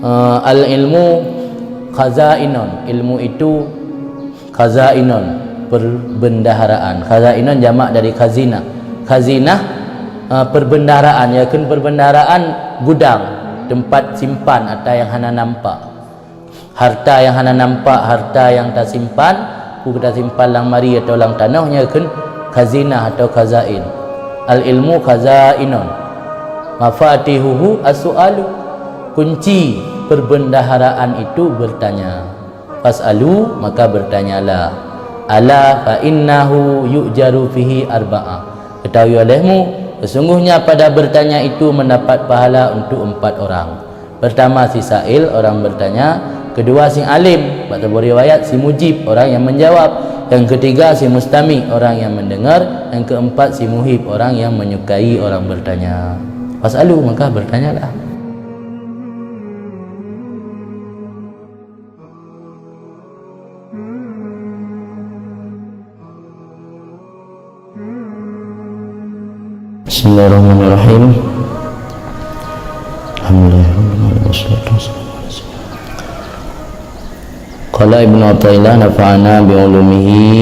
Al ilmu khazainon, ilmu itu khazainon, perbendaharaan. Khazainon jamak dari khazinah. Khazinah perbendaharaan, ya kan, perbendaharaan gudang, tempat simpan atau yang hana nampak. Harta yang hana nampak, harta yang tak simpan, kita simpan lang mari atau lang tanahnya kan khazinah atau khazain. Al ilmu khazainon, mafatihuhu as-su'alu, kunci perbendaharaan itu bertanya. Fas'alu, maka bertanyalah. Ala fa innahu yu'jaru fihi arba'ah, ketahui olehmu sesungguhnya pada bertanya itu mendapat pahala untuk 4 orang. Pertama si sa'il, orang bertanya. Kedua si alim, pada riwayat si mujib, orang yang menjawab. Yang ketiga si mustami, orang yang mendengar. Yang keempat si muhib, orang yang menyukai orang bertanya. Fas'alu, maka bertanyalah. Bismillahirrahmanirrahim. Alhamdulillah. Qala Ibnu Athaillah nafa'ana bi'ulumihi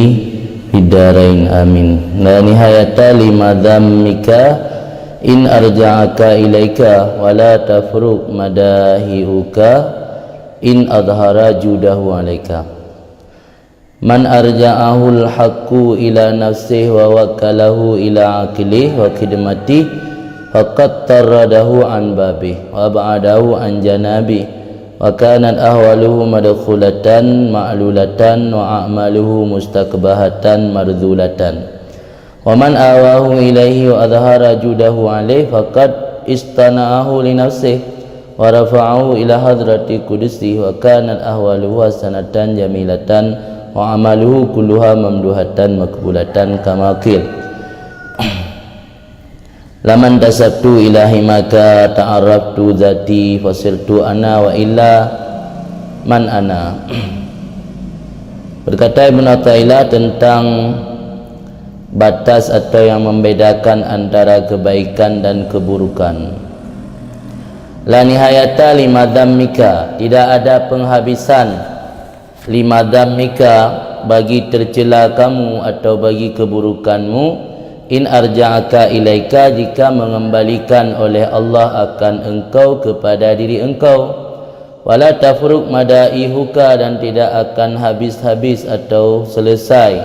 bidarain amin. La nihayata lima dhammika in arja'aka ilaika wa la tafruq madahiuka in adhara judahu alaika. Man arja'ahul haqqu ila nafsihi wa wakalahu ila aqlihi wa khidmatihi faqad taradahu an babihi wa ba'adahu an janabihi wa kanat ahwaluhu madkhulatan ma'lulatan wa a'maluhu mustakbahatan mardhulatan. Wa man awahu ilaihi wa adhara judahu alaihi faqad istana'ahu li nafsihi wa rafa'ahu ila hadrati qudusihi wa kanat ahwaluhu hasanatan jamilatan wa amaluhu kulluha mamduhatan makbulatan kama qil. Laman tasabtu ilahi maka ta'arraftu dzati fasirtu ana wa illa man ana. Berkata Ibnu Athaillah tentang batas atau yang membedakan antara kebaikan dan keburukan. La nihayata lima dhammika, tidak ada penghabisan lima dhammika bagi tercela kamu atau bagi keburukanmu. In arja'aka ilaika, jika mengembalikan oleh Allah akan engkau kepada diri engkau. Wala tafruq madaihuka, dan tidak akan habis-habis atau selesai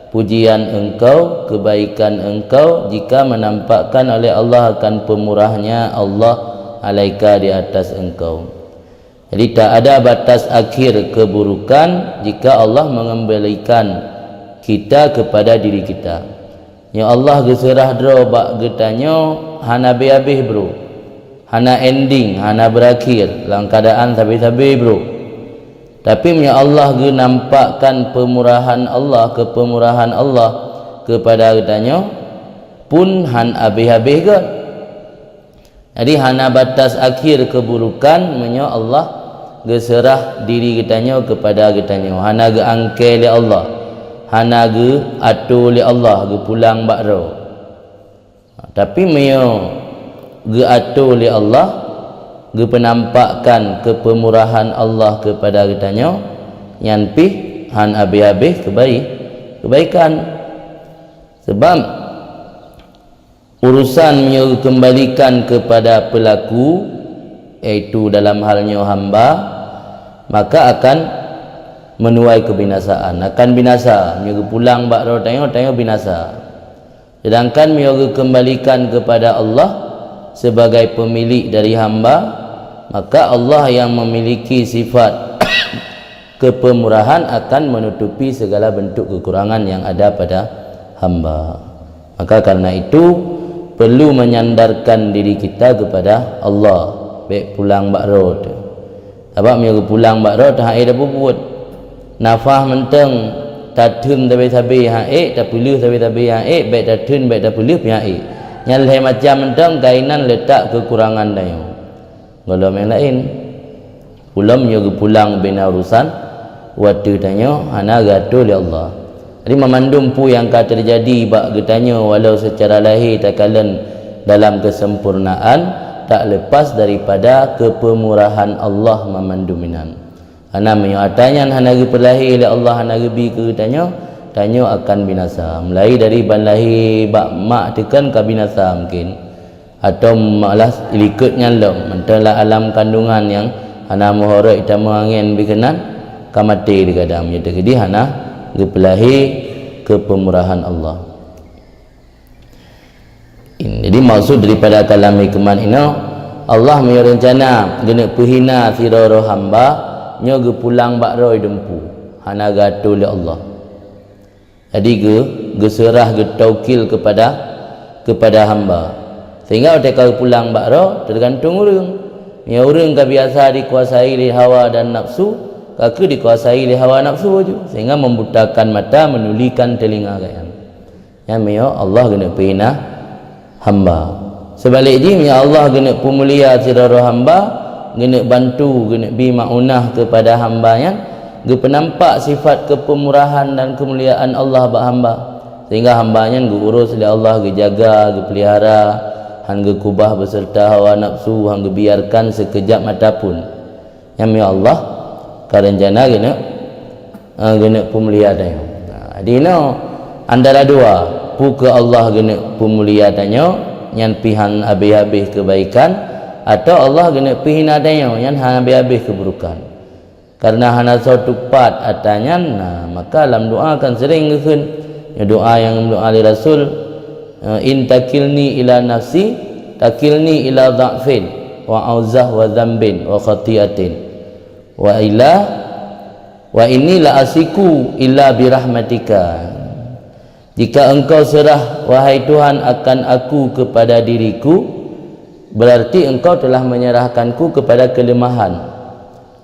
pujian engkau, kebaikan engkau, jika menampakkan oleh Allah akan pemurahnya Allah alaika, di atas engkau. Jadi tak ada batas akhir keburukan jika Allah mengembalikan kita kepada diri kita. Ya Allah geserah dro bak getanyo hana habis bro, hana ending, hana berakhir dalam keadaan sabi-sabi bro. Tapi ya Allah ge nampakkan pemurahan Allah, kepemurahan Allah kepada getanyo pun han habis-habis ke. Jadi hana batas akhir keburukan menyo Allah geserah diri getanyo kepada getanyo, hana ge angke li Allah, hana ge atu li Allah, ge pulang bakro. Tapi meo ge atu li Allah, ge penampakkan kepemurahan Allah kepada getanyo, nyan pih han habis-habis kebaikan. Sebab urusan meo kembalikan kepada pelaku, iaitu dalam halnya hamba, maka akan menuai kebinasaan, akan binasa. Mioga pulang bakro tengok binasa. Sedangkan mioga kembalikan kepada Allah sebagai pemilik dari hamba, maka Allah yang memiliki sifat kepemurahan akan menutupi segala bentuk kekurangan yang ada pada hamba. Maka karena itu perlu menyandarkan diri kita kepada Allah. Baik pulang bakro tu. Sebab mioga pulang bakro tak ada buat nafah menteng tatun tabi-tabi hae tak pilih tabi-tabi hae baik tatun baik tak pilih hae nyalhe macam menteng kainan letak kekurangan dayo golom yang lain ulam yo pulang bina urusan waktu tanyo hana gato li Allah. Jadi memandum pu yang ka terjadi bak getanyo walau secara lahir takalan dalam kesempurnaan, tak lepas daripada kepemurahan Allah memanduminan. Ana menyatanya hanaga perlahi oleh Allah hanaga bi ke tanya akan binasa. Mulai dari ban lahir bak mak tekan ke binasa mungkin. Atau malas ikutnya lo mentala alam kandungan yang hana muhorek ita angin bikenan kamati di kadang menyata jadi hana gepelahi kepemurahan Allah. Jadi maksud daripada kalam hikman ini Allah punya rencana gena pehina siroro hamba nyo ge pulang bak roi dempu hana gato oleh Allah. Jadi ge serah ge taukil kepada hamba. Sehingga mereka pulang bak ro tergantung orang. Ya orang ka biasa dikuasai oleh hawa dan nafsu, kaki dikuasai oleh hawa nafsu je. Sehingga membutakan mata, menulikan telinga kalian. Ya mio Allah gena pehina hamba. Sebaliknya Allah gena pemulia siraro hamba, gena bantu, gena bi maunah kepada hambanya, ge penampak sifat kepemurahan dan kemuliaan Allah bak hamba. Sehingga hambanya ge urus oleh Allah, ge jaga, ge pelihara, hangga kubah beserta hawa nafsu, hangga biarkan sekejap mata pun. Yang ya Allah karencana gena pemulia tanya. Jadi antara dua puka Allah gena pemulia tanya yang pihan habis-habis kebaikan, atau Allah gena pihina tanya yang habis-habis keburukan. Karena hana suatu part atanya, maka dalam doa akan sering ngekun ya doa yang doa Ali Rasul, in takilni ila nafsi takilni ila dha'fin wa auzah wa dzambin wa khati'atin wa inni la asiku illa birahmatika. Jika engkau serah wahai Tuhan akan aku kepada diriku, berarti engkau telah menyerahkanku kepada kelemahan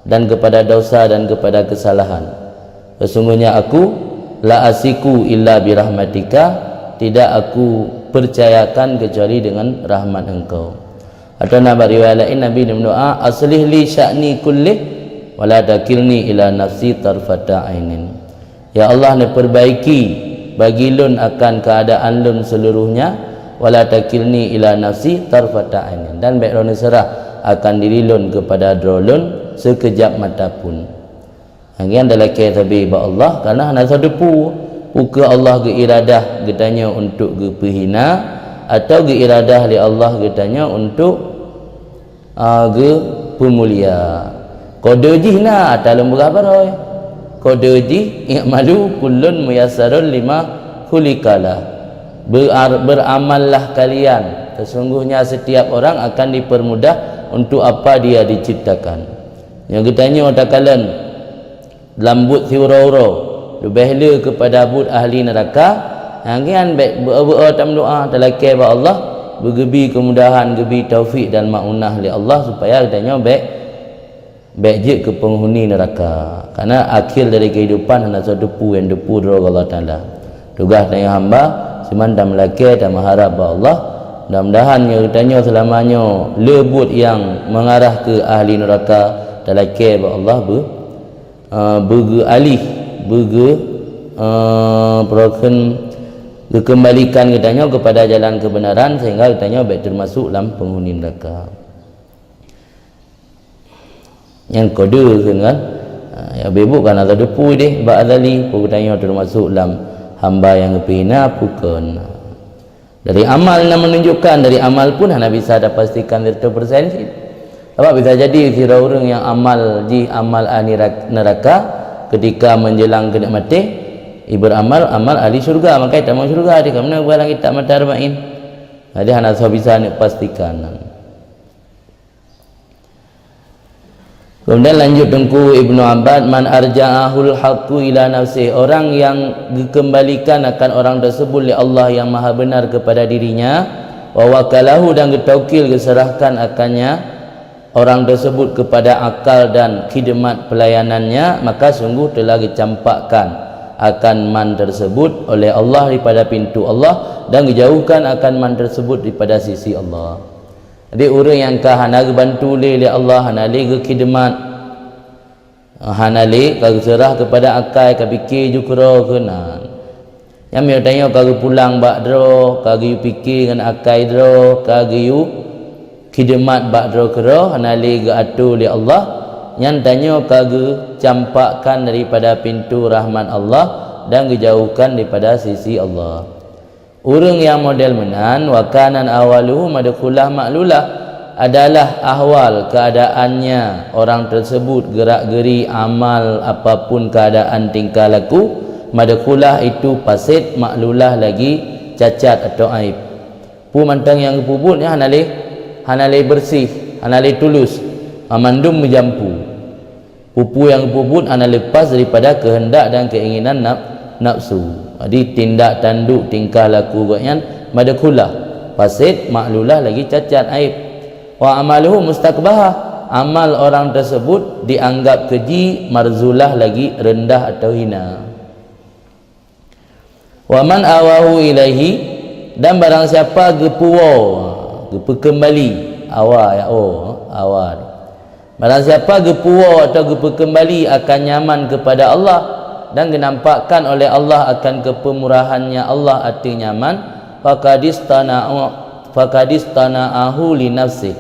dan kepada dosa dan kepada kesalahan. Sesungguhnya aku la asiku illa birahmatika, tidak aku percayakan kecuali dengan rahmat engkau. Atau nabi riwayat lain Nabi berdoa, aslih li sya'ni kullih wala takilni ila nafsi tarfata ainin. Ya Allah, ne perbaiki bagi lun akan keadaan lun seluruhnya, wala takilni ila nafsi tarfata ainin, dan baik lun serah akan diri lun kepada drolun sekejap mata pun. Hanggian dalam kata tabi ba Allah karena hana sadepu uka Allah ke iradah getanya untuk ge pehina, atau ge iradah li Allah getanya untuk ge pemulia. Kode jihna dalam berapa roy? Kode ji i'malu kullun muyassarun lima khuliqala. Beramallah kalian, sesungguhnya setiap orang akan dipermudah untuk apa dia diciptakan. Yang getanya takalan lambut siura-ura dibahla kepada bud ahli neraka, hanggian baik berdoa doa telaki ba Allah bergebi kemudahan, gebi taufik dan maunah li Allah supaya katanya baik je ke penghuni neraka. Karena akhir dari kehidupan hendak satu depu yang depu dari Allah Taala. Tugas tanya hamba semandam laki dan mengharap ba Allah mudah-mudahan katanya selamanya lebut yang mengarah ke ahli neraka telaki ba Allah beralih dikembalikan katanya kepada jalan kebenaran, sehingga katanya baik termasuk dalam penghuni neraka. Yang kode kan ya bebuk kan ada depu deh ba'dali pun katanya termasuk dalam hamba yang pina bukan. Dari amal yang menunjukkan, dari amal pun hanya bisa ada pastikan 100%. Sebab bisa jadi kira orang yang amal ahli neraka ketika menjelang kena mati beramal amal ahli syurga, maka kita mau syurga dia kemana barang kita mata arba'in. Jadi hanya bisa nak pastikan. Kemudian lanjut tengku Ibnu Abbad, man arja'ahul haqqu ila nafsi, orang yang dikembalikan akan orang tersebut oleh Allah yang maha benar kepada dirinya, wa wakalahu dan getaukil diserahkan akannya orang tersebut kepada akal dan khidmat pelayanannya, maka sungguh telah dicampakkan akan man tersebut oleh Allah daripada pintu Allah dan dijauhkan akan man tersebut daripada sisi Allah. Jadi orang yang hana bantu oleh Allah, hana le khidmat, hana le serah kepada akal ka fikir jukro kenan. Yang dia tanya kau pulang bak dro, kau fikir dengan akal dro, kau khidmat ba'da kera hanali ge atu li Allah yang tanya kaga campakkan daripada pintu rahmat Allah dan dijauhkan daripada sisi Allah. Orang yang model menan wa kanan awaluhu madkhulah ma'lulah adalah ahwal keadaannya orang tersebut gerak-geri amal apapun keadaan tingkah laku madkhulah itu pasid ma'lulah lagi cacat atau aib. Pu mantang yang puput ya hanalai bersih, hanalai tulus, amandum menjampu. Pupu yang puput ana lepas daripada kehendak dan keinginan nafsu. Jadi tindak tanduk tingkah laku gaknya madkhulah, fasid, maklulah lagi cacat aib. Wa amaluhu mustakbahah, amal orang tersebut dianggap keji, marzulah lagi rendah atau hina. Wa man awahu ilaihi, dan barang siapa gepu kembali awal barang siapa gepuwa atau gepu kembali akan nyaman kepada Allah dan dinampakkan oleh Allah akan kepemurahannya Allah arti nyaman, faqadistana'ahu li nafsi,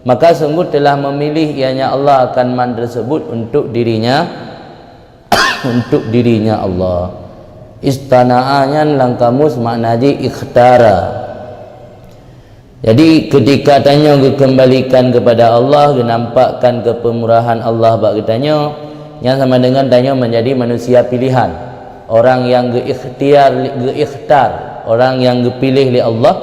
maka sungguh telah memilih ianya Allah akan man tersebut untuk dirinya untuk dirinya Allah. Istana'anya dalam kamus maknaji ikhtara. Jadi ketika tanya dikembalikan kepada Allah, dinampakkan kepemurahan Allah bak tanya, yang sama dengan tanya menjadi manusia pilihan, orang yang geikhtar, orang yang dipilih oleh Allah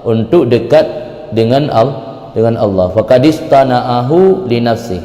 untuk dekat dengan Allah. Faqadistana'ahu li nafsi,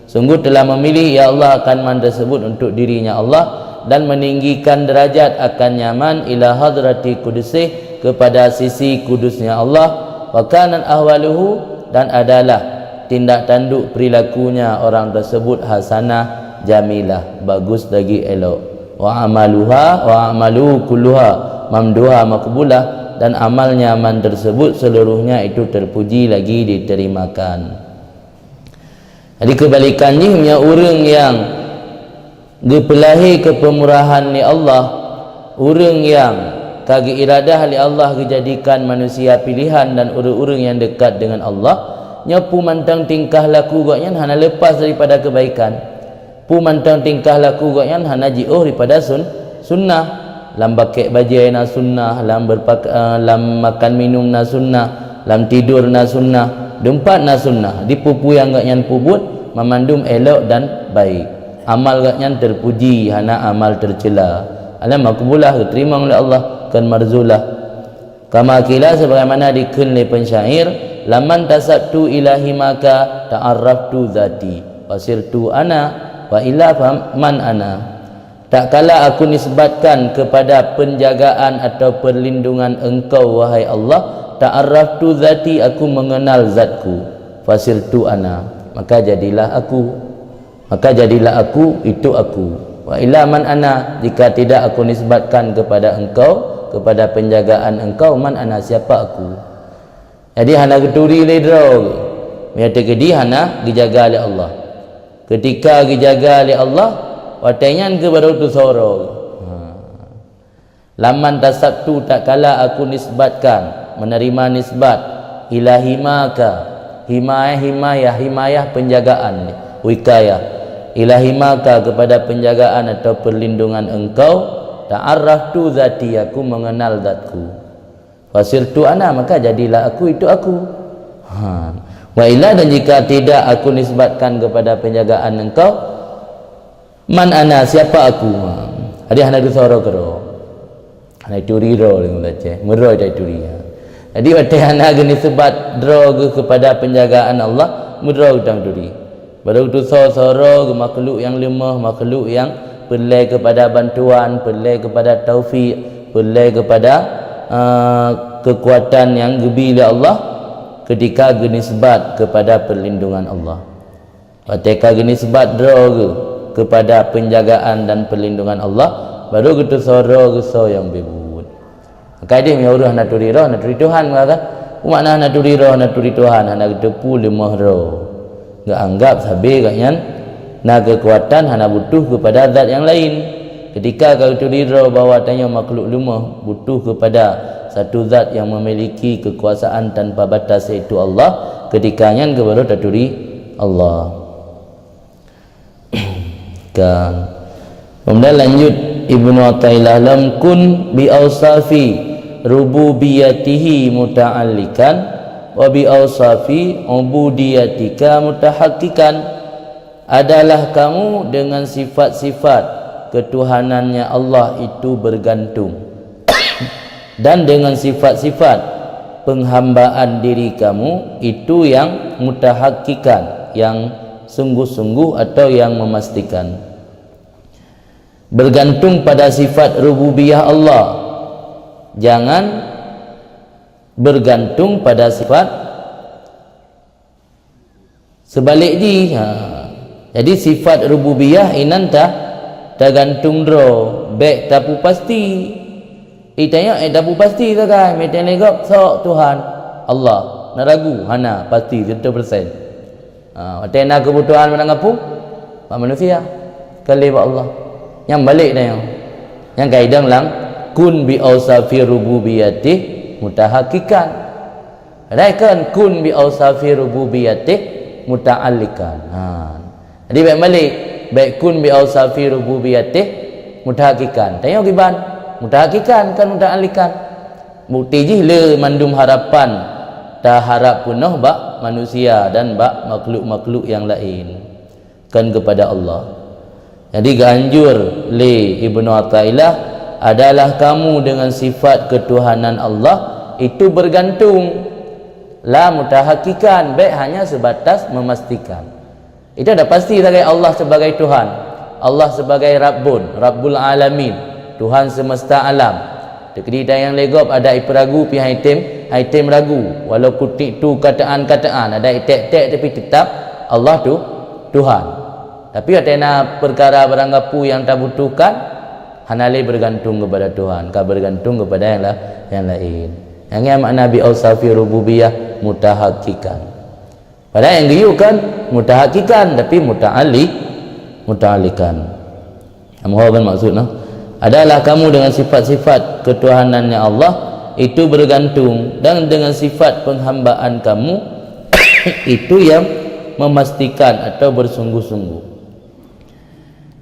sungguh telah memilih ya Allah akan man tersebut untuk dirinya Allah dan meninggikan derajat akan nyaman ila hadrati qudusih, kepada sisi kudusnya Allah. Wa kanan ahwaluhu, dan adalah tindak tanduk perilakunya orang tersebut hasanah jamilah, bagus lagi elok. Wa amaluhu kulluha mamduha maqbulah, dan amalnya man tersebut seluruhnya itu terpuji lagi diterimakan. Jadi kebalikannya orang yang dipelahi kepemurahan ni Allah, orang yang kagi iradah li Allah dijadikan manusia pilihan dan orang-orang yang dekat dengan Allah, nyapu mantang tingkah laku gaknya hana lepas daripada kebaikan, pu mantang tingkah laku gaknya hana jiuh daripada sunnah, lam pakai baju na sunnah, lam makan minum na sunnah, lam tidur na sunnah, dempat na sunnah, dipupu yang gaknya pubut memandum elok dan baik, amal gaknya terpuji hana amal tercela, alam makbulah diterima oleh Allah kan marzulah. Kama kila sebagaimana dikenli pensyair, laman tasabtu ilahi maka ta'arraftu zati wasirtu ana wa ila man ana. Tak kala aku nisbatkan kepada penjagaan atau perlindungan engkau wahai Allah, ta'arraftu zati, aku mengenal zatku, fasirtu ana, maka jadilah aku itu aku. Wa ila man ana, jika tidak aku nisbatkan kepada engkau, kepada penjagaan engkau, man ana, siapa aku. Jadi hana geturi ledro menyata kedi hana dijaga oleh Allah. Ketika dijaga oleh Allah watanyan ke baru tu soro. Laman tasabtu, tak kala aku nisbatkan, menerima nisbat ilahi maka, himayah penjagaan, wikayah, ilahi maka kepada penjagaan atau perlindungan engkau, ta'arraftu zati, aku mengenal zatku, fasirtu ana, maka jadilah aku itu aku. Wa illa, dan jika tidak aku nisbatkan kepada penjagaan engkau, man ana, siapa aku. Jadi hana gesoro kero, hana turi ro dengan baca meroi dai turi. Jadi watai hana nisbat dro kepada penjagaan Allah, mudro utang turi. Baru tu soro ke makhluk yang lemah, makhluk yang perlai kepada bantuan, perlai kepada taufik, perlai kepada kekuatan yang gebi oleh Allah ketika genisbat kepada perlindungan Allah. Ketika genisbat droge kepada penjagaan dan perlindungan Allah, baru gitu soro geso yang bebut. Maka dia menyuruh naturi roh, naturi Tuhan, maka makna naturi roh, naturi Tuhan, hana gitu pu lemah roh. Enggak anggap sabe kaknya nah kekuatan hana butuh kepada zat yang lain. Ketika kau tu dira bahawa tanya makhluk lemah butuh kepada satu zat yang memiliki kekuasaan tanpa batas, iaitu Allah. Ketika nyan kepada taturi Allah. Kan. Kemudian lanjut Ibnu Athaillah, lam kun bi awsafi rububiyatihi muta'allikan wa bi awsafi ubudiyatika mutahaqqiqan. Adalah kamu dengan sifat-sifat ketuhanannya Allah itu bergantung dan dengan sifat-sifat penghambaan diri kamu itu yang mutahaqqiqan, yang sungguh-sungguh atau yang memastikan. Bergantung pada sifat rububiyah Allah, jangan bergantung pada sifat sebalik di. Jadi sifat rububiyah inan tak gantung dro baik tapu pasti itanya tapu pasti tak kan meten legap sok Tuhan Allah nak ragu hana pasti 100%. Atena kebutuhan mana ngapu pak manusia kali pak Allah yang balik dah yang kaidang lang kun bi ausafi rububiyati mutahaqqiqan. Ada kan kun bi ausafi rububiyati muta'allikan. Jadi baik balik baik kun bi ausafi rububiyati mutahaqqiqan. Tanya giban mutahaqqiqan kan muta'allikan. Bukti je le mandum harapan ta harap penuh bak manusia dan bak makhluk-makhluk yang lain kan kepada Allah. Jadi ganjur li Ibnu Athaillah adalah kamu dengan sifat ketuhanan Allah itu bergantung, la mutahaqqiqan, baik hanya sebatas memastikan. Itu dah pasti sebagai Allah sebagai Tuhan, Allah sebagai Rabbul Alamin, Tuhan semesta alam. Tekdi yang legop ada iperagu pi item ragu, walau kutik tu kataan-kataan ada itek-tek tapi tetap Allah tu Tuhan. Tapi atena perkara baranggapu yang tak butuhkan hanale bergantung kepada Tuhan, ka bergantung kepada yang lain. Yang makna bi ausafi rububiyah mutahaqqiqan. Padahal yang diu kan mutahaqqiqan tapi muta'allikan. Apa maksud adalah kamu dengan sifat-sifat ketuhanannya Allah itu bergantung dan dengan sifat penghambaan kamu itu yang memastikan atau bersungguh-sungguh.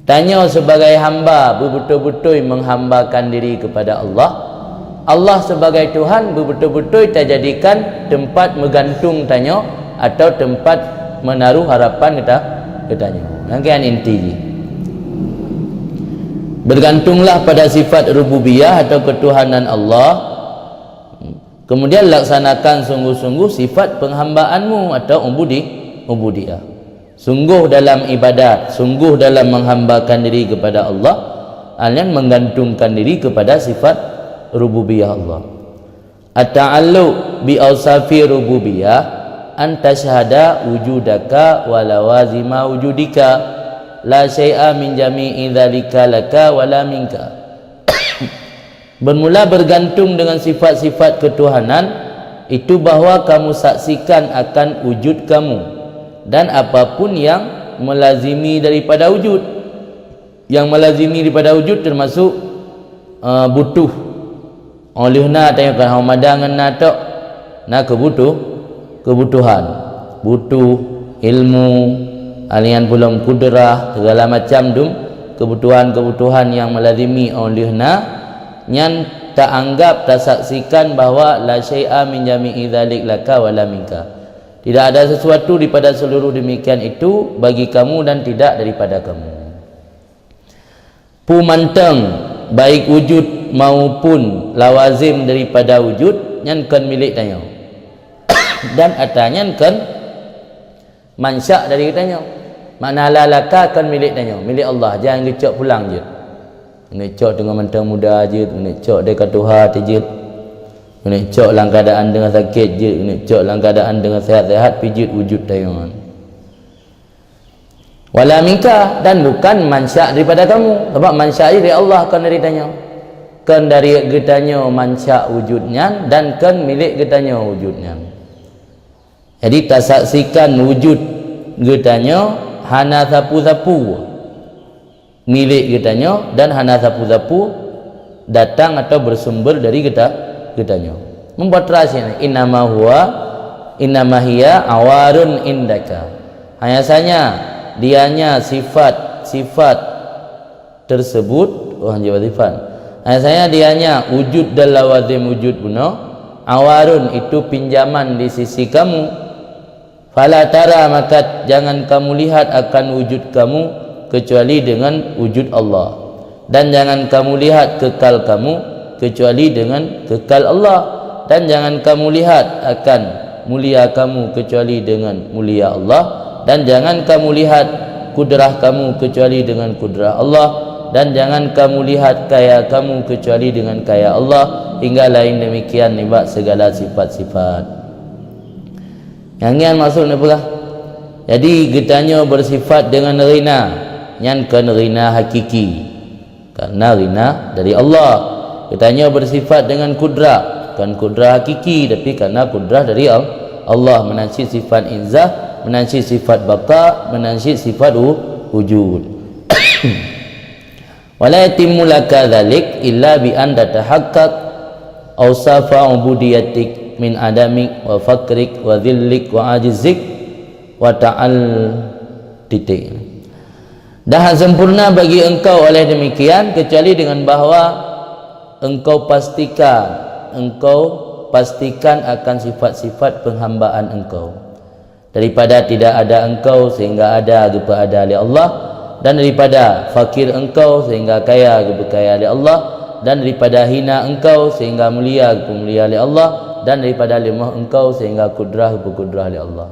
Tanya sebagai hamba betul-betul menghambakan diri kepada Allah. Allah sebagai Tuhan betul-betul kita jadikan tempat menggantung tanya atau tempat menaruh harapan kita tanya. Yang inti. Bergantunglah pada sifat rububiyah atau ketuhanan Allah. Kemudian laksanakan sungguh-sungguh sifat penghambaanmu atau ubudiyah. Sungguh dalam ibadat, sungguh dalam menghambakan diri kepada Allah, kalian menggantungkan diri kepada sifat rububiyah Allah. At-ta'alluq bi awsafi rububiyah an tashhada wujudaka wa lawazima wujudika la syai'a min jami'i dzalika laka wala minka. Bermula bergantung dengan sifat-sifat ketuhanan itu bahwa kamu saksikan akan wujud kamu dan apapun yang melazimi daripada wujud. Yang melazimi daripada wujud termasuk butuh. Olehna tanyakan hau madangan natok na kebutuhan. Butuh ilmu, alian pulang kudrah, segala macam kebutuhan-kebutuhan yang melazimi olehna nyan tak anggap, tak saksikan bahawa la syai'a min jami'i dzalik laka wala minka. Tidak ada sesuatu daripada seluruh demikian itu bagi kamu dan tidak daripada kamu. Pumanteng baik wujud maupun lawazim daripada wujud nyan kan milik tanya. Dan atanya kan mansyak dari tanya. Makna lalaka kan milik tanya, milik Allah. Jangan ngecok pulang je. Ngecok dengan mentang muda je, ngecok dekat Tuhan je. Ngecok dalam keadaan dengan sakit je, ngecok dalam keadaan dengan sehat-sehat pijit wujud tayangan. Wala minka, dan bukan mansyak daripada kamu. Sebab mansyak dari Allah kan dari tanya. Kan dari getanya mansyak wujudnya dan kan milik getanya wujudnya. Jadi tak saksikan wujud getanya hana sapu-sapu milik getanya dan hana sapu-sapu datang atau bersumber dari katanya. Membuat rahsia innama hiya awarun indaka. Hanyasanya dianya sifat tersebut jawab sifat. Hanyasanya dianya wujud dan lawazim wujud puno awarun itu pinjaman di sisi kamu. Fala tara maka jangan kamu lihat akan wujud kamu kecuali dengan wujud Allah. Dan jangan kamu lihat kekal kamu kecuali dengan kekal Allah. Dan jangan kamu lihat akan mulia kamu kecuali dengan mulia Allah. Dan jangan kamu lihat kudrah kamu kecuali dengan kudrah Allah. Dan jangan kamu lihat kaya kamu kecuali dengan kaya Allah. Hingga lain demikian nibak segala sifat-sifat. Yang ni maksud apa? Jadi getanya bersifat dengan rina, yang kan rina hakiki. Karena rina dari Allah. Getanya bersifat dengan kudrah, kan kudrah hakiki, tapi karena kudrah dari Allah. Menansi sifat izzah, menansi sifat baqa, menansi sifat wujud. Wala yatimmu laka dzalik illa bi an tatahaqqaq awsafa ubudiyatik min adamik wa fakrik wa dhillik wa ajizik wa ta'al titik. Dah sempurna bagi engkau oleh demikian kecuali dengan bahawa engkau pastikan akan sifat-sifat penghambaan engkau. Daripada tidak ada engkau sehingga ada kepada oleh Allah, dan daripada fakir engkau sehingga kaya kepada oleh Allah, dan daripada hina engkau sehingga mulia oleh Allah, dan daripada lemah engkau sehingga kudrah oleh Allah.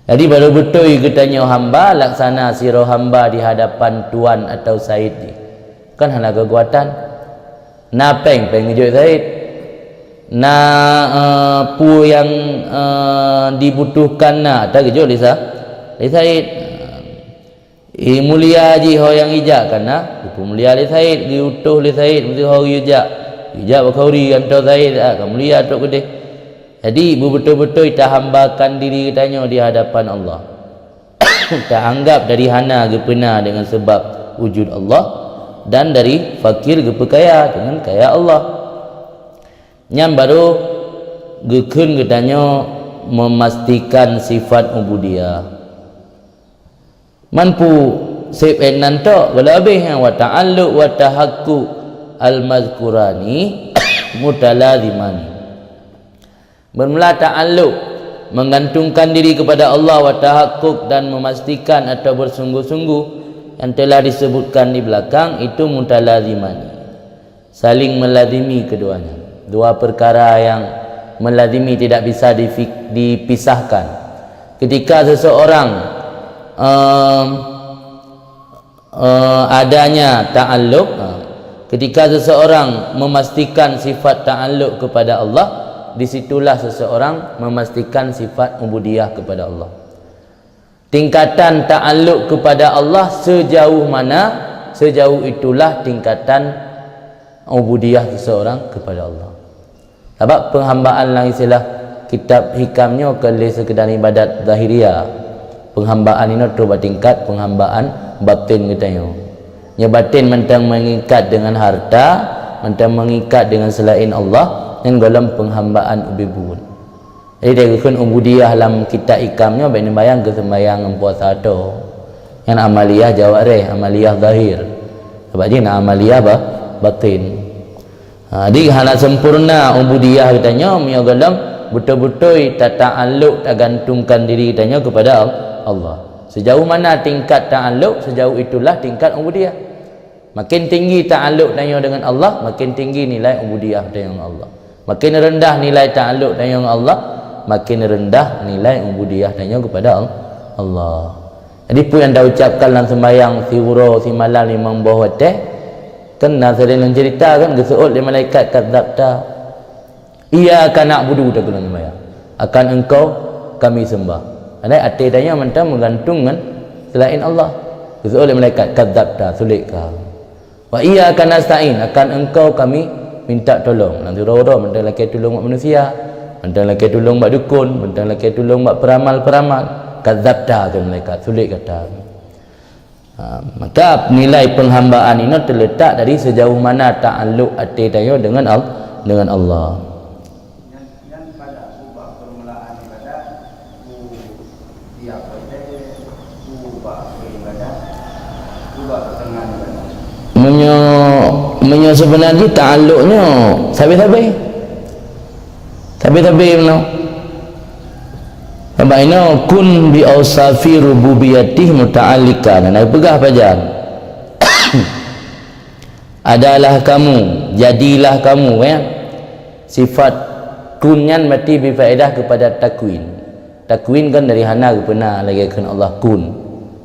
Jadi baru betul katanya hamba laksana siro hamba di hadapan tuan atau Said ni. Kan hana kekuatan. Na peng ngejut Said. Na pu yang dibutuhkan na tak kejut Lisa. Said. Mulia ji ho yang ijak kan na. Pu mulia li Said, diutuh li Said mesti ho ijak. Ijak bakauri antau Said kan mulia tok gede. Jadi betul-betul kita hambakan diri kitanya di hadapan Allah. Kita anggap dari hana gepena dengan sebab wujud Allah, dan dari fakir gepekaya dengan kaya Allah. Nyam baru gekun kitanya memastikan sifat ubudiyah. Mampu sep nanto lebih wa ta'alluq wa tahaqquq al-mazkurani mutalazimani. Bermula ta'alluq, menggantungkan diri kepada Allah, wa tahakkuk, dan memastikan atau bersungguh-sungguh yang telah disebutkan di belakang itu mutalazimani, saling melazimi keduanya. Dua perkara yang melazimi tidak bisa dipisahkan. Ketika seseorang adanya ta'alluq, ketika seseorang memastikan sifat ta'alluq kepada Allah, disitulah seseorang memastikan sifat ubudiyah kepada Allah. Tingkatan ta'alluq kepada Allah sejauh mana, sejauh itulah tingkatan ubudiyah seseorang kepada Allah. Sebab penghambaan lang istilah kitab hikamnya kali sekedar ibadat zahiriyah. Penghambaan ini tu bertingkat penghambaan batin katanya. Nya batin mentang mengikat dengan harta, mentang mengikat dengan selain Allah, yang dalam penghambaan ubibun. Jadi dia kena ubudiyah dalam kitab ikamnya bagi bayang ke sembahyang puasa tu. Yang amaliyah jawab amaliyah zahir. Sebab dia nak amaliyah batin. Jadi hana sempurna ubudiyah katanya mia dalam betul-betul ta'alluq, tak gantungkan diri katanya kepada Allah. Sejauh mana tingkat ta'alluq, sejauh itulah tingkat ubudiyah. Makin tinggi ta'alluq dengan Allah, makin tinggi nilai ubudiyah dengan Allah. Makin rendah nilai ta'alluq dengan Allah, makin rendah nilai ubudiyah dengan kepada Allah. Jadi pun yang dah ucapkan dalam sembahyang siwuro simalam limang bawah teh, kan sering cerita kan geseut di malaikat kadzabta. Iyyaka na'budu dah dalam sembahyang. Akan engkau kami sembah. Ada arti danya mentang menggantung kan selain Allah. Geseut di malaikat kadzabta, sulit kau. Wa iyyaka nasta'in, akan engkau kami minta tolong. Nanti roh-roh mentang laki tolong mak manusia, mentang laki tolong mak dukun, mentang laki tolong mak peramal-peramal. Kadzabta tu malaikat, sulit kata. Maka nilai penghambaan ini terletak dari sejauh mana ta'alluq hati tayo dengan dengan Allah. Yang pada ubah permulaan ibadah dia pada ubah ibadah ubah pertengahan ibadah menyo sebenarnya ta'alluqnya sabi-sabi benar. Sebab ini kun bi awsafi rububiyatih muta'allikan. Nak pegah pajan. Adalah kamu, jadilah kamu ya. Sifat kunyan mati berfaedah kepada takwin. Takwin kan dari hana ke pernah lagi kan Allah kun.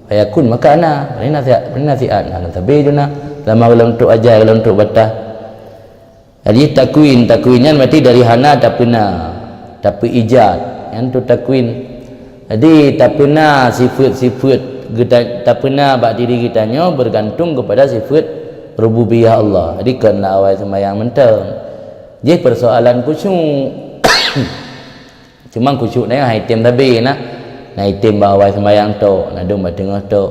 Fayakun maka ana. Ini nasihat. Ana tabi juna lama untuk ajar untuk batah. Jadi takwinnya mati dari hana tak pernah. Tapi ijad yang tu takwin. Jadi tak pernah sifat-sifat kita tak pernah bak diri kitanya bergantung kepada sifat rububiyah Allah. Jadi kena awal sembahyang mentang. Jadi persoalan khusyuk. Cuma khusyuk ni item tabi nah. Nah item bak awal sembahyang tu, nak dum bak tengah tu.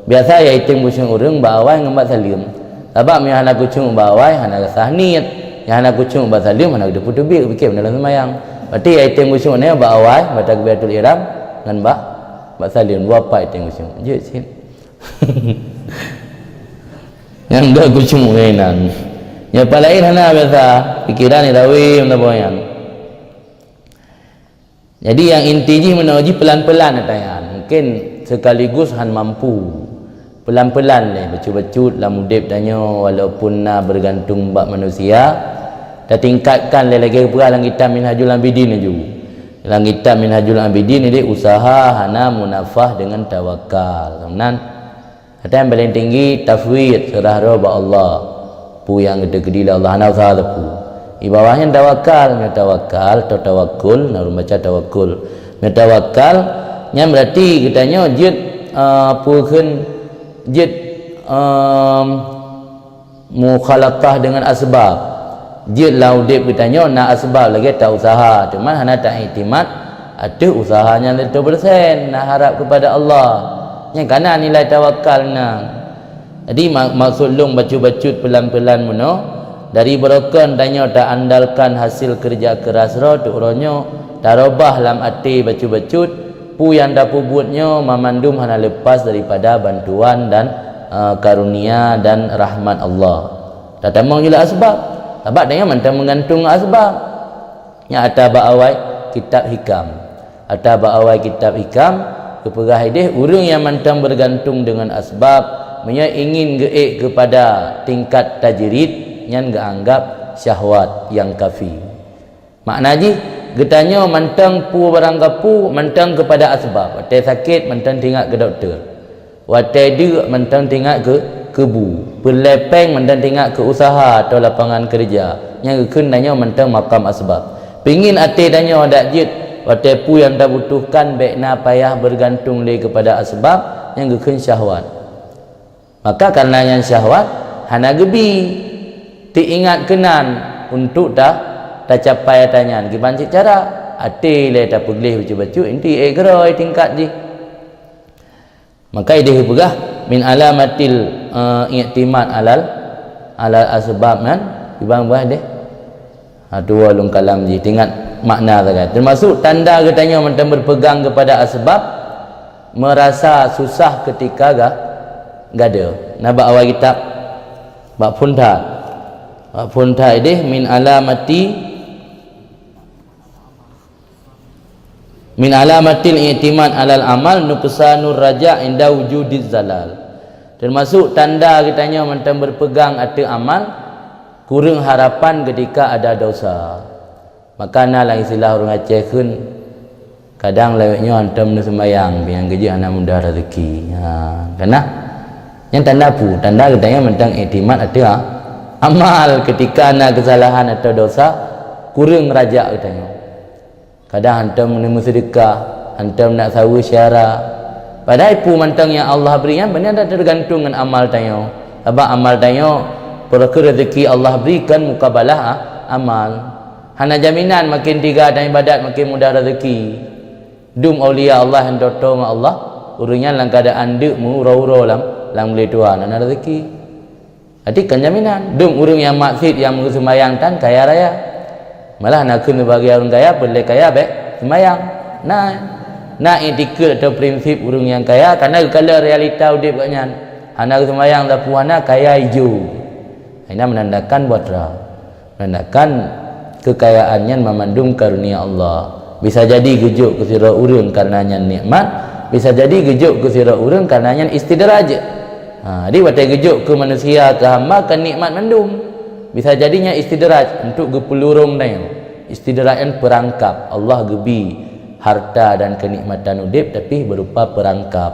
Biasa ya item khusyuk urang bak awal ngambat salim. Sebab mi hana khusyuk bak awal hana sah niat. Yang hana khusyuk bak salim hana depu-depu fikir dalam sembahyang. Berarti item khusyuk ni bak awal bak takbiratul ihram dengan bak salim dua apa item khusyuk. Je sin. Yang dah khusyuk mainan. Yang lain hana biasa fikiran ni rawim tak boyan. Jadi yang inti menuju pelan-pelan atayan. Mungkin sekaligus han mampu. Pelan-pelan ni becut-becut lah mudib tanya walaupun nak bergantung bak manusia. Dah tingkatkan lagi pula dalam kitab Minhajul Abidin ni juga. Dalam kitab Minhajul Abidin ni dia usaha hana munafah dengan tawakal. Kemudian kata yang paling tinggi tafwid serah roh ba Allah. Pu yang gede-gede lah Allah hana usaha tepu. Di bawahnya tawakal, atau tawakul, nak baca tawakul. Tawakal yang berarti katanya jid pukeun jid mukhalatah dengan asbab. Jid laudib katanya nak asbab lagi tak usaha. Cuma hana tak iktimat ada usahanya 100% nak harap kepada Allah. Yang kana nilai tawakal nang. Jadi maksud long bacu-bacut pelan-pelan mono dari berokan tanya tak andalkan hasil kerja keras roh tu rohnya darobah lam ati bacu-bacut pu yang dapu buatnya memandum hana lepas daripada bantuan dan karunia dan rahmat Allah. Tak tamang jula asbab. Sebab dia mentang menggantung asbab. Nya ataba awai kitab hikam. Ataba awai kitab hikam keperah ideh urang yang mentang bergantung dengan asbab punya ingin geek kepada tingkat tajrid yang anggap syahwat yang kafi. Maknanya getanya mentang pu barang kapu mentang kepada asbab. Watai sakit mentang tinggal ke doktor. Watai dia mentang tinggal ke kebu. Pelepeng mentang tinggal ke usaha atau lapangan kerja. Yang kenanya mentang makam asbab. Pingin ati tanya dak jid watai pu yang dah butuhkan baikna payah bergantung le kepada asbab yang geken syahwat. Maka karena yang syahwat hana gebi diingat kenan untuk dah capai tanyaan gibancik cara ati le tak peglih baca-baca inti geroi tingkat di maka ide pegah min alamatil i'timad alal asbab kan ibang bah deh dua lung kalam ji tingkat makna sangat termasuk tanda katanya mentang berpegang kepada asbab merasa susah ketika gada nabak awal kitab bab punta ideh min alamatil i'timad alal amal nuqsanur raja inda wujudiz zalal. Termasuk tanda kitanya mentang berpegang atas amal kurang harapan ketika ada dosa. Maka lah istilah orang Aceh kun kadang lewatnya antam nu sembayang yang kerja anak muda rezeki. Karena yang tanda kitanya mentang i'timad atas amal ketika ada kesalahan atau dosa kurang raja katanya. Kadang hantam menemui sedekah, hantam nak sawu syara. Padahal pu mantang yang Allah berikan benar ada tergantung dengan amal tanya. Sebab amal tanya perkara rezeki Allah berikan mukabalah amal. Hana jaminan makin tiga dan ibadat makin mudah rezeki. Dum aulia Allah yang doto ma Allah, urangnya lang keadaan deuk murau-urau lang boleh Tuhan ana rezeki. Jadi kan jaminan dum urang yang maksud yang sembahyang tan kaya raya Malah nak kena bagi orang kaya boleh kaya baik sembahyang. Nak etikal atau prinsip orang yang kaya karena kalau realita hidup katnya anak sembahyang dah puana kaya hijau. Ini menandakan bodra. Menandakan kekayaannya memandung karunia Allah. Bisa jadi gejuk ke sira urang karenanya nikmat, bisa jadi gejuk ke sira urang karenanya istidraj. Jadi watai gejuk ke manusia ke hamba kan nikmat mandum. Bisa jadinya istidraj untuk gepelurung dayo. Istidrajan perangkap. Allah gebi harta dan kenikmatan hidup tapi berupa perangkap.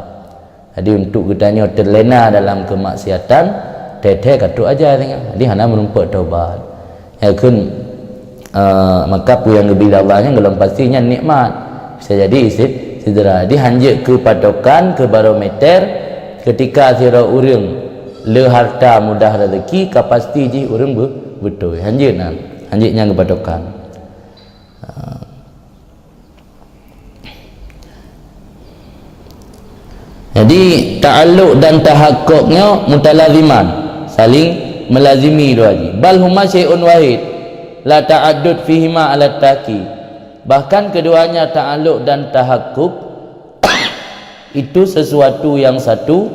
Jadi untuk gedanya terlena dalam kemaksiatan, teteh katu aja tengok. Jadi hana menumpuk taubat. Ya kun maka pu yang gebila Allahnya gelom pastinya nikmat. Bisa jadi istidraj. Dihanjek ke patokan, ke barometer ketika sira urang le harta mudah rezeki kapasti ji urang betul. Hanjeknya ke patokan. Jadi ta'alluq dan tahakkuknya mutalaziman, saling melazimi dua ji. Bal huma syai'un wahid la ta'addud fihima ala taqi. Bahkan keduanya ta'alluq dan tahakkuk itu sesuatu yang satu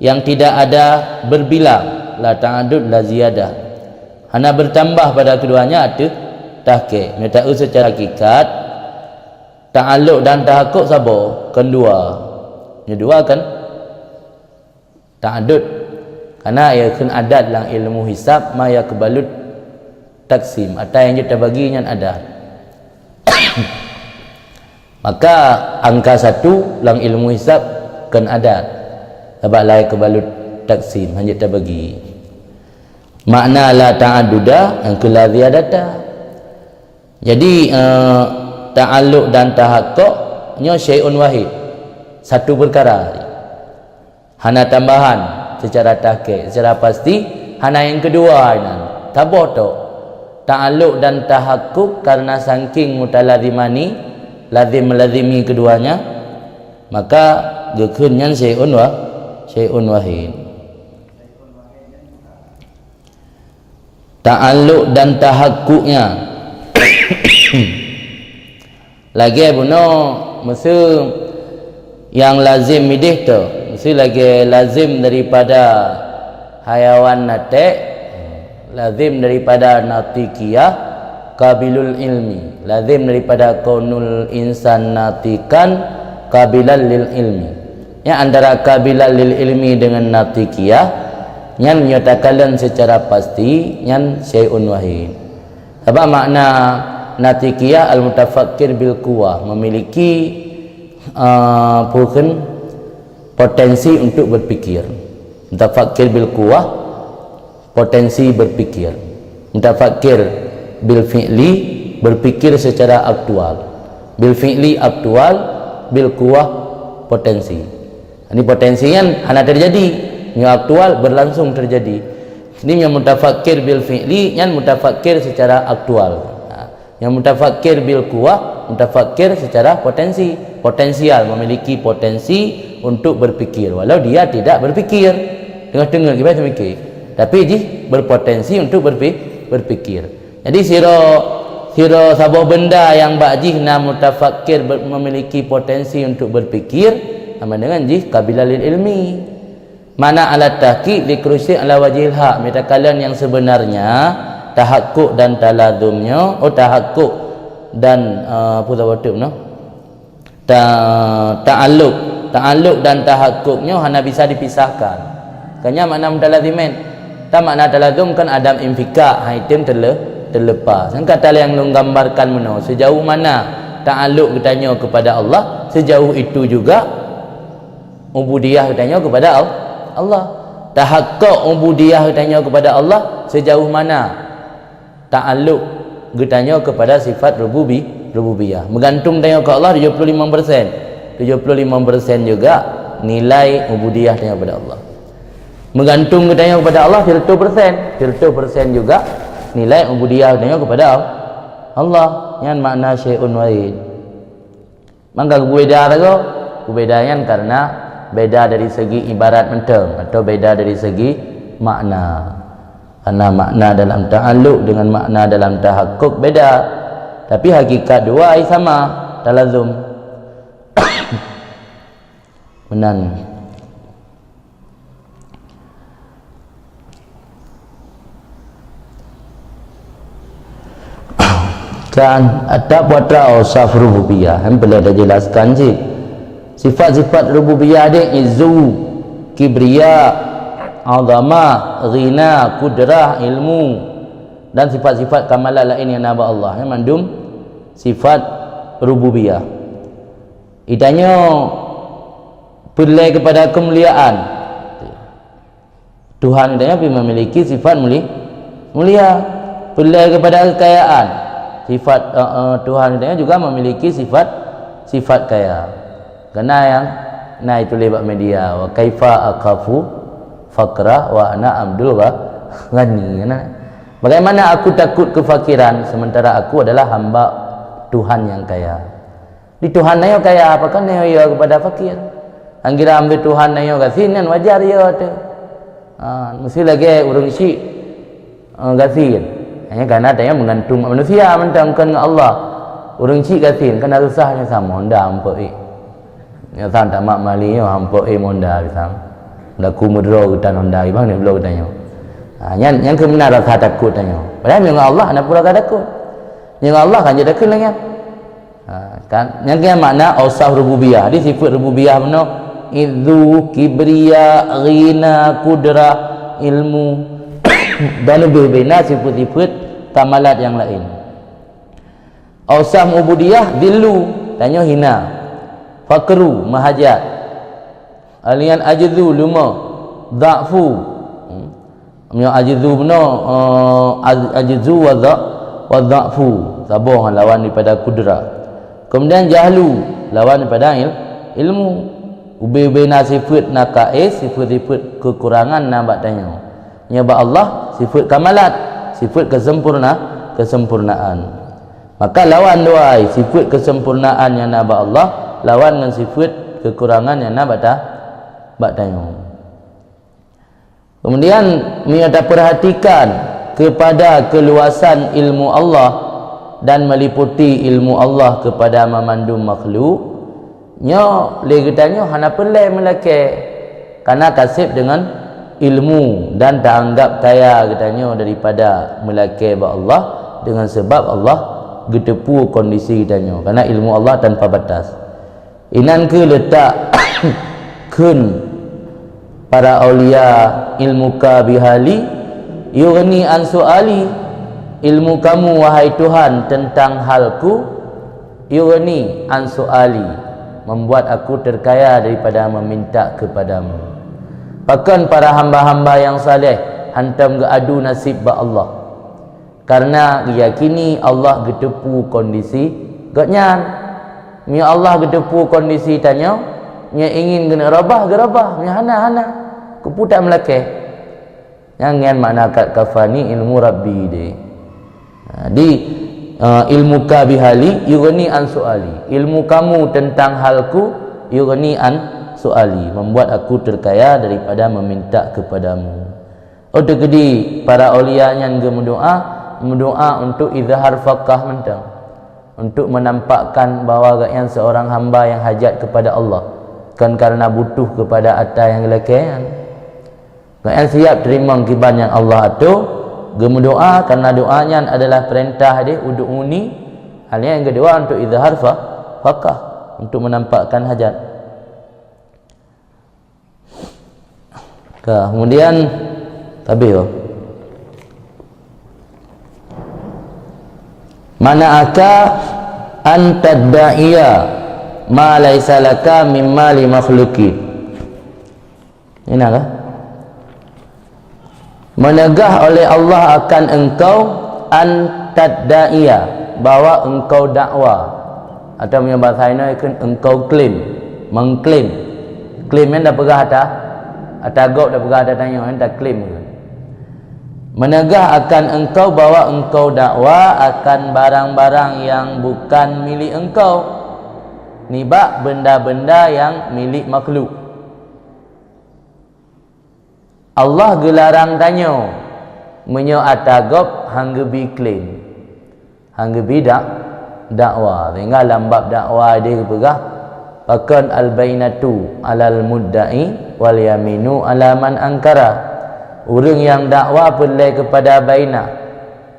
yang tidak ada berbilang, la ta'addud la ziyadah. Hanya bertambah pada keduanya ada tahqiq. Minta secara hakikat ta'alluq dan tahakkuk sabo kedua. Yang dua kan ta'addud. Karena ia kan adat dalam ilmu hisab ma yakbalut taksim atau yang kita baginya adat. Maka angka satu dalam ilmu hisab kan adat. Sebab la yakbalut taksim hanya kita bagi. Makna la ta'adduda yang kala ziyadata. Jadi ta'alluq dan tahakkuknya syai'un wahid. Satu perkara. Hana tambahan secara tahqiq, secara pasti hana yang kedua ini. Tabah tu. Ta'alluq dan tahakkuk karena saking mutalazimani, lazim melazimi keduanya, maka gekunnya syai'un wahid. Ta'alluq dan tahakkuknya lagi buno mesti yang lazim midih tu mesti lagi lazim daripada hayawan natik, lazim daripada natikiyah, kabilul ilmi, lazim daripada kaunul insan natikan, kabilal lil ilmi. Yang antara kabilal lil ilmi dengan natikiyah yang menyatakan secara pasti yang syai'un wahid. Apa makna natikiyah? Al mutafakkir bil quwah, memiliki potensi untuk berpikir. Mutafakkir bil quwah, potensi berpikir. Mutafakkir bil fi'li, berpikir secara aktual. Bil fi'li aktual, bil quwah potensi. Ini potensi yang hanya terjadi, yang aktual berlangsung terjadi. Ini yang mutafakkir bil fi'li, yang mutafakkir secara aktual. Yang mutafakkir bil quwah, mutafakkir secara potensial, memiliki potensi untuk berpikir walau dia tidak berpikir. Tengah-tengah kita mikir, tapi dia berpotensi untuk berpikir. Jadi siro sabah benda yang bakji kena mutafakkir memiliki potensi untuk berpikir sama dengan jih kabilalil ilmi. Mana alat tahqiq dikrusi ala wajhil haq, metakalan yang sebenarnya tahakkuk dan taladumnya, tahakkuk dan ta'alluq dan tahakkuknya hanya bisa dipisahkan. Kanya makna mutalazimin. Tak makna taladum kan adam infika, item terlepas. Yang kata yang menggambarkan mana sejauh mana ta'alluq katanya kepada Allah, sejauh itu juga ubudiyah katanya kepada Allah. Tahakkuk ubudiyah katanya kepada Allah, sejauh mana ta'alluq getanya kepada sifat rububiyah. Bergantung tanya ke Allah 75%. 75% juga nilai ubudiyah tanya kepada Allah. Bergantung getanya kepada Allah 100%. 100% juga nilai ubudiyah tanya kepada Allah. Yang makna syai'un wahid. Maka berbeza tu, perbedaannya karena beda dari segi ibarat menteng atau beda dari segi makna. Karena makna dalam ta'alluq dengan makna dalam tahakkuk beda. Tapi hakikat dua ai sama, talazum. Menan. Kan ada putra ausaf rububiyah, boleh dah jelaskan sih. Sifat-sifat rububiyah dia izzu, kibriya, azama, ghina, kudrah, ilmu dan sifat-sifat kamalan lain yang nama Allah yang mandum sifat rububiyah. Idanya pelai kepada kemuliaan. Tuhan idanya memiliki sifat mulia. Pelai kepada kekayaan. Sifat Tuhan idanya juga memiliki sifat kaya. Kena yang itu lewat media wa kaifa akafu faqra wa ana abdul ghani. Bagaimana aku takut kefakiran sementara aku adalah hamba Tuhan yang kaya. Di Tuhan nayo kaya apa kan nayo ya kepada fakir. Anggira ambil Tuhan nayo gasin kan wajar ya tu. Mesti lagi urang isi gasin. Hanya karena dia menggantung manusia mentangkan dengan Allah. Urang isi gasin kena susahnya sama honda hampa ya san tak mak mali yo hampa monda bisang. Dah kumudro hutan honda bang ni belum tanya. Yang kebenar rasa takut tanya. Padahal dengan Allah nak pula takut. Dengan Allah kan jadi takut lagi. Kan yang ke makna ausaf rububiyah. Di sifat rububiyah benar idzu kibriya ghina kudrah ilmu dan lebih sifat-sifat kamalat yang lain. Ausaf ubudiyah dillu tanya hina, fakru mahajat, alian ajzu luma, dha'fu yang ajzu benar ajzu wa dha'fu sabar lawan daripada kudrah. Kemudian jahlu lawan daripada ilmu. Ube-ube sifat naqais, sifat-sifat kekurangan nampak tanya. Nyaba Allah sifat kamalat, sifat kesempurnaan. Maka lawan dua sifat kesempurnaan yang naba Allah lawan dengan sifat kekurangan yang naba tanya. Kemudian kita perhatikan kepada keluasan ilmu Allah dan meliputi ilmu Allah kepada memandum makhluk. Nyo legetanya hana pelai melake karena kasih dengan ilmu dan tak anggap kaya katanya daripada melake ba Allah dengan sebab Allah getepu kondisi katanya karena ilmu Allah tanpa batas. Inan ke letak kun para aulia ilmuka bihali yughni an suali, ilmu kamu wahai Tuhan tentang halku yughni an suali, membuat aku terkaya daripada meminta kepadamu. Bahkan para hamba-hamba yang saleh hantam adu nasib ba Allah karena yakini Allah getepu kondisi gaknyan. Mi Allah getepu kondisi tanya nya ingin kena rabah nya hana keputak melake yang makna kat kafani ilmu rabbi de. Di ilmu ka bihali yughni an suali, ilmu kamu tentang halku yughni an suali, membuat aku terkaya daripada meminta kepadamu. Untuk gedi para aulia yang berdoa untuk izhar faqah mentang, untuk menampakkan bahawa yang seorang hamba yang hajat kepada Allah kan karena butuh kepada atas yang lekean. Yang siap terima kiban yang Allah itu berdoa karena doanya adalah perintah dia ud'uni. Hal yang kedua untuk izhar faqah, untuk menampakkan hajat. Kemudian tabih mana aka antadda'iya ma laisa laka mimma li makhluki. Ini apa? Menegah oleh Allah akan engkau antadda'iya, bahwa engkau dakwa atau punya bahasa ini engkau mengklaim. Klaim yang dah pegah atagok dah pegah ada tanya dah klaim. Menegah akan engkau bahwa engkau dakwa akan barang-barang yang bukan milik engkau, nibak benda-benda yang milik makhluk. Allah gelarang tanya menyo atagok hanggebi klaim, hanggebi dakwah. Tinggal dalam bab dakwah dia pegah Fakan al-bainatu alal mudda'i wal yaminu ala man angkara. Orang yang dakwah pelai kepada bainah.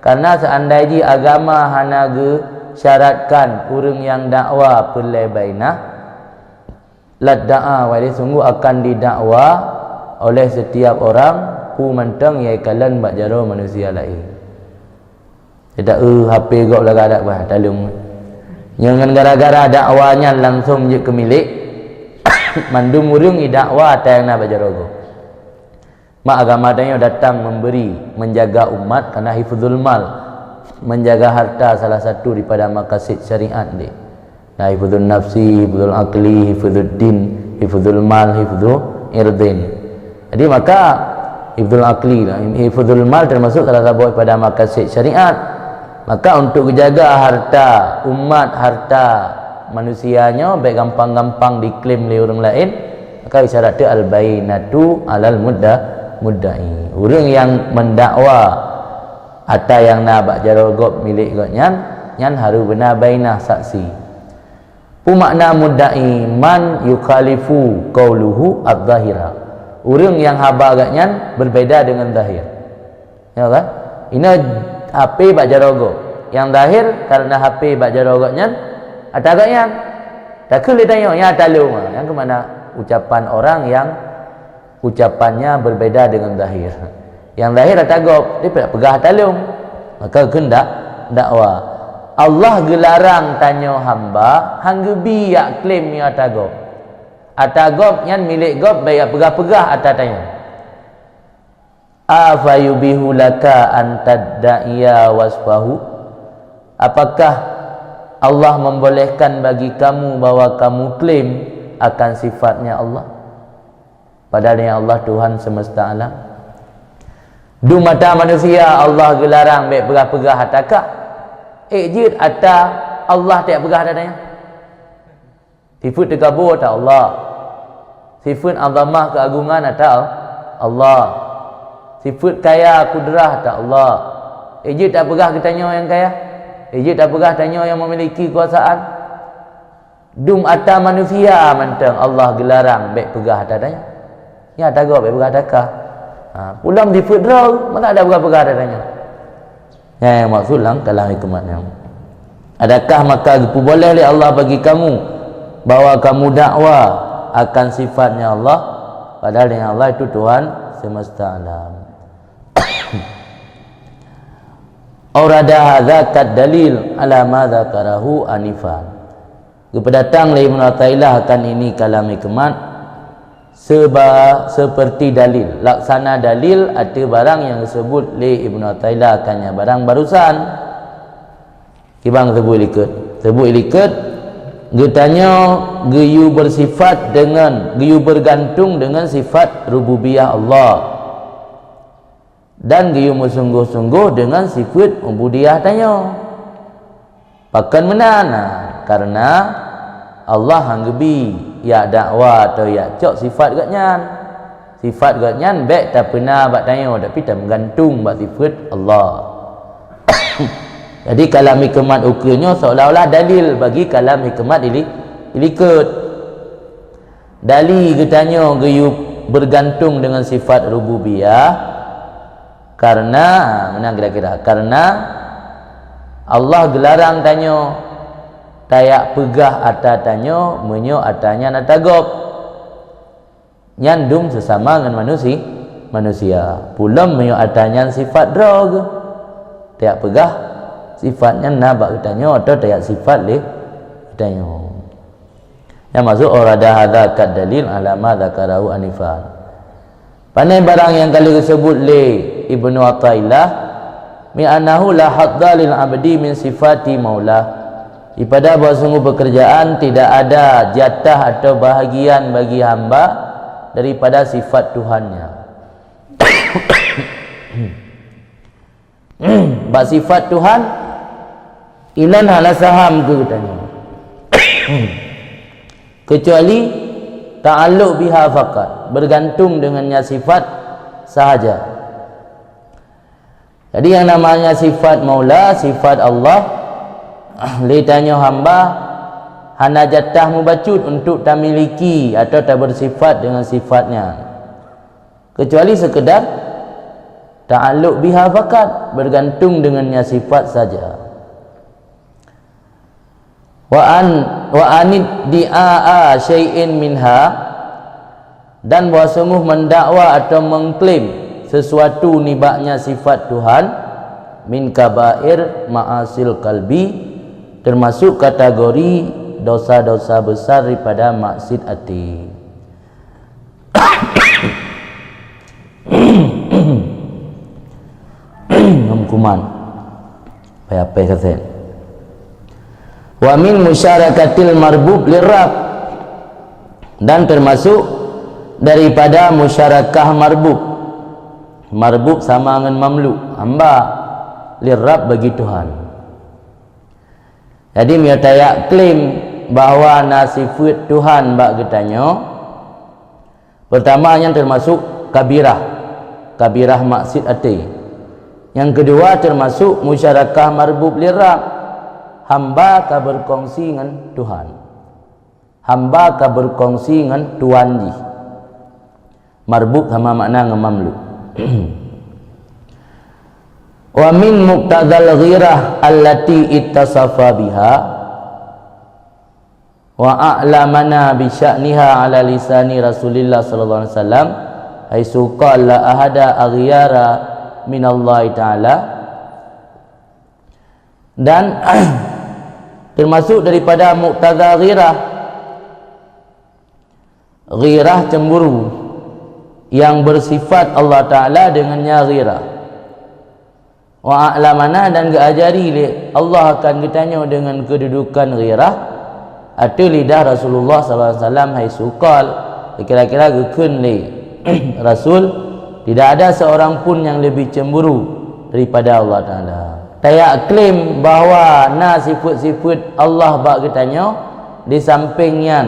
Karena seandainya agama hanaga syaratkan orang yang dakwah pelai bainah, ladda'a wali sungguh akan didakwa oleh setiap orang pu mentang yai kalan bak jaro manusia lain. Tidak HP gok lah ada bah talung. Yang gara-gara dakwanya langsung je ke milik mandum urung i dakwah atas yang nak bajarogo. Mak agama tanya datang memberi menjaga umat karena hifdzul mal, menjaga harta salah satu daripada maqasid syariat dia. Nah, hifdzul nafsi, hifdzul aqli, hifdzul din, hifdzul mal, hifdzul irdin. Jadi maka hifdzul aqli, hifdzul mal termasuk salah satu daripada maqasid syariat. Maka untuk menjaga harta umat, harta manusianya baik gampang-gampang diklaim oleh orang lain, maka isyarat dia al-bainatu alal mudda'i. Orang yang mendakwa harta yang nak bak jarogop milik gotnyan, nyan harus benar bainah saksi. Pu makna mudda'i man yukhalifu qauluhu adh-dhahira. Orang yang haba gotnyan berbeza dengan zahir. Ya kan? Ini HP bak jarogo. Yang zahir karena HP bak jarogotnya atagaknya. Tak boleh tanya yang talung. Yang ke mana ucapan orang yang ucapannya berbeza dengan zahir. Yang zahir atagop dia tak pegah talung. Maka kendak dakwah. Allah gelarang tanya hamba hanggebi yak klaim ya atagop. Atagop yang milik gop baik pegah-pegah atatanya. Afayubihu laka antadda'iya wasfahu. Apakah Allah membolehkan bagi kamu bahawa kamu klaim akan sifatnya Allah, padahal yang Allah Tuhan semesta alam. Du mata manusia Allah gelarang baik pegah-pegah hatakah jid ata Allah tak pegah dadanya. Sifat tegabur tak Allah, sifat azamah keagungan atau Allah, sifat kaya kudrah tak Allah. Ejid tak pegah kitanya yang kaya, ejid tak pegah tanya yang memiliki kuasaan. Dum atas manusia mentang Allah gelarang baik pegah dadanya. Ya tak baik pegah dakah. Pulang sifat draw mana ada pegah dadanya. Ya yang maksud lang kalam hikmatnya. Adakah maka boleh oleh Allah bagi kamu bahawa kamu dakwah akan sifatnya Allah, padahal yang Allah itu Tuhan semesta alam. Aurada hadza kad dalil ala ma dzakarahu anifan. Kepedatang oleh Ibnu Athaillah akan ini kalam hikmat seperti dalil, laksana dalil ada barang yang disebut oleh Ibnu Athaillah akannya barang barusan. Kibang sebut liket getanya geyu bersifat dengan geyu bergantung dengan sifat rububiyah Allah. Dan dia sungguh-sungguh dengan sifat ubudiyah tanya. Pakan menana karena Allah hanggebi ya dakwah atau ya cok sifat gatnyan. Sifat gatnyan baik tak pernah bak tanya tapi tak menggantung bak sifat Allah. Jadi kalam hikmat ukurnya seolah-olah dalil bagi kalam hikmat ilikut. Dalil getanya geyu bergantung dengan sifat rububiyah. Karena mana kira-kira? Karena Allah gelarang tanya tayak pegah atas tanya menyo atanya natagop. Nyandum sesama dengan manusia. Pulam menyo atanya sifat drog. Tayak pegah sifatnya nabak tanya atau tayak sifat le tanya. Yang masuk orada hadza kad dalil ala ma dzakarahu anifan. Pandai barang yang kali disebut le Ibnu Athaillah mi annahu la hadda lil abdi min sifati maulah. Ipada bahawa sungguh pekerjaan tidak ada jatah atau bahagian bagi hamba daripada sifat Tuhannya. Bak sifat Tuhan ilan hala saham ke katanya. Kecuali ta'alluq biha faqat, bergantung dengannya sifat sahaja. Jadi yang namanya sifat Maula, sifat Allah li tanya hamba hana jatah mubacut untuk tak miliki atau tak bersifat dengan sifatnya, kecuali sekedar ta'alluq biha fakat, bergantung dengannya sifat saja. Wa anid di'a syai'in minha, dan bahawa sungguh mendakwa atau mengklaim sesuatu nibaknya sifat Tuhan, min kabair ma'asil kalbi, termasuk kategori dosa-dosa besar daripada maksiat hati. Kuman apa kata? Wa min musyarakatil marbub lirab, dan termasuk daripada musyarakah marbub. Marbub sama dengan mamluk, hamba, lirab bagi Tuhan. Jadi miatayak klaim bahawa nasifat Tuhan bak getanyo, pertama yang termasuk kabirah maksiat hati. Yang kedua termasuk musyarakah marbub lirab, hamba ka berkongsi dengan Tuhan, hamba ka berkongsi dengan Tuhan ji. Marbub sama makna dengan mamluk. Wa min muqtadal ghirah allati ittasafa biha wa a'lamana bi sya'niha ala lisani Rasulillah sallallahu alaihi wasallam haitsu qala ahada aghyara minallahi ta'ala, dan termasuk daripada muqtada ghirah cemburu yang bersifat Allah Ta'ala dengannya ghirah. Wa a'lamana, dan keajari Allah akan bertanya dengan kedudukan ghirah atau lidah Rasulullah sallallahu alaihi wasallam haitsu qala, kira-kira gekun li Rasul, tidak ada seorang pun yang lebih cemburu daripada Allah Ta'ala. Tayak klaim bahawa sifat-sifat Allah bak ketanya di sampingnya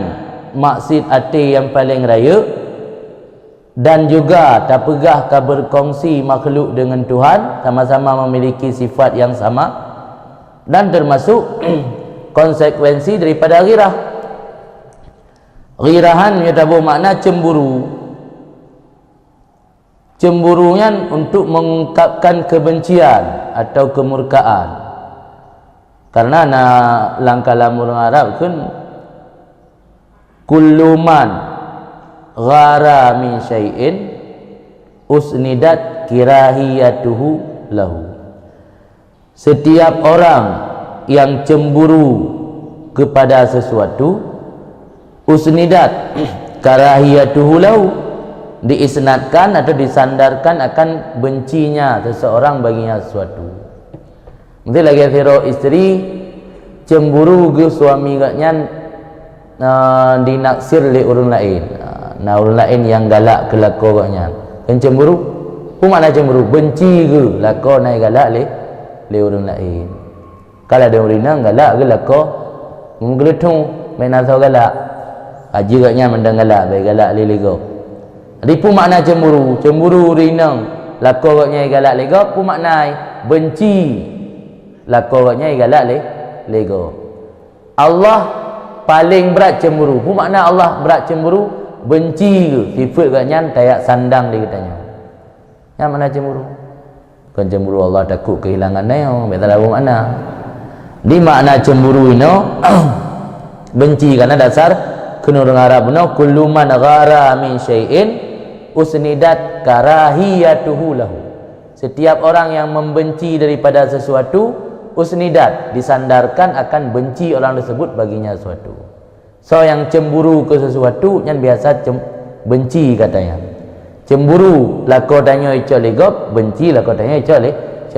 maksud hati yang paling raya, dan juga tak pegah ka berkongsi makhluk dengan Tuhan, sama-sama memiliki sifat yang sama, dan termasuk konsekuensi daripada ghirah. Ghirahan menyatakan makna cemburu. Cemburunya untuk mengungkapkan kebencian atau kemurkaan. Karena langkah lamur Arab kan kullu man ghara min syai'in usnidat kirahiyatuhu lahu. Setiap orang yang cemburu kepada sesuatu, usnidat karahiyatuhu lahu, diisnadkan atau disandarkan akan bencinya seseorang baginya sesuatu. Mungkin lagi firo isteri cemburu ke suami katnya dinaksir oleh orang lain. Orang lain yang galak ke lako katnya. Kan cemburu? Apa makna cemburu? Benci ke lako naik galak le orang lain. Kalau ada orang lain galak ke lako, menggeletung main asal galak. Haji katnya mendang galak, baik galak le Jadi pun makna cemburu rinang lako katnya galak lego, pun makna benci lako katnya galak lego. Allah paling berat cemburu, pun makna Allah berat cemburu, benci ke sifat katnya tayak sandang dia katanya. Yang mana cemburu? Bukan cemburu Allah takut kehilangan dia, betul apa makna? Di makna cemburu ini benci, karena dasar kena dengar Arab no kullu man ghara min syai'in usnidat karahiyatuhu lahu. Setiap orang yang membenci daripada sesuatu, usnidat disandarkan akan benci orang tersebut baginya sesuatu. So yang cemburu ke sesuatu yang biasa benci katanya. Cemburu lako tanya ico legop, benci lako tanya ico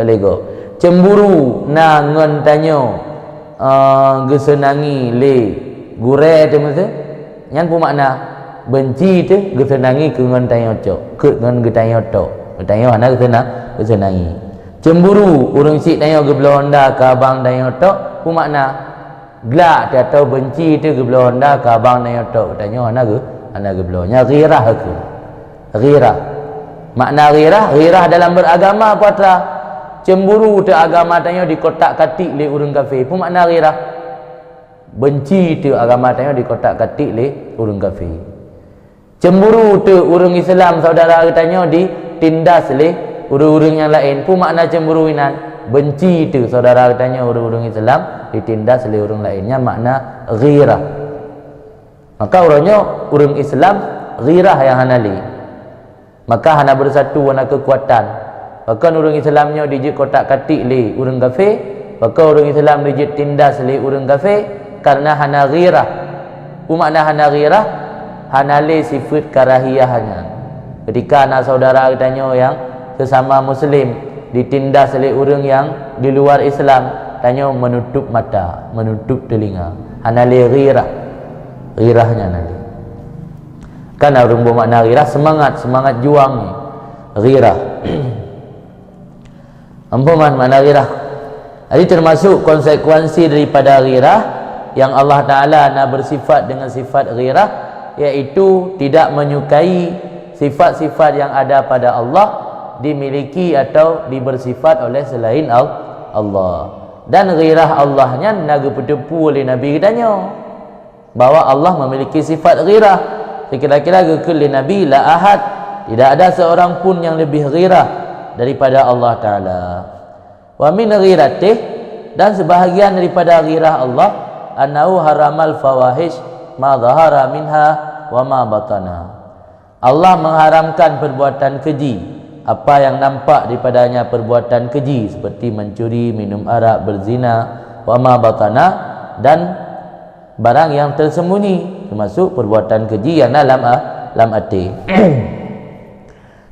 lego. Cemburu na ngon tanya gesenangi le gure tu mesti yang pun makna benci tu gesenangi ke ngon tanya cok, ke ngon getanya tok. Getanya mana gesenangi. Cemburu urang sik tanya ke belah Honda ke abang tanya tok, pun makna gelak atau benci tu ke belah Honda ke abang tanya tok. Tanya mana ke belahnya ghirah ke. Ghirah. Makna ghirah dalam beragama apa cemburu te agama tanya di kotak-katik le urang kafir. Apa makna ghirah? Benci te agama tanya di kotak-katik le urang kafir. Cemburu te urang Islam saudara tanya ditindas le urang-urang yang lain. Apa makna cemburu inan? Benci te saudara tanya urang-urang Islam ditindas le urang lainnya, makna ghirah. Maka orangnya urang Islam ghirah yang hanali. Maka hana bersatu hana kekuatan. Bahkan orang Islamnya dijit kotak-katik le urang kafir, maka orang Islam dijit tindas le urang kafir karena hana ghirah. Apa makna hana ghirah? Hana le sifat karahiyahnya. Ketika anak saudara tanya yang sesama muslim ditindas oleh orang yang di luar Islam, tanya menutup mata, menutup telinga. Hana le ghirah. Ghirahnya nanti. Kan orang bermakna ghirah semangat juang ni. Ghirah. Ampaman makna ghirah. Jadi termasuk konsekuensi daripada ghirah yang Allah Ta'ala nak bersifat dengan sifat ghirah, iaitu tidak menyukai sifat-sifat yang ada pada Allah dimiliki atau dibersifat oleh selain Allah. Dan ghirah Allahnya naga pedepu oleh Nabi katanya bahawa Allah memiliki sifat ghirah. Kira-kira gekul Nabi la ahad, tidak ada seorang pun yang lebih ghirah daripada Allah Ta'ala. Wa min ghiratih, dan sebahagian daripada ghirah Allah, annahu haramal fawahish ma zahara minha wa ma batana. Allah mengharamkan perbuatan keji, apa yang nampak daripadanya perbuatan keji, seperti mencuri, minum arak, berzina, wa ma batana, dan barang yang tersembunyi, termasuk perbuatan keji yang dalam hati.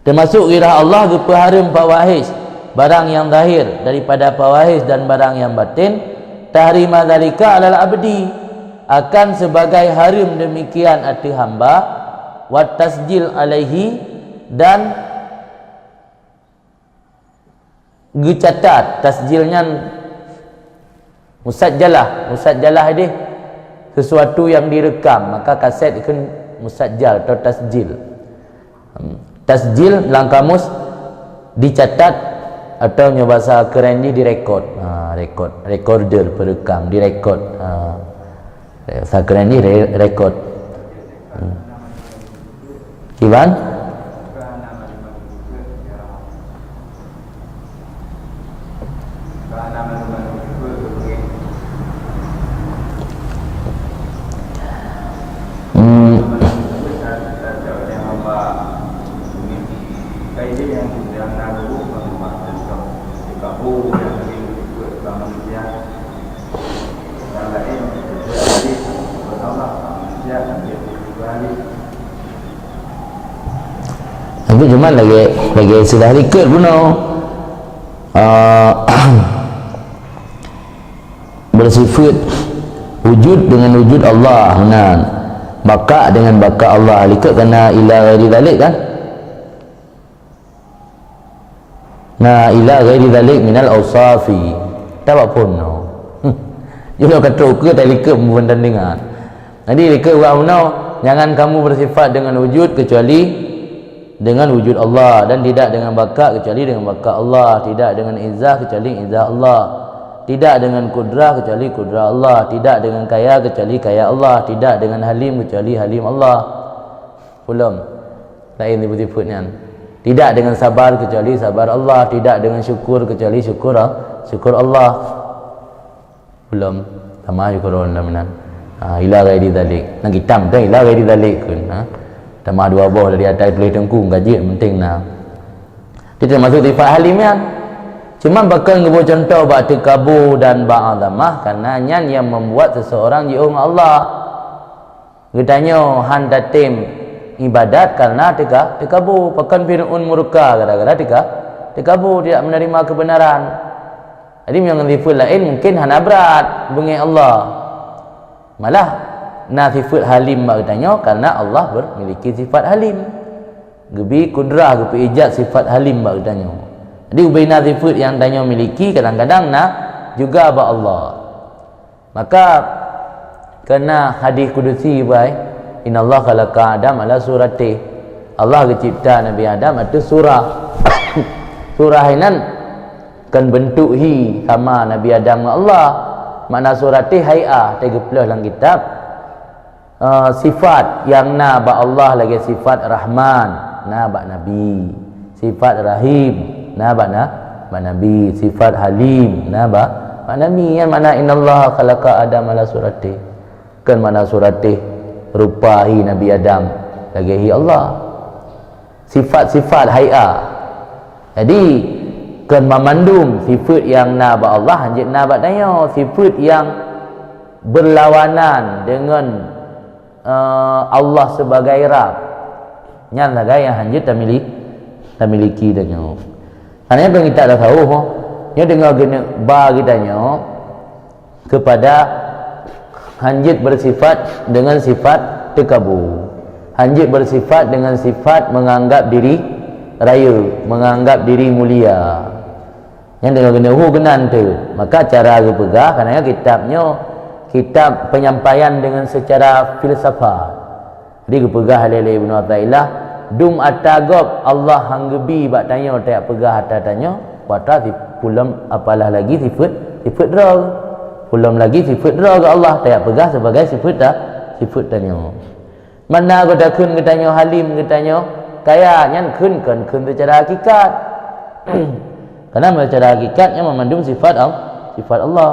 Termasuk ghirah Allah haram fawahish, barang yang zahir daripada fawahish dan barang yang batin, tahrima dzalika alal abdi, akan sebagai haram demikian atas hamba, wa tasjil alaihi, dan gecatat, tasjilnya musajjalah ini sesuatu yang direkam, maka kaset kan musajjal atau tasjil. Tasjil dalam kamus dicatat, atau nyo bahasa keren ni direkod. Recorder perekam, direkod. Bahasa keren ni rekod. Iwan? Tapi cuma lagi sudah ikut pun bersifat wujud dengan wujud Allah, nah, baka dengan baka Allah, ikut kerana ila ghairi dzalik kan. Nah, ila ghairi dzalik minal awsafi, tak apa pun no. Juga kata ke tak ikut pun dengar. Jadi ikut orang no, jangan kamu bersifat dengan wujud kecuali dengan wujud Allah, dan tidak dengan baka kecuali dengan baka Allah, tidak dengan izzah kecuali izzah Allah, tidak dengan kudrah kecuali kudrah Allah, tidak dengan kaya kecuali kaya Allah, tidak dengan halim kecuali halim Allah. Belum lain tipu-tipunya. Tidak dengan sabar kecuali sabar Allah, tidak dengan syukur kecuali syukur Allah. Belum sama syukur Allah. Ila ghairi dzalik. Nak hitam tu ila ghairi dzalik kan. Tambah dua buah dari atas tulis tengkung gaji penting nah. Kita masuk sifat halimnya. Cuma bakal ngebuat contoh bak tekabur dan bak azamah, karena yang membuat seseorang jauh Allah. Getanya han datim ibadat karena tekabur, pakan Fir'aun murka gara-gara tekabur, tidak menerima kebenaran. Jadi yang sifat lain mungkin hana berat bunyi Allah. Malah sifat halim bertanya karena Allah memiliki sifat halim. Gebi kudrah gebi ijaz sifat halim bertanya. Jadi ubaina sifat yang tanya miliki kadang-kadang juga ba Allah. Maka kena hadis kudusi baik, innallaha khalaqa Adam ala surati. Allah mencipta Nabi Adam atas surah. Surah ini kan bentuk hi sama Nabi Adam dengan Allah. Makna surat hay'ah 30 dalam kitab. Sifat yang na ba Allah lagi sifat Rahman, na ba Nabi. Sifat Rahim, na ba Nabi. Sifat Halim, na ba Nabi. Yang mana innallaha khalaqa Adam ala surati. Kan mana surati rupa hi Nabi Adam lagi hi Allah. Sifat-sifat hay'ah. Jadi kan memandung sifat yang na ba Allah hanjit na ba tanya sifat yang berlawanan dengan Allah sebagai Rabb nyan lah yang hanjit tak miliki tanya. Karena yang kita dah tahu nya dengar gena ba kitanya kepada hanjit bersifat dengan sifat takabur. Hanjit bersifat dengan sifat menganggap diri raya, menganggap diri mulia. Yang dengan kena kenan tu. Maka cara aku pegah kerana kitabnya kitab penyampaian dengan secara filsafat. Jadi aku pegah Halil Ibn Athaillah dum atagop Allah hanggebi bak tanya tak pegah atas tanya wata pulam apalah lagi sifat drog. Pulam lagi sifat drog Allah tak pegah sebagai sifat tanya. Mana aku dah kun ketanya Halim ketanya kaya nyan kun secara hakikat. Karena secara hakikatnya memandung sifat Allah.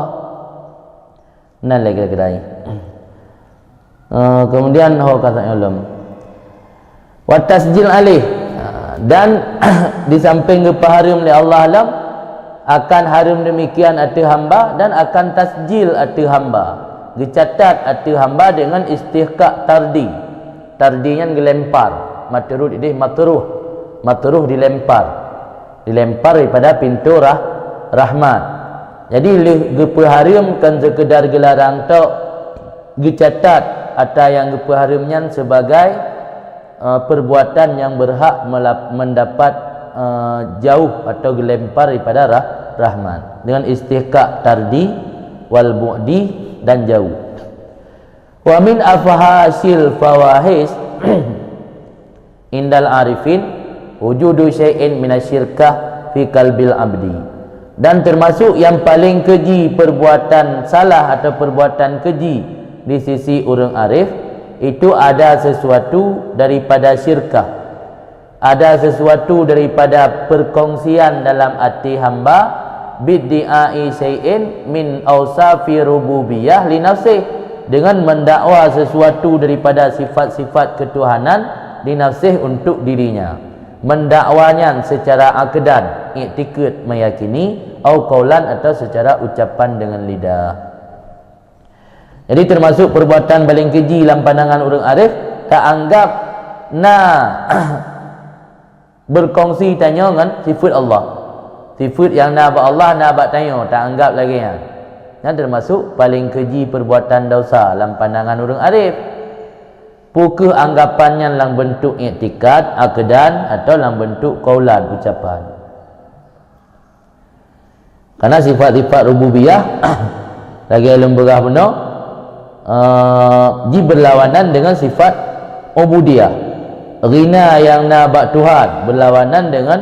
Nan lagi kedai. Kemudian katanya ulama wa tasjil alih dan di samping kepaharum oleh Allah alam akan harum demikian atu hamba dan akan tasjil atu hamba. Dicatat atu hamba dengan istihqaq tardi. Tardinya gelempar. Matruh ini matruh dilempar daripada pintu rahmat. Jadi gepaharimkan sekedar gelarang tok dicatat atau yang gepaharimnya sebagai perbuatan yang berhak mendapat jauh atau gelempar daripada rahmat dengan istihqaq tardi wal bu'di dan jauh. Wa min afhasil fawahis indal arifin wujudu syai'in minasyirkah fi qalbil abdi. Dan termasuk yang paling keji perbuatan salah atau perbuatan keji di sisi orang arif itu ada sesuatu daripada syirkah, ada sesuatu daripada perkongsian dalam hati hamba biddi'ai syai'in min awsafi rububiyah li nafsih, dengan mendakwa sesuatu daripada sifat-sifat ketuhanan di nafsih untuk dirinya, mendakwanya secara akidan, i'tikad meyakini, atau qaulan atau secara ucapan dengan lidah. Jadi termasuk perbuatan paling keji dalam pandangan orang arif, tak anggap berkongsi tanya dengan sifat Allah, sifat yang nak Allah nak tanya, tak anggap lagi ya. Yang termasuk paling keji perbuatan dosa dalam pandangan orang arif. Pukul anggapannya dalam bentuk i'tikad, akidan atau dalam bentuk qaulan, ucapan. Karena sifat-sifat rububiyah lagi lemberah benar berlawanan dengan sifat ubudiyah. Ghina yang nak bak Tuhan berlawanan dengan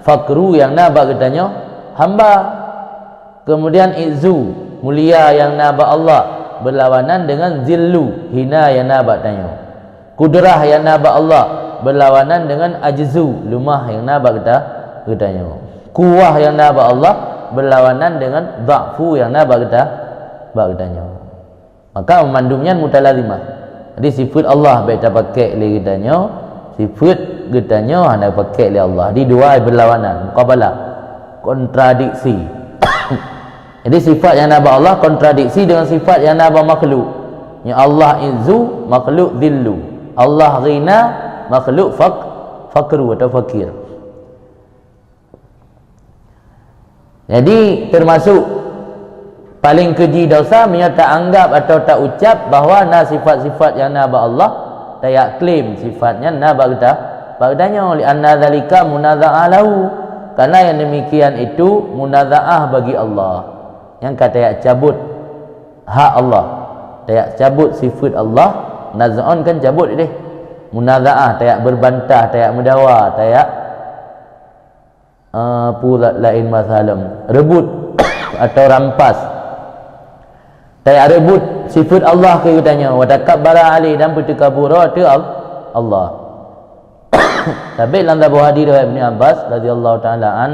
fakru yang nak bak katanya hamba. Kemudian izzu, mulia yang nak bak Allah berlawanan dengan zillu, hina yang nak bak tanya. Kudrah yang nak bak Allah berlawanan dengan ajzu, lemah yang nak bak katanya. Kuwah yang nak bak Allah berlawanan dengan dha'fu yang nak bak katanya. Maka memandungnya mutalazimah. Jadi sifat Allah baik tak pakai oleh katanya, sifat katanya hendak pakai oleh Allah. Di dua berlawanan, muqabalah, kontradiksi. Jadi sifat yang nak Allah kontradiksi dengan sifat yang nak makhluk. Yang Allah izzu, makhluk zillu. Allah ghina, makhluk fakru atau fakir. Jadi termasuk paling keji dosa menyata anggap atau tak ucap bahawa sifat-sifat yang nak Allah tak klaim sifatnya nak bagdanya li anna zalika munaza'ah lahu, karena yang demikian itu munaza'ah bagi Allah. Yang kata tak cabut hak Allah, tak cabut sifat Allah, naz'on kan cabut dia. Munaza'ah tak berbantah, tak mendawa, tak pula lain masalam rebut atau rampas. Tak rebut sifat Allah ke tanya wa takabbara ali dan bertakabur tu Allah. Tapi dalam sebuah hadis riwayat Ibnu Abbas radhiyallahu taala an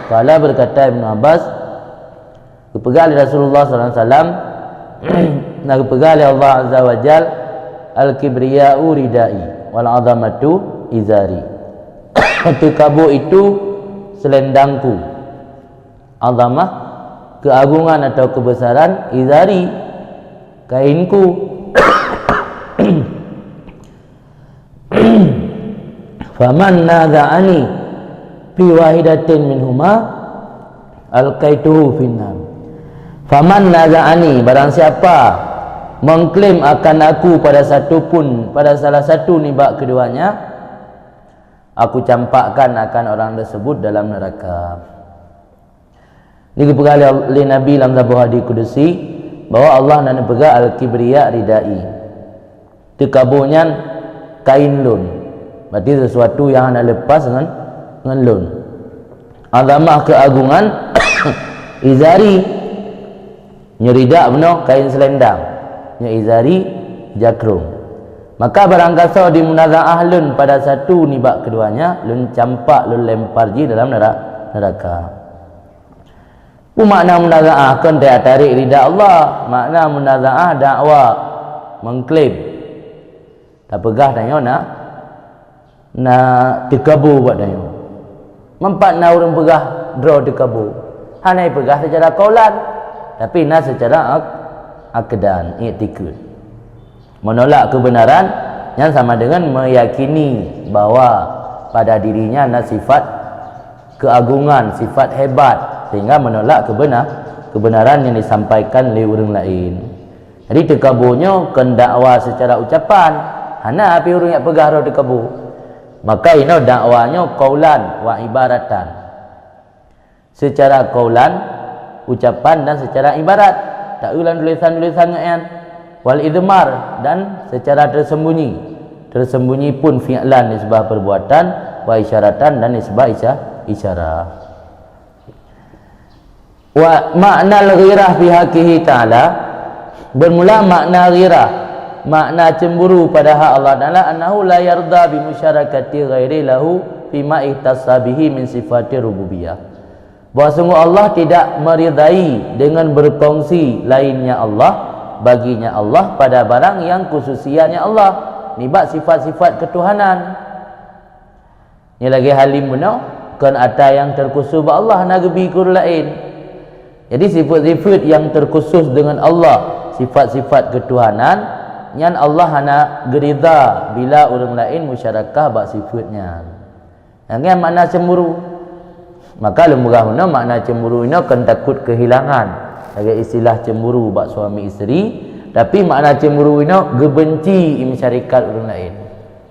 kala berkata Ibnu Abbas kepegal Rasulullah sallallahu alaihi wasallam nak kepegal Allah azza wajal al-kibriya'u ridai wal 'azamatu izari. Takabur itu selendangku, azamah keagungan atau kebesaran, izari kainku. Faman naza'ani fi wahidatin minhuma alqaituhu finnar. Faman naza'ani, barang siapa mengklaim akan aku pada salah satu nibak keduanya, aku campakkan akan orang tersebut dalam neraka. Ini dipegang oleh Nabi dalam sebuah hadis kudusi bahwa Allah nak pegang al-kibriya ridai. Tekaburnya kain lun. Berarti sesuatu yang nak lepas dengan lun. Azamah keagungan izari nyeridak benar kain selendang. Nya izari jakrum. Maka barang kasa di munaza'ah lun pada satu nibak keduanya, lun campak, lun lempar je dalam neraka. Makna munaza'ah kan dia tarik lidah Allah. Makna munaza'ah dakwa mengklaim. Tak pegah tanya nak dikabur buat tanya. Mempat nak orang pegah draw dikabur. Hanai pegah secara kaulan, tapi nak secara akdan, i'tikad. Menolak kebenaran yang sama dengan meyakini bahawa pada dirinya ada sifat keagungan, sifat hebat, sehingga menolak kebenaran yang disampaikan oleh orang lain. Jadi tekaburnya kendakwa secara ucapan. Hana api orang yang pegah roh tekabur. Maka ini dakwanya qaulan wa ibaratan. Secara qaulan, ucapan dan secara ibarat. Tak ulang tulisan-tulisan ngayan. Wal idmar dan secara tersembunyi. Tersembunyi pun fi'lan nisbah perbuatan, wa isyaratan dan nisbah isyarat. Wa makna al-ghirah fi haqqihi ta'ala, bermula makna ghirah, makna cemburu pada hak Allah Ta'ala, annahu la yarda bi musyarakati ghairi lahu fi ma ihtasabihi min sifati rububiyah. Bahawa sungguh Allah tidak meridai dengan berkongsi lainnya Allah, baginya Allah pada barang yang khususiatnya Allah, nibak sifat-sifat ketuhanan. Ini lagi halim benar kan ada yang terkhusus Allah nagebi kur lain. Jadi sifat-sifat yang terkhusus dengan Allah, sifat-sifat ketuhanan yang Allah hana gerida bila orang lain musyarakah bak sifatnya. Yang makna cemburu. Maka lemurah mana makna cemburu ini kan takut kehilangan. Lagi istilah cemburu bak suami isteri, tapi makna cemburu ini gebenci masyarakat orang lain.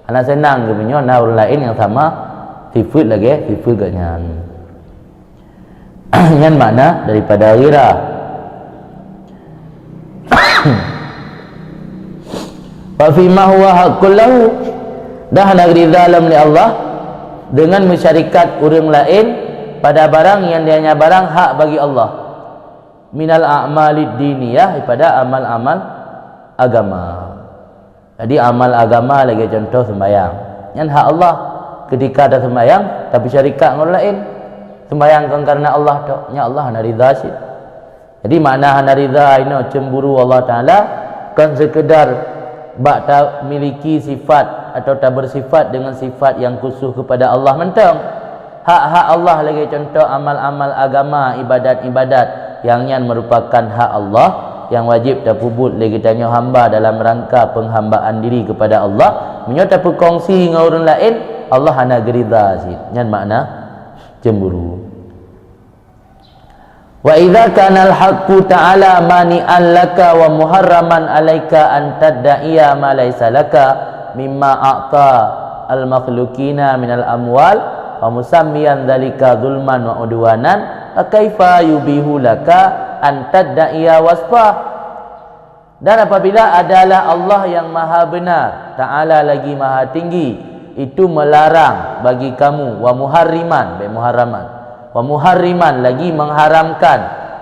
Ana senang gebenyo na orang lain yang sama sifat lagi sifat gaknya. Yang makna daripada ghirah. Wa fi ma huwa haqqul lahu, dah negeri dalam li Allah dengan masyarakat orang lain pada barang yang dianya barang hak bagi Allah. Minal a'malid diniyah, daripada amal-amal agama. Jadi amal agama lagi contoh sembahyang. Yang hak Allah ketika ada sembahyang tapi syarikat orang lain sembahyang kan karena Allah tok, nya Allah hana ridha sih. Jadi makna hana ridha ini cemburu Allah Taala kan sekedar bak tak miliki sifat atau tak bersifat dengan sifat yang khusus kepada Allah mentang. Hak-hak Allah lagi contoh amal-amal agama, ibadat-ibadat yang merupakan hak Allah yang wajib terpubut lagi tanya hamba dalam rangka penghambaan diri kepada Allah, menyata berkongsi dengan orang lain, Allah hana gerida sih. Yang makna cemburu. Wa idza kana al-haqqu ta'ala mani'an laka wa muharraman 'alaika an tad'iya ma laysa laka mimma a'ta al-makhluqina minal amwal wa musammiyan dzalika zulman wa udwanan, kaifa yubihu laka an tad'iya wasfah. Dan apabila adalah Allah yang maha benar, ta'ala lagi maha tinggi, itu melarang bagi kamu, wa muharriman, muharraman, wa muharriman, lagi mengharamkan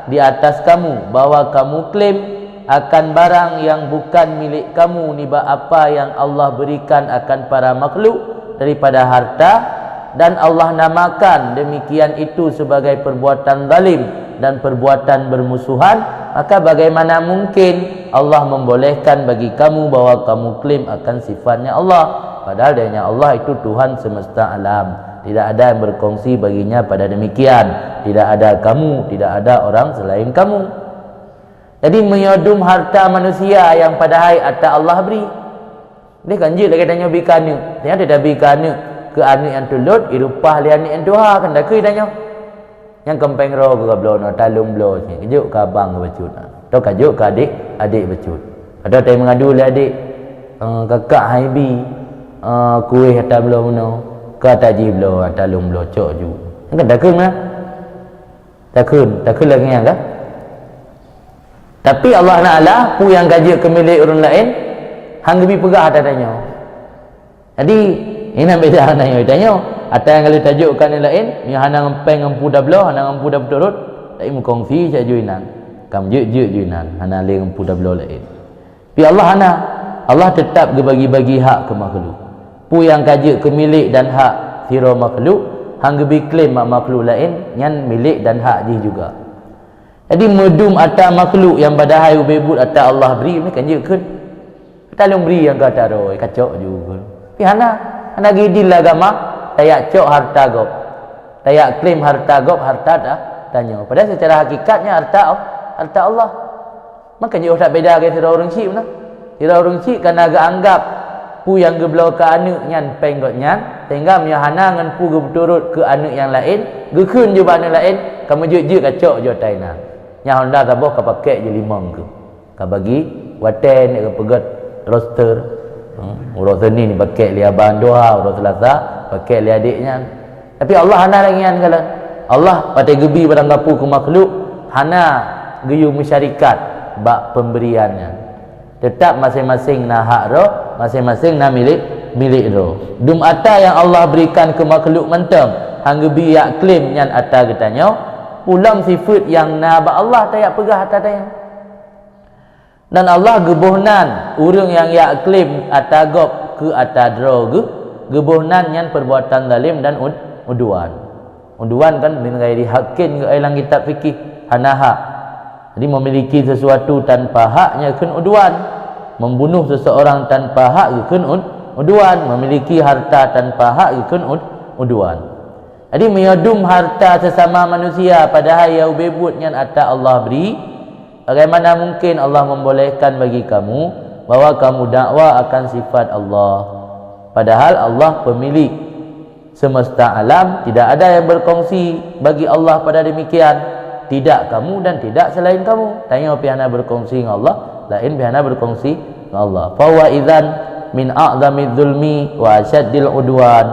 di atas kamu, bahwa kamu klaim akan barang yang bukan milik kamu, niba apa yang Allah berikan akan para makhluk daripada harta, dan Allah namakan demikian itu sebagai perbuatan zalim dan perbuatan bermusuhan, maka bagaimana mungkin Allah membolehkan bagi kamu bahwa kamu klaim akan sifatnya Allah, padahal dia Allah itu Tuhan semesta alam, tidak ada yang berkongsi baginya pada demikian, tidak ada kamu, tidak ada orang selain kamu. Jadi menyodum harta manusia yang padahal atas Allah beri, dia kan je lagi tanya bikana, dia ada bikana ke anak yang tulut irupah li anak yang doha kan dak ke tanya yang kempeng ro ke blono talung blo ni kejuk ke abang ke becut atau kejuk ke adik becut, ada tai mengadu le adik kakak haibi kuih atas blo meno ke taji blo talung blo cok ju kan dak ke nah tak ke lagi yang kan. Tapi Allah Ta'ala pu yang gaji ke milik orang lain hang lebih pegah ada tanya. Jadi ini beda tanya ada yang kali tajukkan yang lain ni hana ngempeng ngempu dah belah, hana ngempu dah beturut tak mu kongsi sak juinan kam je juinan hana le ngempu dah belah lain. Tapi Allah tetap bagi hak ke makhluk. Pu yang gaji ke milik dan hak sira makhluk hang lebih klaim makhluk lain nyan milik dan hak dia juga. Jadi medum atas makhluk yang badahai ubebut atas Allah beri ni kan je kan talung beri yang kata roy kacok juga. Tapi hana gidil agama tayak cok harta gop, tayak klaim harta gop, harta dah tanya, padahal secara hakikatnya harta Allah. Maka dia tak beda ke sira orang syik nah. Sira orang syik kan agak anggap pu yang geblau ke anak nyan penggot nyan sehingga nya hana ngan pu gebeturut ke anak yang lain gekeun je anak lain kamu je kacok je tainan nya honda taboh ka pakai je limang ke ka bagi waten ke pegat roster urus ni pakai li abang doa urus selasa pakai li adiknya. Tapi Allah hana lagi kan kalau Allah pada gebi barang gapu ke makhluk hana geyu masyarakat bak pemberiannya, tetap masing-masing na hak roh, masing-masing na milik roh. Dum ata yang Allah berikan ke makhluk mentang hang gebi yak klaim nyan ata getanya ulang sifat yang na ba Allah tayak pegah ata tanya. Dan Allah gebuhnan urang yang yak klaim atagop ke atadro gebuhnan yang perbuatan zalim dan uduan. Uduan kan dengan dihakin ke dalam kitab fikih hanaha. Jadi memiliki sesuatu tanpa haknya kan uduan. Membunuh seseorang tanpa hak kan uduan. Memiliki harta tanpa hak kan uduan. Jadi menyodum harta sesama manusia padahal yang bebut yang atas Allah beri. Bagaimana mungkin Allah membolehkan bagi kamu bahwa kamu dakwah akan sifat Allah, padahal Allah pemilik semesta alam, tidak ada yang berkongsi bagi Allah pada demikian, tidak kamu dan tidak selain kamu. Tanya pihana berkongsi dengan Allah, lain pihana berkongsi dengan Allah. Fa wa idzan min a'zami dzulmi wa asyaddil udwan,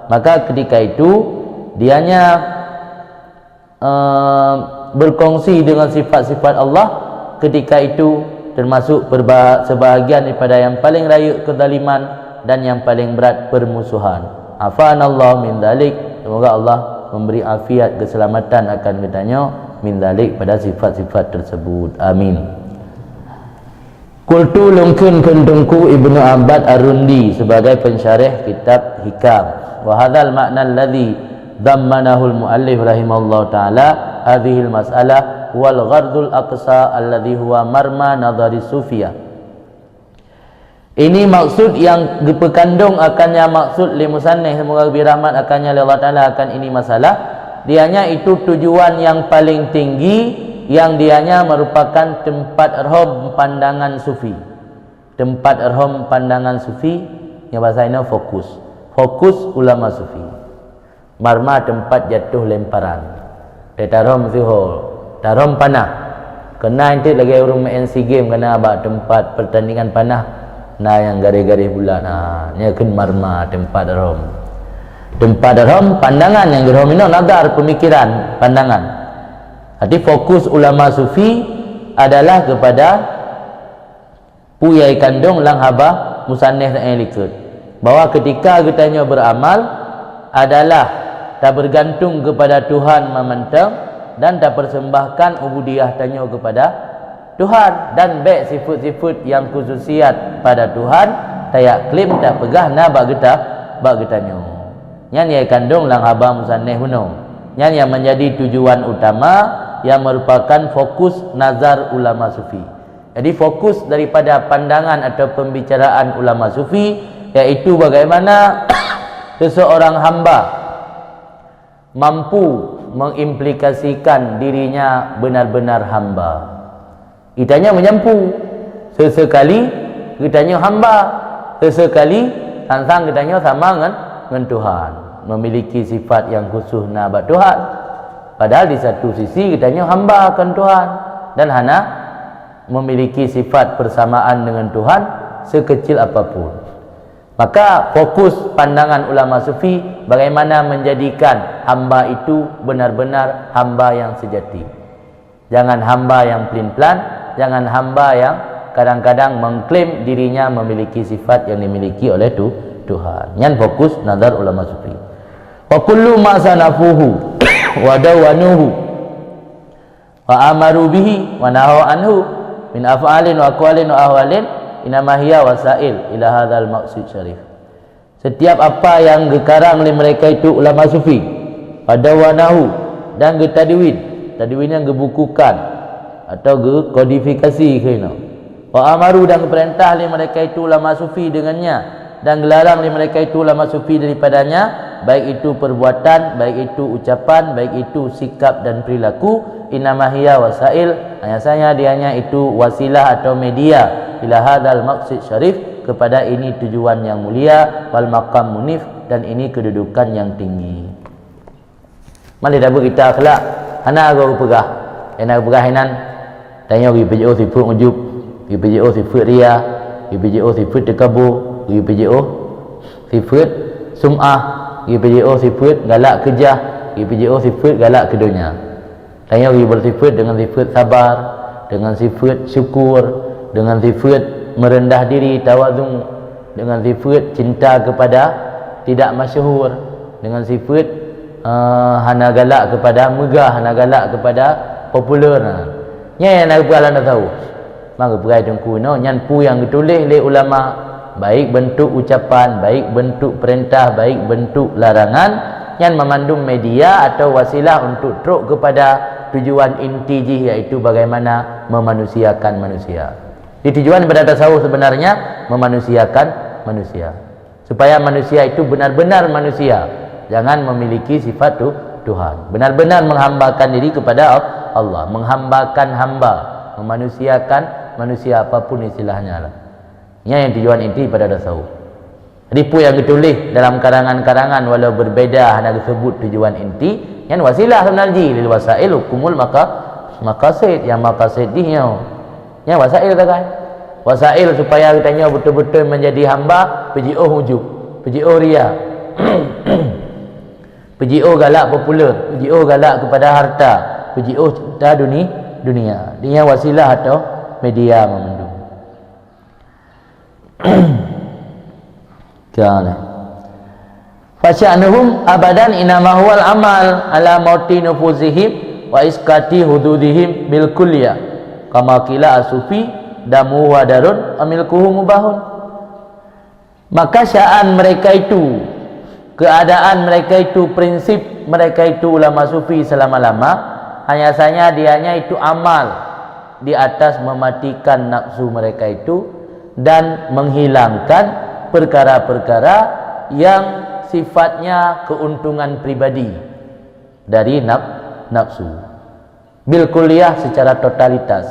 maka ketika itu dianya berkongsi dengan sifat-sifat Allah, ketika itu termasuk sebahagian daripada yang paling raya kezaliman dan yang paling berat permusuhan. Afanallahu min dzalik, semoga Allah memberi afiat keselamatan akan katanya min dzalik pada sifat-sifat tersebut. Amin. Qultu lumkin kentungku Ibnu Abbad Ar-Rundi sebagai pensyarih kitab Hikam. Wa hadzal makna alladhi dhammanahu al-muallif rahimahullah taala hadhihi al-mas'alah wal ghardul aqsa alladhi huwa marma nadhari sufiyah. Ini maksud yang dipekandung akannya maksud li musannif, semoga birahmat akannya Allah taala akan ini masalah. Dianya itu tujuan yang paling tinggi yang dianya merupakan tempat erhom pandangan sufi. Tempat erhom pandangan sufi yang bahasa ini fokus. Fokus ulama sufi. Marma tempat jatuh lemparan. Tarom zuhur, tarom panah. Kena nanti lagi urung main SEA Game kena abak tempat pertandingan panah. Nah yang garis-garis bulat. Nya kan marma tempat rom. Tempat rom pandangan yang rom ini nazar pemikiran pandangan. Jadi fokus ulama sufi adalah kepada puyai kandung lang haba musannif yang likut. bahwa ketika katanya beramal adalah tak bergantung kepada Tuhan mementang dan tak persembahkan ubudiyah tanya kepada Tuhan, dan baik sifat-sifat yang khususiat pada Tuhan tak klaim tak pegah na bak getanya. Yang ia kandung lang habang musanneh huno. Yang menjadi tujuan utama yang merupakan fokus nazar ulama sufi. Jadi fokus daripada pandangan atau pembicaraan ulama sufi iaitu bagaimana seseorang hamba mampu mengimplikasikan dirinya benar-benar hamba. Kitanya menyampu, sesekali kitanya hamba, sesekali tantang kitanya sama dengan Tuhan, memiliki sifat yang khusus nabat Tuhan. Padahal di satu sisi kitanya hamba akan Tuhan dan hana memiliki sifat persamaan dengan Tuhan sekecil apapun. Maka fokus pandangan ulama sufi bagaimana menjadikan hamba itu benar-benar hamba yang sejati. Jangan hamba yang pelin-pelan, jangan hamba yang kadang-kadang mengklaim dirinya memiliki sifat yang dimiliki oleh Tuhan. Yang fokus nazar ulama sufi. Wa kullu ma sanafuhu wa dawanuhu wa amaru bihi wa nahaw anhu min af'alin wa aqwalin wa ahwalin inama hiya wasail ila hadzal maqsid syarif. Setiap apa yang gekarang oleh mereka itu ulama sufi, padawanahu dan getadwin, tadwin yang gebukukan atau gekodifikasi kena. Wa amaru dan perintah oleh mereka itu ulama sufi dengannya, dan gelarang oleh mereka itu ulama sufi daripadanya, baik itu perbuatan, baik itu ucapan, baik itu sikap dan perilaku. Inama hiya wasail, hanya dianya itu wasilah atau media ila hadzal maqsid syarif, kepada ini tujuan yang mulia, wal maqam munif, dan ini kedudukan yang tinggi. Mali dah kita akhlak ana go pegah enak pegah hinan tanya gi PJO sifat ujub, gi PJO sifat ria, gi PJO sifat takabur, gi PJO sifat sum'ah, gi PJO sifat galak kejah, gi PJO sifat galak ke dunia. Tanya gi bersifat dengan sifat sabar, dengan sifat syukur, dengan sifat merendah diri, tawadhu, dengan sifat cinta kepada tidak masyhur, dengan sifat hana galak kepada megah, hana galak kepada popular. Nya yang nak buat anda tahu. Maka perai tengku no nyan pu yang ditulis oleh ulama, baik bentuk ucapan, baik bentuk perintah, baik bentuk larangan, yang memandung media atau wasilah untuk truk kepada tujuan inti iaitu bagaimana memanusiakan manusia. Di tujuan pada tasawuf sebenarnya memanusiakan manusia, supaya manusia itu benar-benar manusia, jangan memiliki sifat Tuhan, benar-benar menghambakan diri kepada Allah, menghambakan hamba, memanusiakan manusia apapun istilahnya lah. Ini yang tujuan inti pada tasawuf. Ripu yang ditulis dalam karangan-karangan walau berbeza hanya disebut tujuan inti, yang wasilah sebenarnya lil wasail hukumul maqasid, yang maqasid dia yang wasail tak kan? Wasail supaya katanya betul-betul menjadi hamba, PJO hujub, PJO ria, PJO galak popular, PJO galak kepada harta, PJO cinta dunia. Dia wasilah atau media memandung. Kala fasya'nuhum abadan inama huwal amal ala mauti nufuzihim wa iskati hududihim bil kulliyah kama qila asufi damu wa darun amilkuhu mubahun. Maka sya'an mereka itu, keadaan mereka itu, prinsip mereka itu ulama sufi selama-lama hanya saja dianya itu amal di atas mematikan nafsu mereka itu dan menghilangkan perkara-perkara yang sifatnya keuntungan pribadi dari nafsu bil kulliyah secara totalitas.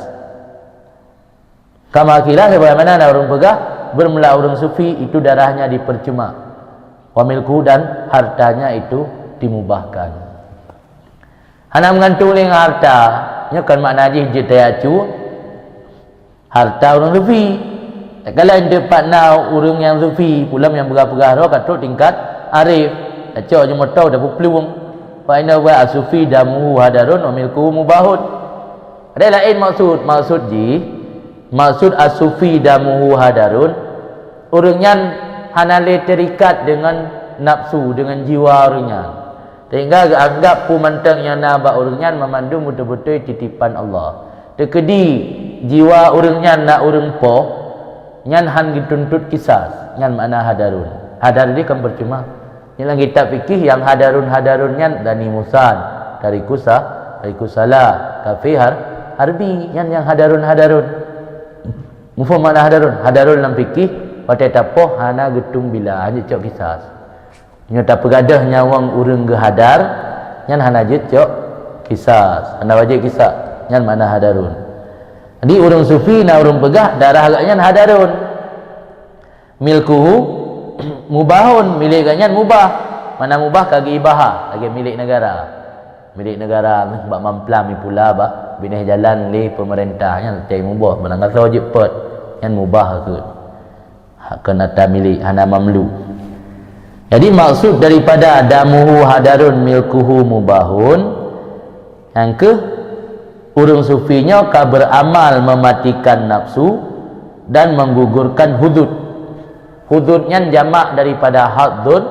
Kama kira sebagaimana orang pegah bermula orang sufi itu darahnya dipercuma, wamilku dan hartanya itu dimubahkan. Hana mengantung dengan harta, nya kan makna je tayacu harta orang sufi. Kalau yang dapat now orang yang sufi pulam yang berah-berah kat tingkat arif, acok je motau dah berpeluang. Fa inna wa asufi damu hadarun wa milku mubahun. Ada lain maksud asufi damu hadarun, orang yang hanale terikat dengan nafsu, dengan jiwa orangnya. Sehingga anggap pumantang yang nabak orangnya memandu betul-betul titipan Allah. Tekedi jiwa orangnya nak orang po, nyan han dituntut kisah, nyan makna hadarun. Hadar dia kan percuma. Dalam kitab fikih yang hadarun-hadarunnya Dani Musan, dari Kusala, Kafi Harbi, yang hadarun-hadarun. Mufaham makna hadarun? Hadarun dalam fikih, pada tapoh hana getung bila, hanya cok kisah. Nyata pegadah nyawang urang ge hadar, nyan hana je cok kisah. Hana wajib kisah, nyan makna hadarun. Jadi urang sufi na urang pegah darah agaknya hadarun. Milkuhu mubahun, milik ganyan mubah. Mana mubah kagi ibaha, lagi milik negara. Milik negara bak mamplam pula bah binah jalan le pemerintahnya cai mubah, menang kata wajib pet. Yang mubah ke. Hak kenata milik hana mamlu. Jadi maksud daripada damuhu hadarun milkuhu mubahun, yang ke urang sufinya ka beramal mematikan nafsu dan menggugurkan hudud. Hududnya jamak daripada haddun.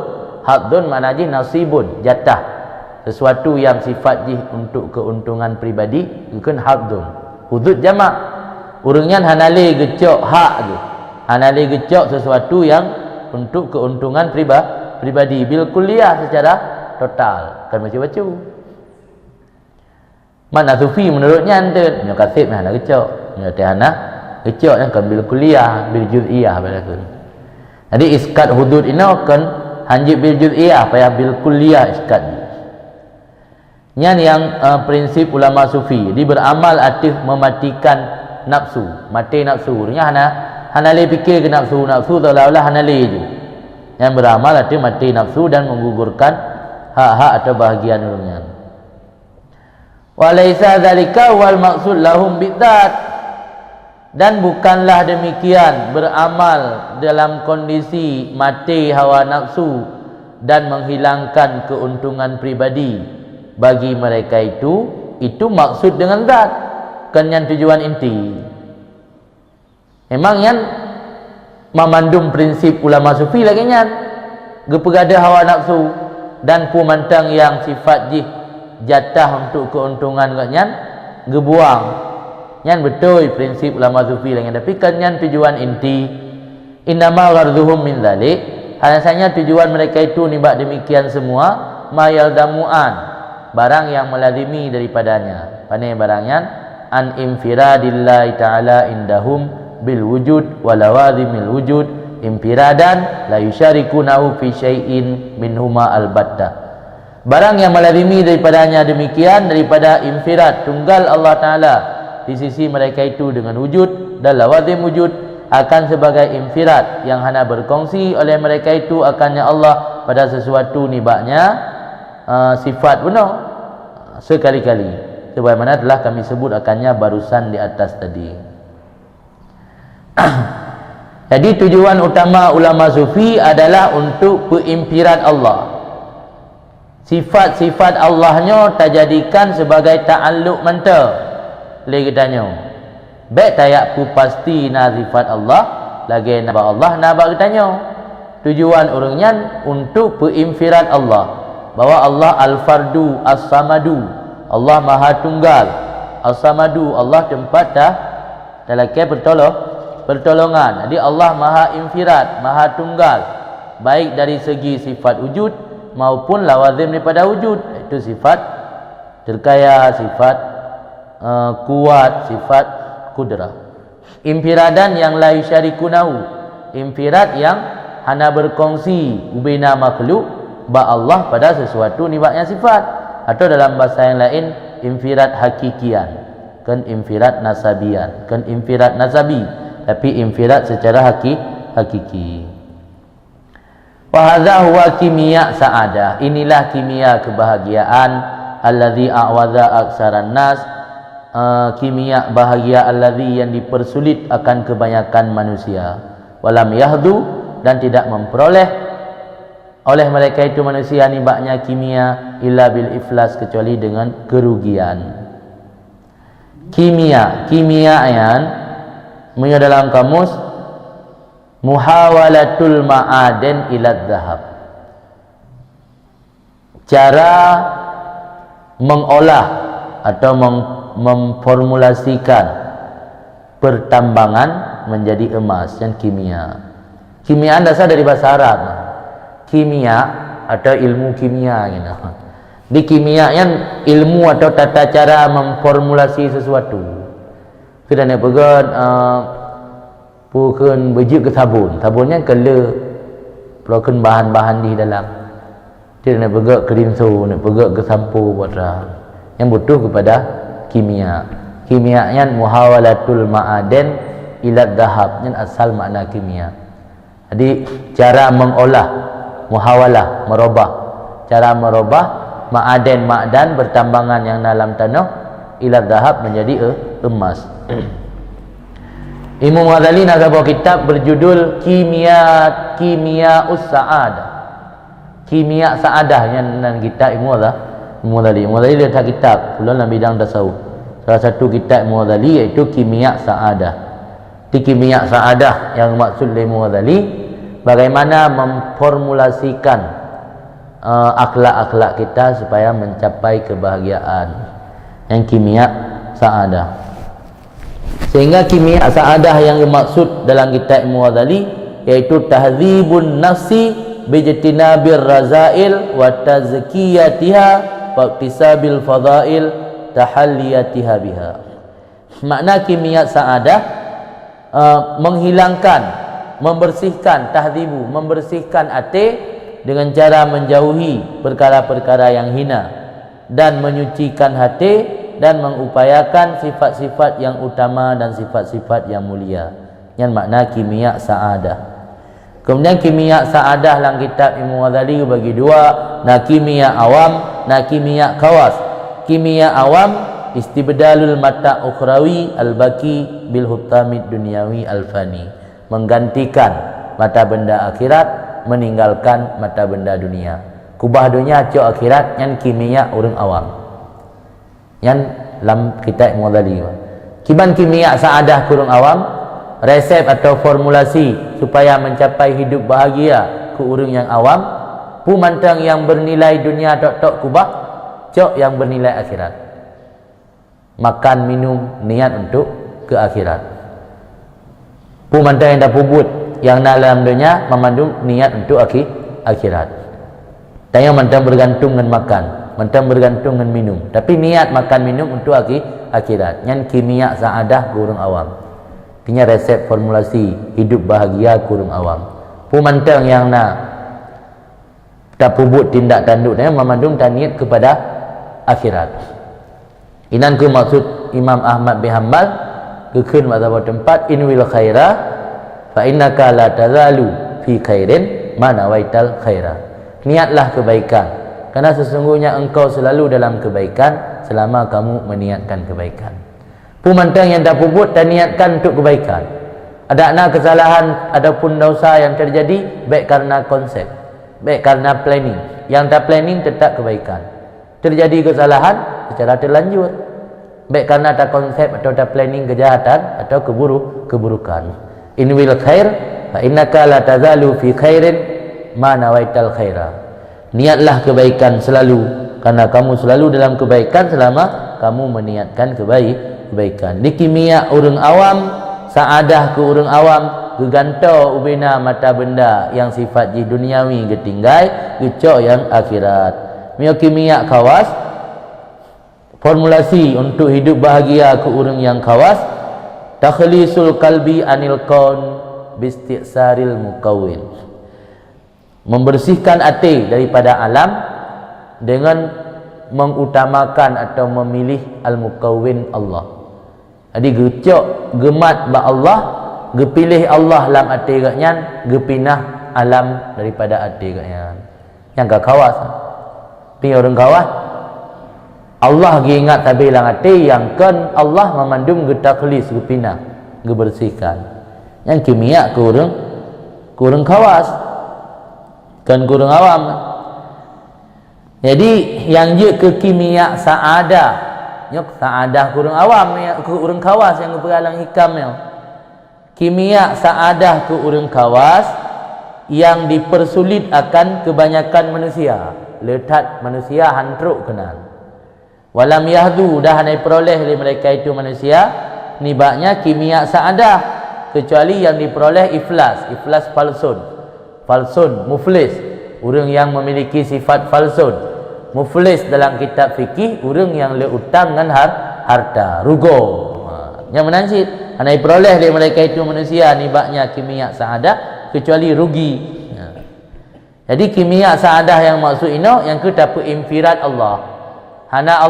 Haddun maknanya nasibun, jatah. Sesuatu yang sifat jih untuk keuntungan pribadi, bukan haddun. Hudud jamak. Urangnya hanale gecok hak je. Hanale gecok sesuatu yang untuk keuntungan pribadi bil kuliah secara total. Kan baca-baca. Mana sufi menurutnya ante, nya kasib hana gecok, nya hana gecok yang kan bil kuliah, bil juz'iyah balaku. Jadi iskat hudud ini akan hanjib bil juz'iyah, payah bil kuliah iskat. Nyan yang prinsip ulama sufi, dia beramal aktif mematikan nafsu, mati nafsu. Nya hana le fikir ke nafsu seolah-olah hana le je. Yang beramal aktif mati nafsu dan menggugurkan hak-hak atau bahagian orangnya. Walaisa dzalika wal maksud lahum bidzat. Dan bukanlah demikian beramal dalam kondisi mati hawa nafsu dan menghilangkan keuntungan pribadi bagi mereka itu maksud dengan zat, kan yang tujuan inti. Memang yang memandum prinsip ulama sufi lagi nyan gepegada hawa nafsu dan pemantang yang sifat jatah untuk keuntungan nyan gebuang. Yang betul prinsip ulama sufi lagi, tapi kan yang tujuan inti innama gharduhum min dzalik, alasannya tujuan mereka itu nibak demikian semua mayal damuan, barang yang melazimi daripadanya. Pane barangnya an infiradillahi ta'ala indahum bil wujud wa lawazimil wujud infiradan la yusyarikunahu fi syai'in minhuma albatta. Barang yang melazimi daripadanya demikian daripada infirad tunggal Allah Ta'ala di sisi mereka itu dengan wujud dan lawazim wujud akan sebagai infirat yang hanya berkongsi oleh mereka itu akannya Allah pada sesuatu nibaknya sifat benar sekali-kali sebagaimana telah kami sebut akannya barusan di atas tadi. Jadi tujuan utama ulama sufi adalah untuk peimpiran Allah. Sifat-sifat Allahnya terjadikan sebagai ta'alluq manta. Lagi tanya, baik tayak pu pasti na sifat Allah, lagi nabak Allah nabak tanya. Tujuan orangnya untuk peinfirat Allah, bahwa Allah al-fardu as-samadu, Allah maha tunggal, as-samadu Allah tempat dalam pertolongan. Jadi Allah maha infirat, maha tunggal, baik dari segi sifat wujud maupun lawazim daripada wujud. Itu sifat terkaya, sifat kuat, sifat kudrah. Infiradan yang la yusyarikunahu, infirat yang hana berkongsi ubina makhluk ba Allah pada sesuatu nibaknya sifat, atau dalam bahasa yang lain infirat hakikian, kan infirat nasabian, kan infirat nasabi, tapi infirat secara hakiki. Wa hadza huwa kimia sa'adah, inilah kimia kebahagiaan allazi a'wadha aksaran nas, kimia bahagia alladhi yang dipersulit akan kebanyakan manusia. Walam yahdu, dan tidak memperoleh oleh mereka itu manusia nibaknya kimia illa bil iflas, kecuali dengan kerugian. Kimia yang dalam kamus muhawalatul ma'aden ila dhahab, cara mengolah atau memformulasikan pertambangan menjadi emas yang kimia. Kimia dasar dari bahasa Arab, kimia atau ilmu kimia gitu. Di kimia yang ilmu atau tata cara memformulasi sesuatu. Kita nak pegang bukan biji ke sabun, sabunnya kala perokan bahan-bahan di dalam. Kita nak pegang krim so, nak pegang ke sampo buat yang butuh kepada kimia. Kimia yang muhawalatul ma'aden ila dhahab, yang asal makna kimia. Jadi cara mengolah, muhawalah, merubah, cara merubah ma'aden, ma'dan bertambangan yang dalam tanah ila dhahab menjadi emas. Imam Ghazali nak sebuah kitab berjudul Kimia Us-Sa'adah. Kimia Sa'adah yang nan kitab Imam Ghazali. Imam Ghazali letak kitab pula dalam bidang tasawuf. Salah satu kitab Imam Ghazali iaitu Kimia Sa'adah. Di Kimia Sa'adah yang maksud Imam Ghazali bagaimana memformulasikan akhlak-akhlak kita supaya mencapai kebahagiaan, yang kimia sa'adah. Sehingga kimia sa'adah yang dimaksud dalam kitab Imam Ghazali iaitu tahdzibun nafsi bijtinabir razail wa tazkiyatiha wa iktisabil fadail tahalliyatiha biha. Makna kimia sa'adah menghilangkan, membersihkan, tahdzibu, membersihkan hati dengan cara menjauhi perkara-perkara yang hina dan menyucikan hati dan mengupayakan sifat-sifat yang utama dan sifat-sifat yang mulia. Yang makna kimia sa'adah. Kemudian kimia sa'adah dalam kitab Imam Ghazali bagi dua, na kimia awam, na kimia khawas. Kimia awam istibdalul mata ukhrawi al-baqi bil hutamid dunyawi al-fani, menggantikan mata benda akhirat, meninggalkan mata benda dunia. Kubah dunia cok akhirat, yang kimia orang awam. Yang dalam kitab Imam Ghazali. Kiban kimia sa'adah kurang awam, resep atau formulasi supaya mencapai hidup bahagia ke orang yang awam, pu mantang yang bernilai dunia tok kubah, cok yang bernilai akhirat. Makan minum niat untuk ke akhirat. Pu mantang yang dah pubut yang dalam dunia memandung niat untuk akhirat. Dan yang mentang bergantung dengan makan, mentang bergantung dengan minum, tapi niat makan minum untuk akhirat. Yang kimia sa'adah kurang awam. Punya resep formulasi hidup bahagia kurang awam. Pemantang yang nak tak pubut tindak tanduk dan memandung niat kepada akhirat. Inan ke maksud Imam Ahmad bin Hanbal kekun mazhab tempat inwil khaira fa innaka la tazalu fi khairin ma nawaital khaira. Niatlah kebaikan, kerana sesungguhnya engkau selalu dalam kebaikan selama kamu meniatkan kebaikan. Pemantang yang dah puput dan niatkan untuk kebaikan. Ada kesalahan ataupun dosa yang terjadi baik karena konsep, baik karena planning. Yang tak planning tetap kebaikan. Terjadi kesalahan secara terlanjur, baik karena tak konsep atau tak planning kejahatan atau keburukan. Inwil khair fa innaka la tazalu fi khairin ma nawaital khaira. Niatlah kebaikan selalu, karena kamu selalu dalam kebaikan selama kamu meniatkan kebaikan. Di kimia orang awam, sa'adah ke orang awam, gegantau ubina mata benda yang sifat ji duniawi getinggai, gecok yang akhirat. Mio kimia khawas, formulasi untuk hidup bahagia ke orang yang khawas, takhlisul qalbi anil kaun bisti'saril mukawwin. Membersihkan hati daripada alam dengan mengutamakan atau memilih al-mukawwin Allah. Jadi gecok gemat ba Allah, gepilih Allah dalam hati gaknyan, gepinah alam daripada hati gaknyan. Yang gak kawas. Pi orang kawas. Allah giingat tapi dalam hati yang kan Allah memandung getakhlis gepinah, gebersihkan. Yang kimia kurang kawas. Kan kurang awam. Jadi yang je ke kimia sa'adah, nyok sa'adah kurang awam, kurang kawas yang beralang hikam yang kimia saadah tu urang kawas yang dipersulit akan kebanyakan manusia. Letak manusia hantruk kenan. Walam yahdu dah hanai peroleh oleh mereka itu manusia nibaknya kimia saadah, kecuali yang diperoleh iflas falsun, muflis, orang yang memiliki sifat falsun. Muflis dalam kitab fikih orang yang leutang dengan harta, rugo. Yang menansit hanai peroleh oleh mereka itu manusia nibaknya kimia saadah, kecuali rugi. Jadi kimia saadah yang maksud ini yang kita infirad Allah. Hana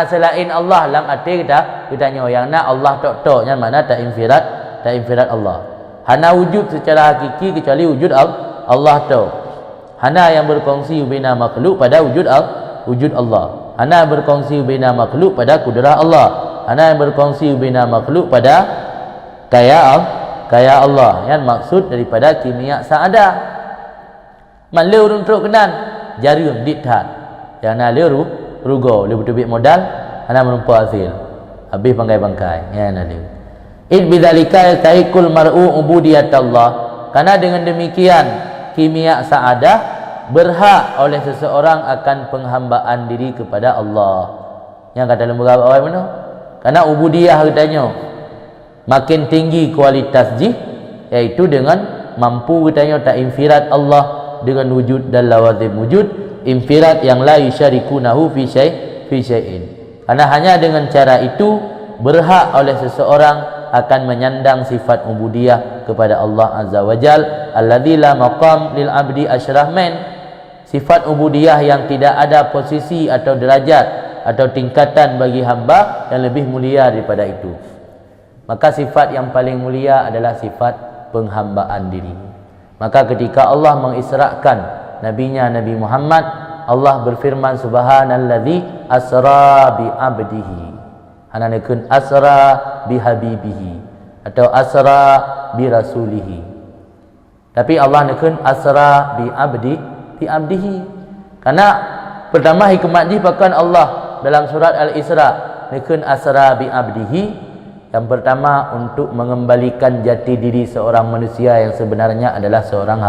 selain Allah lam arti kita nyo yang nak Allah tok yang mana tak infirad Allah. Hana wujud secara hakiki kecuali wujud Allah tok. Hana yang berkongsi bina makhluk pada wujud Allah. Hana berkongsi bina makhluk pada kudrah Allah. Hana yang berkongsi bina makhluk pada kaya Allah. Yang maksud daripada kimia saadah. Malu urang teruk kenan jarum dithat. Yang nak liru rugo, liru betul modal, ana menumpu hasil. Habis bangkai-bangkai. Ya nak liru. Id bidzalika taikul mar'u ubudiyatullah. Karena dengan demikian kimia saadah berhak oleh seseorang akan penghambaan diri kepada Allah. Yang kata lembaga awal mana? Karena ubudiyah katanya makin tinggi kualitas iaitu dengan mampu katanya tak infirad Allah dengan wujud dan lawazim wujud, infirad yang la yusyarikunahu fi syai'in. Karena hanya dengan cara itu berhak oleh seseorang akan menyandang sifat ubudiyah kepada Allah Azza wa Jal, alladzi la maqam lil abdi asyrah min. Sifat ubudiyah yang tidak ada posisi atau derajat atau tingkatan bagi hamba yang lebih mulia daripada itu. Maka sifat yang paling mulia adalah sifat penghambaan diri. Maka ketika Allah mengisrakan nabinya Nabi Muhammad, Allah berfirman subhanalladzi asra bi abdihi. Ana nekun asra bi habibihi atau asra bi rasulihi. Tapi Allah nekun asra bi abdihi. Karena pertama hikmat dipakan Allah dalam surat Al-Isra nekun asra bi abdihi. Yang pertama untuk mengembalikan jati diri seorang manusia yang sebenarnya adalah seorang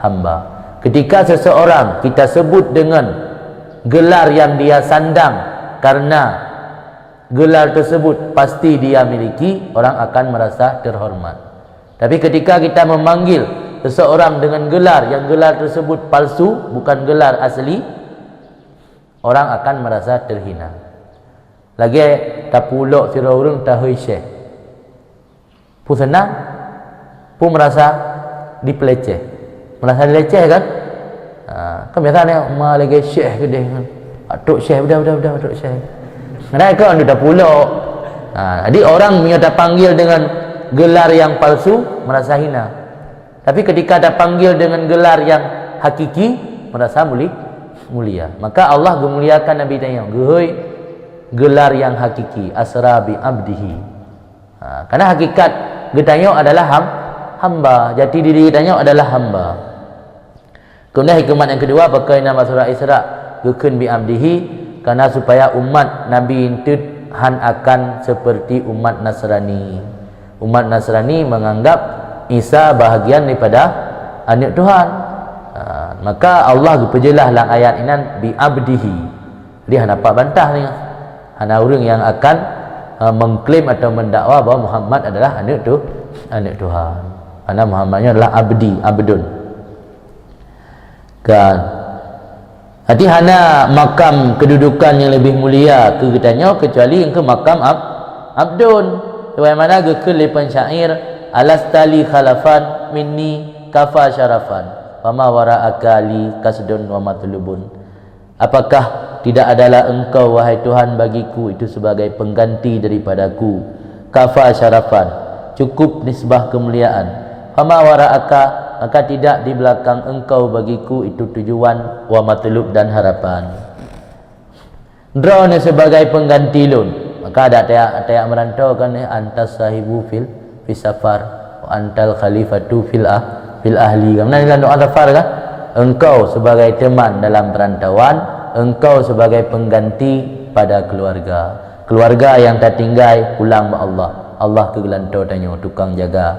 hamba. Ketika seseorang kita sebut dengan gelar yang dia sandang, karena gelar tersebut pasti dia miliki, orang akan merasa terhormat. Tapi ketika kita memanggil seseorang dengan gelar yang gelar tersebut palsu, bukan gelar asli, orang akan merasa terhina. Lagi tapulok sira urang tahui syekh. Pun senang, pun merasa dipeleceh. Merasa dileceh kan? Kan biasanya ma lagi syekh gede kan. Atuk syekh budak atuk syekh. Mereka kan dah pulak. Jadi orang punya dah panggil dengan gelar yang palsu merasa hina. Tapi ketika dah panggil dengan gelar yang hakiki merasa mulia. Maka Allah memuliakan Nabi tanya, "Gehoi gelar yang hakiki, asra bi abdihi." Karena hakikat getanya adalah hamba, jati diri getanya adalah hamba. Kemudian hikmat yang kedua pakai nama surah Isra, gekun bi abdihi, karena supaya umat Nabi itu akan seperti umat Nasrani. Umat Nasrani menganggap Isa bahagian daripada anak Tuhan. Maka Allah berjelas dalam ayat ini bi abdihi. Dia dapat bantah ni. Hana orang yang akan mengklaim atau mendakwa bahawa Muhammad adalah anak Tuhan. Karena Muhammadnya adalah abdun. Kan? Hati hana makam kedudukan yang lebih mulia ke kitanya kecuali ke makam abdun. Bagaimana ke lipan syair alastali khalafan minni kafa syarafan wama wara'aka li kasdun wa matlubun. Apakah tidak adalah engkau wahai Tuhan bagiku itu sebagai pengganti daripadaku, kafa syarafan, cukup nisbah kemuliaan, fama wara'aka, maka tidak di belakang engkau bagiku itu tujuan wa matlub dan harapan. Drone sebagai pengganti lun. Maka ada ayat merantau kan antas sahibu fil safar wa antal khalifatu fil ahli. Kemudian dalam doa safar kan, engkau sebagai teman dalam perantauan, engkau sebagai pengganti pada keluarga. Keluarga yang tertinggal pulang ke Allah. Allah ke gelantau tanya tukang jaga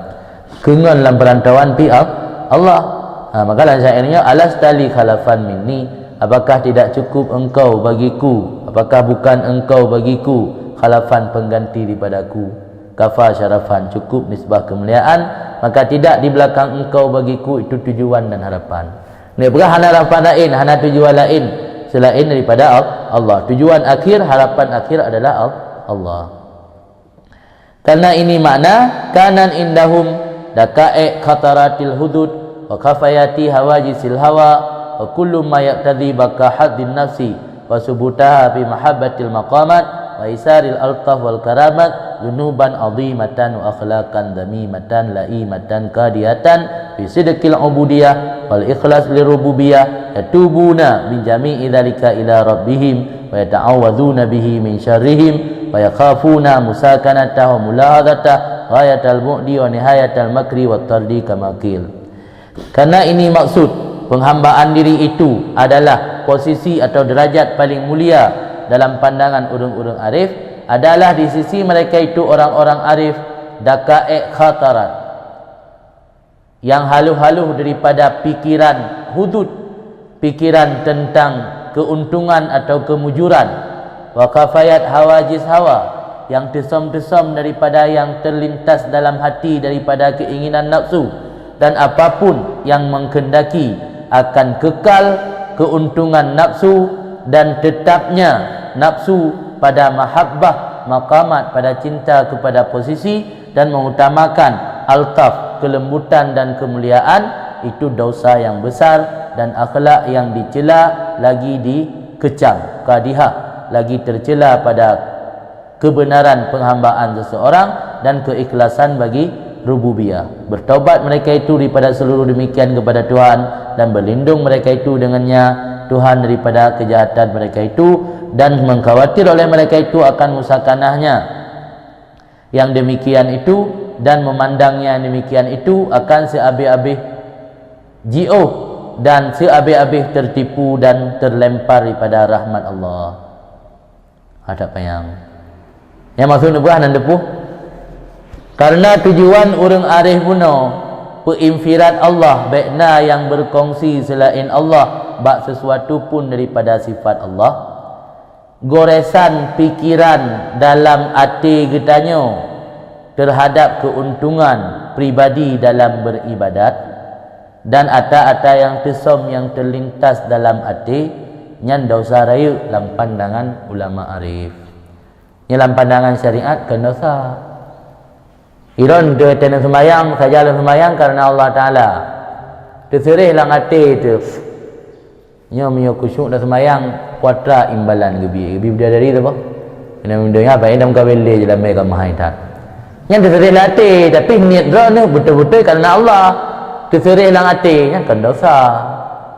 kengan dalam perantauan pi Allah. Maka dalam syairnya alastali khalafan minni, apakah tidak cukup engkau bagiku, apakah bukan engkau bagiku khalafan pengganti daripadaku, kafa syarafan cukup nisbah kemuliaan, maka tidak di belakang engkau bagiku itu tujuan dan harapan. Ni bukan hana harapan lain, hana tujuan lain selain daripada Allah. Tujuan akhir, harapan akhir adalah Allah. Karena ini makna kanan indahum daqa'iq khataratil hudud wa kafayati hawajisil hawa wa kullu ma yaqtadi baka haddin nafsi wa subutaha fi mahabbatil maqamat wa isaril altaf wal karamat dunuban azimatan wa akhlaqan damimatan laimatan kadiyatan fi sidqil ubudiyah wal ikhlas lirububiyah yatubuna min jami'i dzalika ila rabbihim wa yata'awwadzuna bihi min syarrihim wa yakhafuna musakanatahu wa mulahadatahu ghayatal bu'di wa nihayatal makri wat tardi kama qil. Karena ini maksud penghambaan diri itu adalah posisi atau derajat paling mulia dalam pandangan urang-urang arif, adalah di sisi mereka itu orang-orang arif daqa'iq khatarat, yang haluh-haluh daripada pikiran hudud, pikiran tentang keuntungan atau kemujuran, wa kafayat hawajis hawa, yang tesam-tesam daripada yang terlintas dalam hati daripada keinginan nafsu, dan apapun yang menghendaki akan kekal keuntungan nafsu dan tetapnya nafsu pada mahabbah maqamat, pada cinta kepada posisi dan mengutamakan altaf, kelembutan dan kemuliaan, itu dosa yang besar dan akhlak yang dicela lagi dikecam, kadihah lagi tercela pada kebenaran penghambaan seseorang dan keikhlasan bagi rububiyah. Bertaubat mereka itu daripada seluruh demikian kepada Tuhan dan berlindung mereka itu dengannya Tuhan daripada kejahatan mereka itu, dan mengkhawatir oleh mereka itu akan musakanahnya yang demikian itu, dan memandangnya demikian itu akan seabih-abih ji'uh dan seabih-abih tertipu dan terlempar daripada rahmat Allah. Ada payang yang maksud nubuah dan depuh. Karena tujuan orang arif puno peinfirat Allah, baikna yang berkongsi selain Allah bak sesuatu pun daripada sifat Allah, goresan pikiran dalam hati getanyo terhadap keuntungan pribadi dalam beribadat, dan ata-ata yang tesam yang terlintas dalam hati nyan dosa raya dalam pandangan ulama arif. Ni dalam pandangan syariat kan dosa. Iron dia tenang sembahyang, saja dalam sembahyang karena Allah Ta'ala. Terserih lang hati tu. Nyo mio kusyuk dah sembahyang, kuatra imbalan gebi. Gebi dia dari tu apa? Kena mendengah apa endam kawele je dalam mereka mahaitat. Yang terserih lang hati, tapi niat ro ni betul-betul karena Allah. Terserih lang hati, yang kan dosa.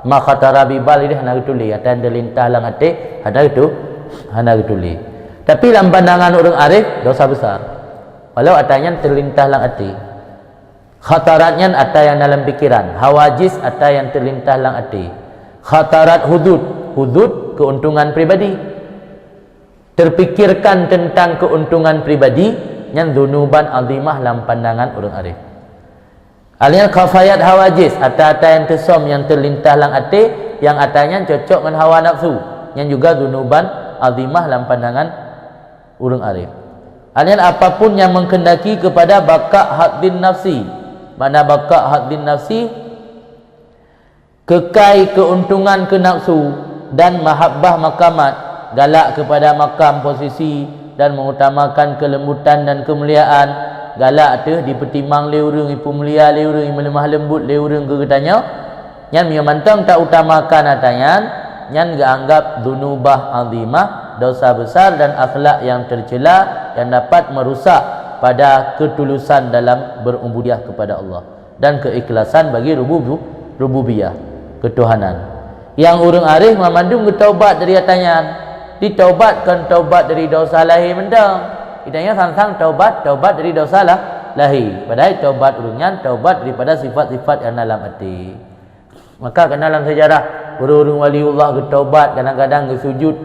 Ma khatara bi bal ini hana getuli, ada delintah lang hati, ada itu hana getuli. Tapi dalam pandangan orang arif dosa besar. Walau atanya terlintas lang hati, khataratnya ada yang dalam pikiran, hawajis ada yang terlintas lang hati, khatarat hudud keuntungan pribadi, terpikirkan tentang keuntungan pribadi yang dunuban azimah dalam pandangan orang arif. Alnya khafayat hawajis ada yang tesom yang terlintas lang hati, yang atanya cocok dengan hawa nafsu, yang juga dunuban azimah dalam pandangan orang arif. Alnya apapun yang menghendaki kepada baka haddin nafsi, mana baka haddin nafsi, kekai keuntungan ke nafsu dan mahabbah makamat, galak kepada makam posisi dan mengutamakan kelembutan dan kemuliaan, galak tu dipertimang le urang ipu mulia, le urang melemah lembut, le urang kegetanya, nyan mio mantang tak utamakan atanyan, nyan anggap dunubah azimah, dosa besar dan akhlak yang tercela yang dapat merusak pada ketulusan dalam berubudiyah kepada Allah dan keikhlasan bagi rububiyah, ketuhanan. Yang orang arif memandung bertaubat dari atanyan, ditaubatkan taubat dari dosa lahir mendang. Idanya sang-sang taubat dari dosa lahir. Padahal taubat urungnya taubat daripada sifat-sifat yang dalam hati. Maka dalam sejarah orang-orang waliullah bertaubat kadang-kadang bersujud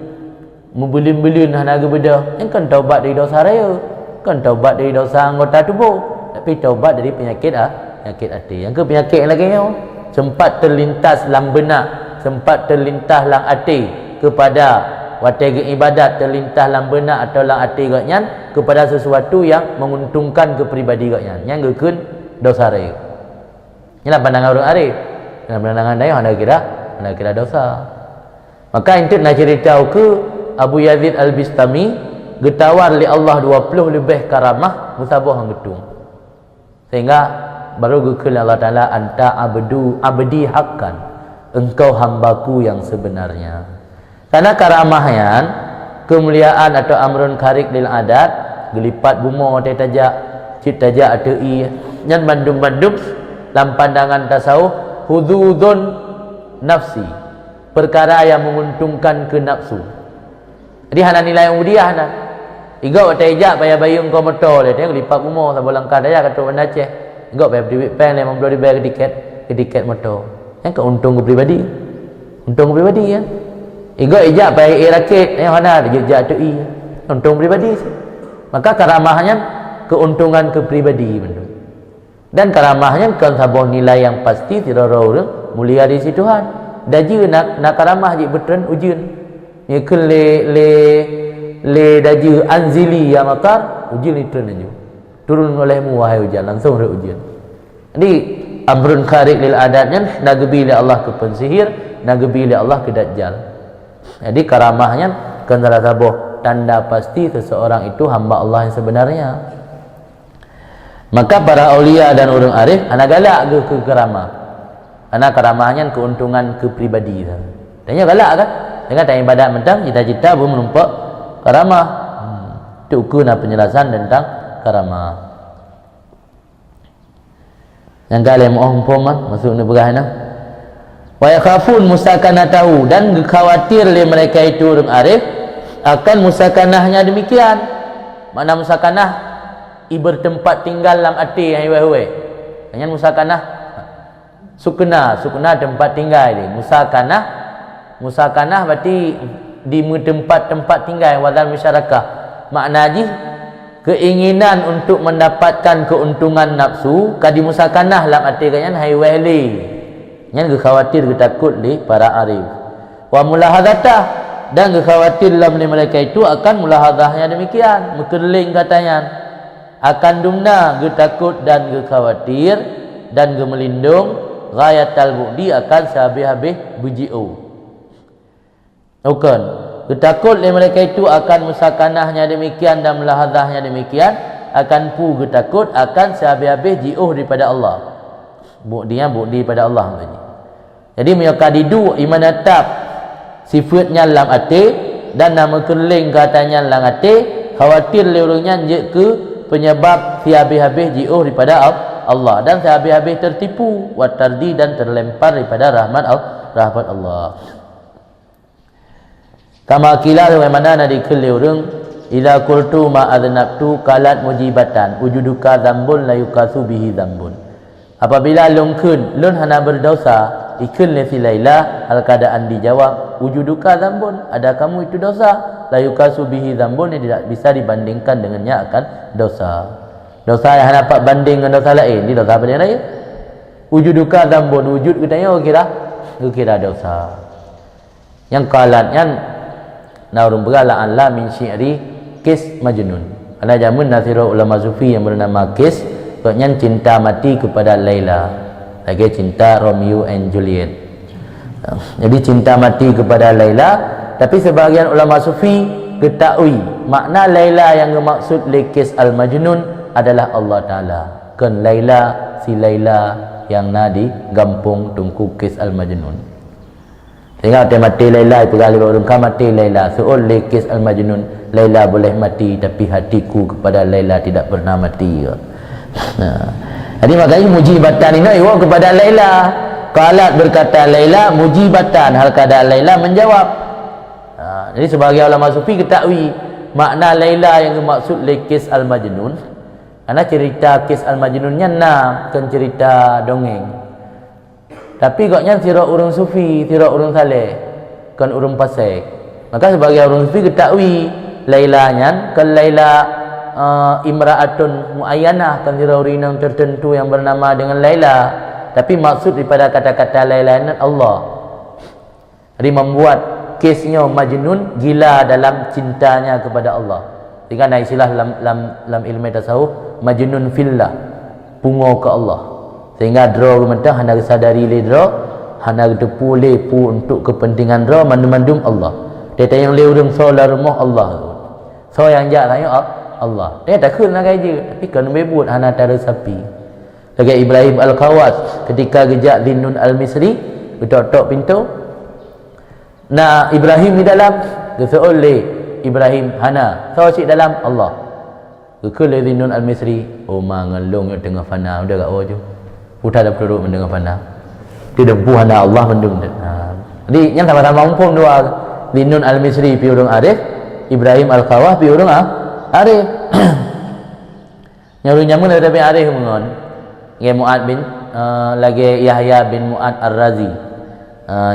membelin-belin hana gebeda, yang kan taubat dari dosa raya. Kan taubat dari dosa anggota tubuh, tapi taubat dari penyakit hati. Yang ke penyakit lagi sempat terlintas dalam benak, sempat terlintas dalam hati kepada watege ibadat, terlintas dalam benak atau dalam hati gaknyan kepada sesuatu yang menguntungkan ke peribadi gaknyan. Yang gekeun dosa raya. Inilah pandangan orang arif. Dalam pandangan dia anda kira dosa. Maka itu nak cerita ke Abu Yazid Al-Bistami getawar li Allah 20 lebih karamah musabah hang getung. Sehingga baru gekul Allah Taala anta abdi haqqan, engkau hambaku yang sebenarnya. Karena karamahnya kemuliaan atau amrun karik lil adat gelipat bumo te tajak cit tajak atau i nyan bandum-bandum dalam pandangan tasawuf hududun nafsi, perkara yang menguntungkan ke nafsu. Jadi hana nilai yang mudiah hana igau tajak payah bayung kau motor dia gelipat bumo sabolang kadaya kata benda Aceh igau payah duit pen 50 ribu ke tiket motor. Yang keuntung ke pribadi, untung ke pribadi ya. Igau ijak payah rakit yang hana ijak tu i untung pribadi. Maka karamahnya keuntungan ke pribadi betul. Dan karamahnya kan sebuah nilai yang pasti tidak orang mulia di sisi Tuhan. Daji nak karamah je betul ujian. Ni ke le daji anzili ya matar ujian itu naju. Turun olehmu wahai hujan langsung ada ujian. Jadi amrun kharik lil adatnya nagebi li Allah ke pensihir, nagebi li Allah ke dajjal. Jadi karamahnya kan salah sebuah tanda pasti seseorang itu hamba Allah yang sebenarnya. Maka para aulia dan orang arif anak galak ke karamah. Anak karamahnya keuntungan ke pribadi. Tanya galak kan? Dengan tanya ibadat mentang cita-cita pun menumpak karamah. Itu kuna penjelasan tentang karamah. Yang kalian mohon masuk ni berahna. Wa yakhafun musakanatahu, dan khawatir le mereka itu orang arif akan musakanahnya demikian. Mana musakanah? Bertempat tinggal dalam hati yang hiwai-hiwai. Hanya musakanah sukna tempat tinggal dia. Musakanah berarti di tempat tinggal wadal masyarakat. Maknanya keinginan untuk mendapatkan keuntungan nafsu kadi musakanah dalam hati kan hiwai li. Yang khawatir takut li para arif. Wa mulahadzatah, dan khawatir dalam mereka itu akan mulahadzahnya demikian. Mekeling katanya akan dumna takut dan khawatir dan melindung ghayatal bu'di akan sehabis-habis buji'u. Bukan takut mereka itu akan musakanahnya demikian dan mulahadzahnya demikian akan takut akan sehabis-habis ji'uh daripada Allah. Bu'di pada Allah. Jadi meyakadidu iman tetap sifatnya dalam hati dan nama keling katanya dalam hati khawatir lewurnya ke penyebab habis-habis ji'uh daripada Allah dan habis-habis tertipu watardi dan terlempar daripada rahmat Allah. Kama kila bagaimana nadi kelli urang idza qultu ma adnabtu qalat mujibatan wujuduka dzambun la yukasu bihi dzambun. Apabila lungkun lun hana berdosa ikun le silailah hal keadaan dijawab wujuduka dzambun, ada kamu itu dosa, la yukasu bihi dzambun, yang tidak bisa dibandingkan dengannya akan dosa. Dosa yang dapat banding dengan dosa lain, ini dosa apa dia lain? Wujuduka dzambun, wujud katanya kira dosa. Yang kalatnya naurun berala Allah min syi'ri Kis Majnun. Ada jamun nasirul ulama sufi yang bernama Kis, katanya cinta mati kepada Laila. Lagi cinta Romeo and Juliet. Jadi cinta mati kepada Laila, tapi sebahagian ulama sufi ketahui makna Laila yang bermaksud Lekis Al-Majnun adalah Allah Ta'ala. Kan Laila, si Laila yang nadi gampung tungku Kis Al-Majnun. Sehingga dia mati Laila, pegali orang kan mati Laila. Seolah Lekis Al-Majnun, Laila boleh mati tapi hatiku kepada Laila tidak pernah mati. Jadi makanya mujibatan ini kepada Laila. Qalat berkata Laila mujibatan, hal keadaan Laila menjawab. Jadi sebagai ulama sufi ketahui makna Laila yang bermaksud Lekis Al-Majnun. Karena cerita Kis Al-Majnunnya kan cerita dongeng. Tapi koknya sirah urang sufi, sirah urang saleh, kan urang pasek. Maka sebagai urang sufi ketahui Lailanya kan Laila imra'atun muayyanah, kan orang tertentu yang bernama dengan Laila, tapi maksud daripada kata-kata Laila ini Allah. Jadi membuat kesnya Majnun gila dalam cintanya kepada Allah. Sehingga ada istilah dalam ilmu tasawuf Majnun fillah, pungo ke Allah. Sehingga draw mentah hana sadari le draw, hana depu lepu untuk kepentingan draw mandum-mandum Allah. Dia tanya yang le urang solar rumah Allah. So yang jak tanya Allah. Dia tak kena gaji, tapi kan bebut hana tara sapi. Lagi Ibrahim Al-Khawas ketika gejak Dhinnun Al-Misri, tok-tok pintu. Nah, Ibrahim di dalam, geseol le Ibrahim hana. So cik dalam Allah. Gekul le Dhinnun Al-Misri, oh mangalong tengah fana, udah gak je. Putar dah perlu mendengar fana. Dia dempu hana Allah mendung. Jadi yang sama-sama umpung dua Dhinnun Al-Misri pi urang Arif, Ibrahim Al-Khawas pi urang Arif. Nyaru nyamun ada bin Arif mengon. Ngai Muad bin lagi Yahya bin Muad Ar-Razi.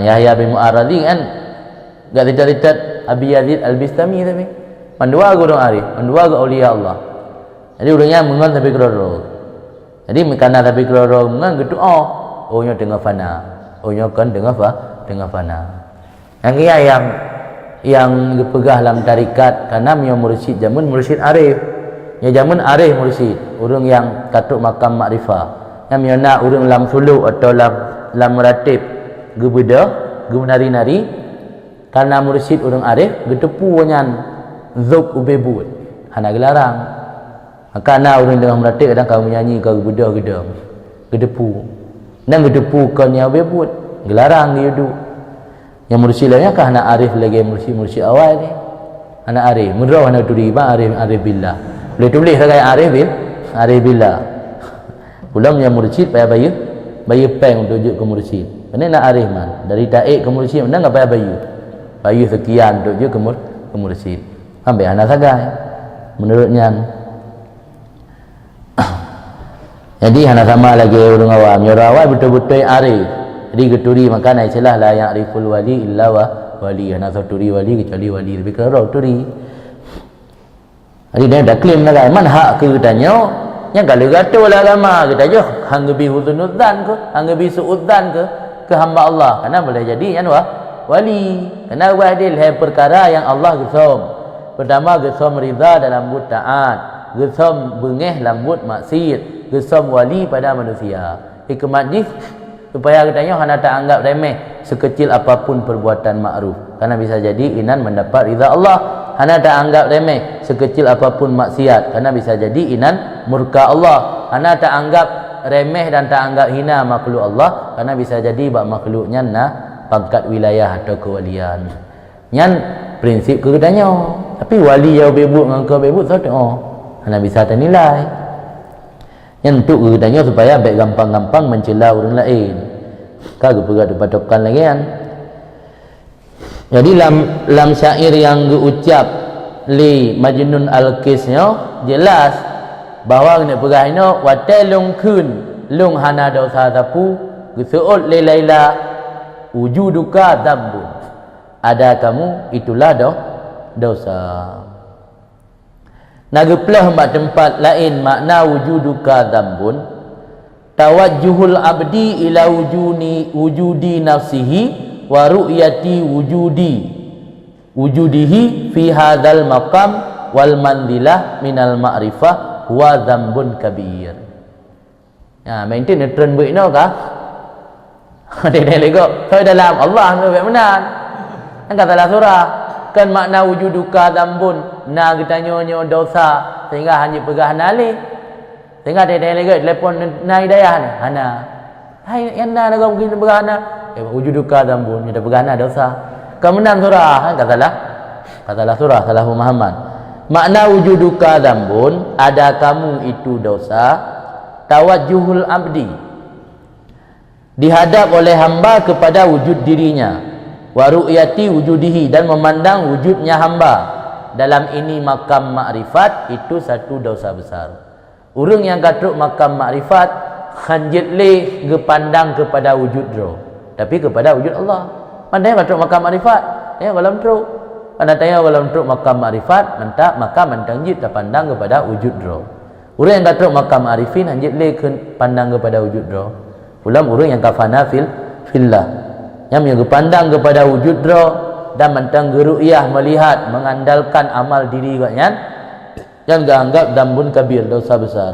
Yahya bin Muad Ar-Razi kan gak tidak Abi Yazid Al-Bistami tapi mandua gurung Arif, mandua ke aulia Allah. Jadi urangnya mengon tapi keroro. Jadi karena tapi keroro mengon gitu oh nya tengah fana. Oh nya kan tengah fana. Yang dipegah dalam tarikat karena dia mursyid jamun mursyid Arif. Ya jamun Arif mursyid, urang yang katuk makam makrifah. Yang dia nak urang lam suluk atau lam meratib gebeda, gemenari-nari karena mursyid urang Arif getepu nyan zuk ubebut. Hana gelarang. Karena urang dengan meratib kadang kau menyanyi kau gebeda gedang. Gedepu. Dan gedepu kan yang ubebut. Gelarang dia duduk. Yang mursyid lainnya kah anak Arif lagi mursyid awal ni. Anak Arif, mudrah anak turi ba Arif billah. Boleh tulis sebagai Arif billah. Pulang yang mursyid payah bayu peng untuk tunjuk ke mursyid. Ini nak Arif man. Dari taik ke mursyid mana enggak payah bayu. Bayu sekian untuk tunjuk ke mursyid. Sampai anak sagai. Menurutnya jadi hana sama lagi orang awam. Orang awam betul-betul Arif. Jadi geturi maka naik celah la ya'riful wali illa wali. Hana turi wali kecuali wali. Tapi kalau turi. Jadi dia dah klaim lah kan. Man hak ke tanya. Yang kalau kata lah agama. Kita je. Hang lebih husunudzan ke. Hang lebih suudzan ke hamba Allah. Karena boleh jadi yang wali. Karena wahdil hai perkara yang Allah gesam. Pertama gesam ridha dalam but ta'at. Gesam bengeh lambut maksiat. Gesam wali pada manusia. Hikmat ni supaya katanya hana tak anggap remeh sekecil apapun perbuatan makruf. Karena bisa jadi inan mendapat ridha Allah. Hana tak anggap remeh sekecil apapun maksiat. Karena bisa jadi inan murka Allah. Hana tak anggap remeh dan tak anggap hina makhluk Allah. Karena bisa jadi bak makhluknya nah pangkat wilayah atau kewalian. Nyan prinsip katanya. Tapi wali yang bebut dengan kau bebut so hana bisa ternilai. Yang untuk katanya supaya baik gampang-gampang mencela orang lain. Kagak pegat patokan lagi kan. Jadi lam syair yang diucap li Majnun Al-Qisnya jelas bahawa kena pegah ini watalung kun lung hana dosa tapu geseut li Laila wujuduka dzambun. Ada kamu itulah dosa. Nageplah mak tempat lain makna wujuduka dzambun tawajjuhul abdi ila wujudi nafsihi wa ru'yati wujudihi fi hadzal maqam wal mandilah minal ma'rifah wa dzambun kabir. Ya, maintain trend buat no kah? Dia lego. So dalam Allah tu benar. Kan kata dalam surah kan makna wujuduka dzambun na kita nyonya dosa sehingga hanya pegah nali. Sehingga dia lego telefon na hidayah ni. Hana. Hai yang na lagu mungkin pegah na. Wujuduka dzambun kita pegah na dosa. Kemudian surah kan katalah surah salah pemahaman. Makna wujuduka dzambun ada kamu itu dosa tawajjuhul abdi dihadap oleh hamba kepada wujud dirinya wa ru'yati wujudihi dan memandang wujudnya hamba dalam ini makam makrifat itu satu dosa besar. Orang yang katuk makam makrifat hanjitle gepandang kepada wujud roh tapi kepada wujud Allah. Pandai katuk makam makrifat ya dalam roh Pada tanya kalau untuk makam ma'rifat, maka mentanjid tak pandang kepada wujud dro. Orang yang kata makam ma'rifin hanjit le pandang kepada wujud dro. Ulam orang yang kafana fillah. Yang pandang kepada wujud dro dan mentang geru'iyah melihat mengandalkan amal diri katnya, yang dianggap dambun kabir, dosa besar.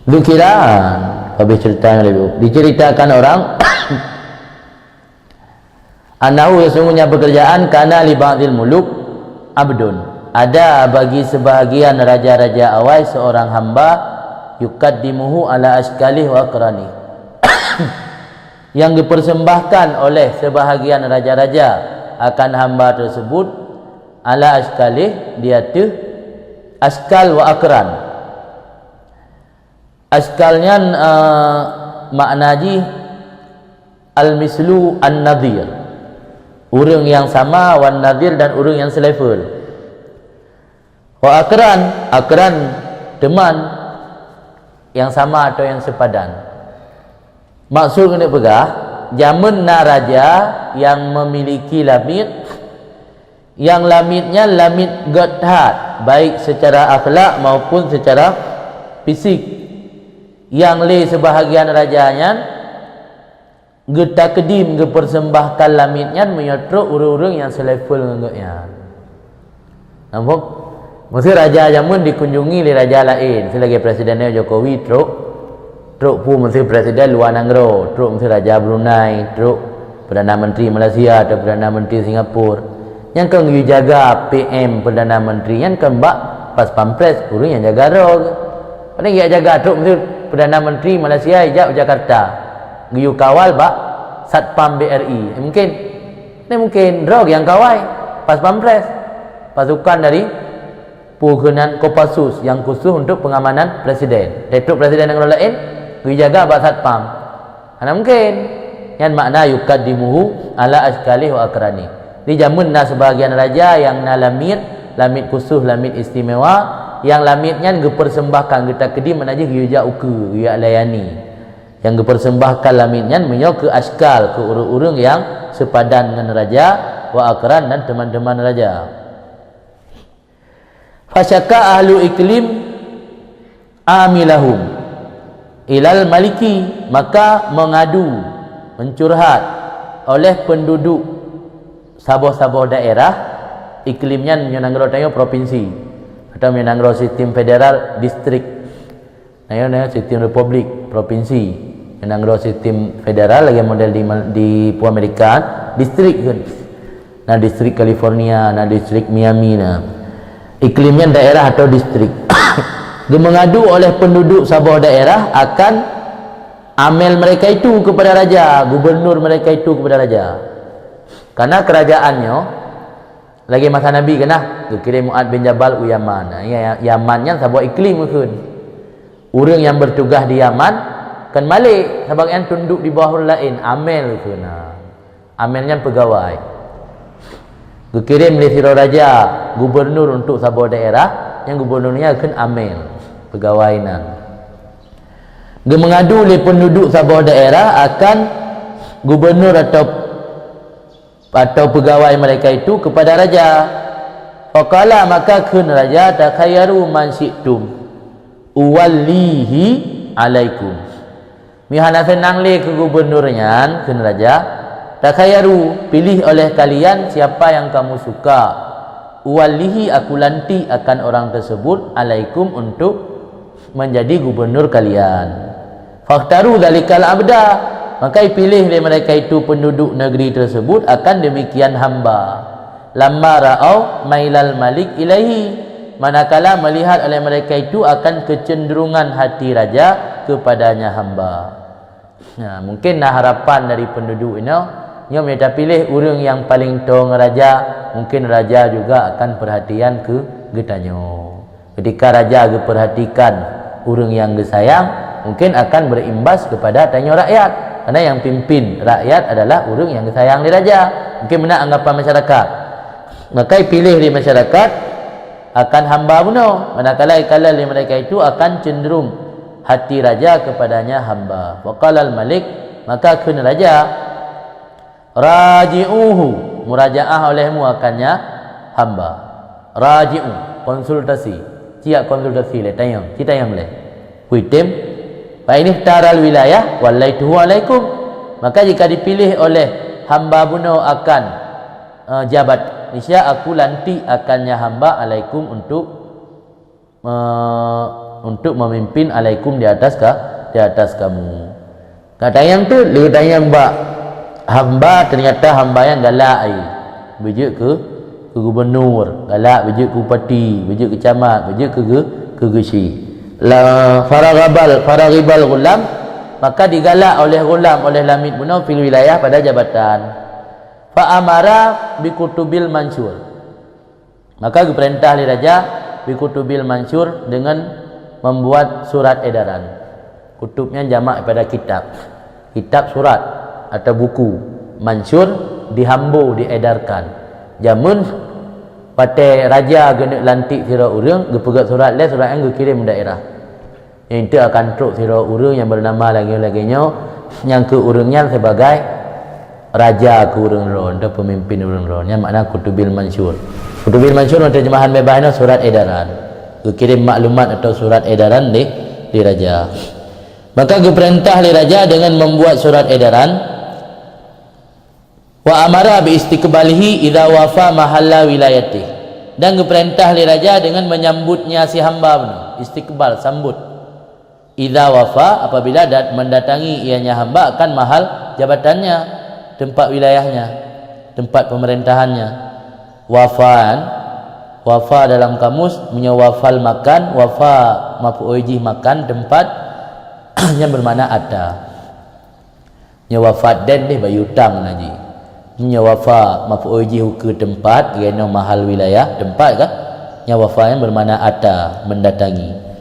Dukiran habis cerita dulu. Diceritakan orang anahu sesungguhnya pekerjaan kana li ba'dil muluk abdun. Ada bagi sebahagian raja-raja awal seorang hamba yukaddimuhu ala askalih wa aqrani. Yang dipersembahkan oleh sebahagian raja-raja akan hamba tersebut ala askalih, dia tu askal wa aqran. Askalnya maknaji al-mislu an-nadhir, urang yang sama, wan nadhir dan urang yang selevel. Wa akran teman yang sama atau yang sepadan. Maksud kena pegah jamun na raja yang memiliki lamit, yang lamitnya lamit godhat, baik secara akhlak maupun secara fisik. Yang le sebahagian rajanya geta kedim gepersembahkan lamitnya menyotrok urung-urung yang selevel dengannya. Nampak? Mesti raja jamun dikunjungi oleh raja lain. Selagi presidennya Jokowi truk pun mesti presiden luar negara, truk mesti raja Brunei, truk Perdana Menteri Malaysia atau Perdana Menteri Singapura. Yang kan jaga PM Perdana Menteri yang kan bak pas pampres urung yang jaga rog. Pada dia jaga truk mesti Perdana Menteri Malaysia ijak Jakarta. Giu kawal bak Satpam BRI. Ini mungkin rog yang kawal pas pampres. Pasukan dari Pukenan Kopassus yang khusus untuk pengamanan presiden. Datuk presiden yang lain giu jaga bak Satpam. Mana mungkin? Yang makna yukaddimuhu ala askalih wa akrani. Di jamun na sebahagian raja yang na lamit khusus, lamit istimewa, yang lamitnya gepersembahkan kita kedi menaji giuja uku giuja layani, yang gepersembahkan lamitnya menyo ke askal, ke urung-urung yang sepadan dengan raja wa akran dan teman-teman raja. Fasyaka ahlu iklim amilahum ilal maliki, maka mengadu, mencurhat oleh penduduk sabah-sabah daerah iklimnya menyanggro tayo provinsi atau menanggro sistem federal distrik. Nah, sistem republik provinsi, menanggro sistem federal lagi model di Amerika distrik kan. Nah, distrik California, nah distrik Miami, nah iklimnya daerah atau distrik. Dia mengadu oleh penduduk sabah daerah akan amel mereka itu kepada raja, gubernur mereka itu kepada raja. Karena kerajaannya lagi masa Nabi kena kirim Mu'ad bin Jabal ke Yaman. Yamannya sebuah iklim mungkin. Orang yang bertugas di Yaman kan balik sebab yang tunduk di bawah orang lain amel kena. Amelnya pegawai. Dikirim oleh siro raja gubernur untuk sebuah daerah yang gubernurnya kan amel pegawainan. Dia mengadu oleh penduduk sebuah daerah akan gubernur atau pegawai mereka itu kepada raja. Faqala, maka kun raja takhayaru man syi'tum uwallihi alaikum. Mihana senang le ke gubernurnya kun raja, takhayaru, pilih oleh kalian siapa yang kamu suka. Uwallihi, aku lantik akan orang tersebut alaikum untuk menjadi gubernur kalian. Fakhtaru dzalikal abda, maka pilih oleh mereka itu penduduk negeri tersebut akan demikian hamba. Lamma ra'au mailal malik ilaihi, manakala melihat oleh mereka itu akan kecenderungan hati raja kepadanya hamba. Nah, mungkin harapan dari penduduk ini yang mereka pilih orang yang paling tong raja, mungkin raja juga akan perhatian ke getanyo. Ketika raja perhatikan orang yang gesayang, mungkin akan berimbas kepada tanyo rakyat. Karena yang pimpin rakyat adalah orang yang disayang di raja. Mungkin benar anggapan masyarakat. Maka pilih di masyarakat akan hamba bunuh. Manakala ikala mereka itu akan cenderung hati raja kepadanya hamba. Waqala al-malik, maka kena raja, raji'uhu, murajaah olehmu akannya hamba. Raji'u, konsultasi. Cia konsultasi le tayang, kita yang boleh. Huitim, fa ini taral wilayah wallaituhu alaikum. Maka jika dipilih oleh hamba buno akan jabat, niscaya aku lantik akannya hamba alaikum untuk memimpin alaikum di atas kamu. Kata yang tu lu tanya mbak hamba, ternyata hamba yang galak bejuk ke gubernur, galak bejuk ke bupati, bejuk ke camat, bejuk ke gesi. La faragibal gulam, maka digalak oleh gulam, oleh lamid buno fil wilayah pada jabatan. Fa amara bi kutubil mansur, maka diperintah oleh raja bi kutubil mansur dengan membuat surat edaran. Kutubnya jamak pada kitab, kitab surat atau buku. Mansur dihambu, diedarkan. Jamun pate raja gena lantik sira urang gepegat surat le, surat yang dikirim daerah. Yang itu akan truk sira urang yang bernama lagi-laginya yang ke urangnya sebagai raja ke urang ron atau pemimpin urang ron. Yang makna kutubil mansur. Kutubil mansur terjemahan bebasnya surat edaran. Dikirim maklumat atau surat edaran di raja. Maka diperintah oleh raja dengan membuat surat edaran. Wa amara bi istiqbalihi idza wafa mahalla wilayati, dan diperintah oleh raja dengan menyambutnya si hamba benar. Istiqbal, sambut. Idza wafa, apabila mendatangi ianya hamba akan mahal jabatannya, tempat wilayahnya, tempat pemerintahannya. Wafaan, wafa dalam kamus punya wafal makan, wafa mafu'ujih makan, tempat yang bermakna ada. Nya wafat dan deh bayutang naji. Nya wafa mafu'ujih ke tempat, geno mahal wilayah, tempat kah? Nya wafa yang bermakna ada, mendatangi.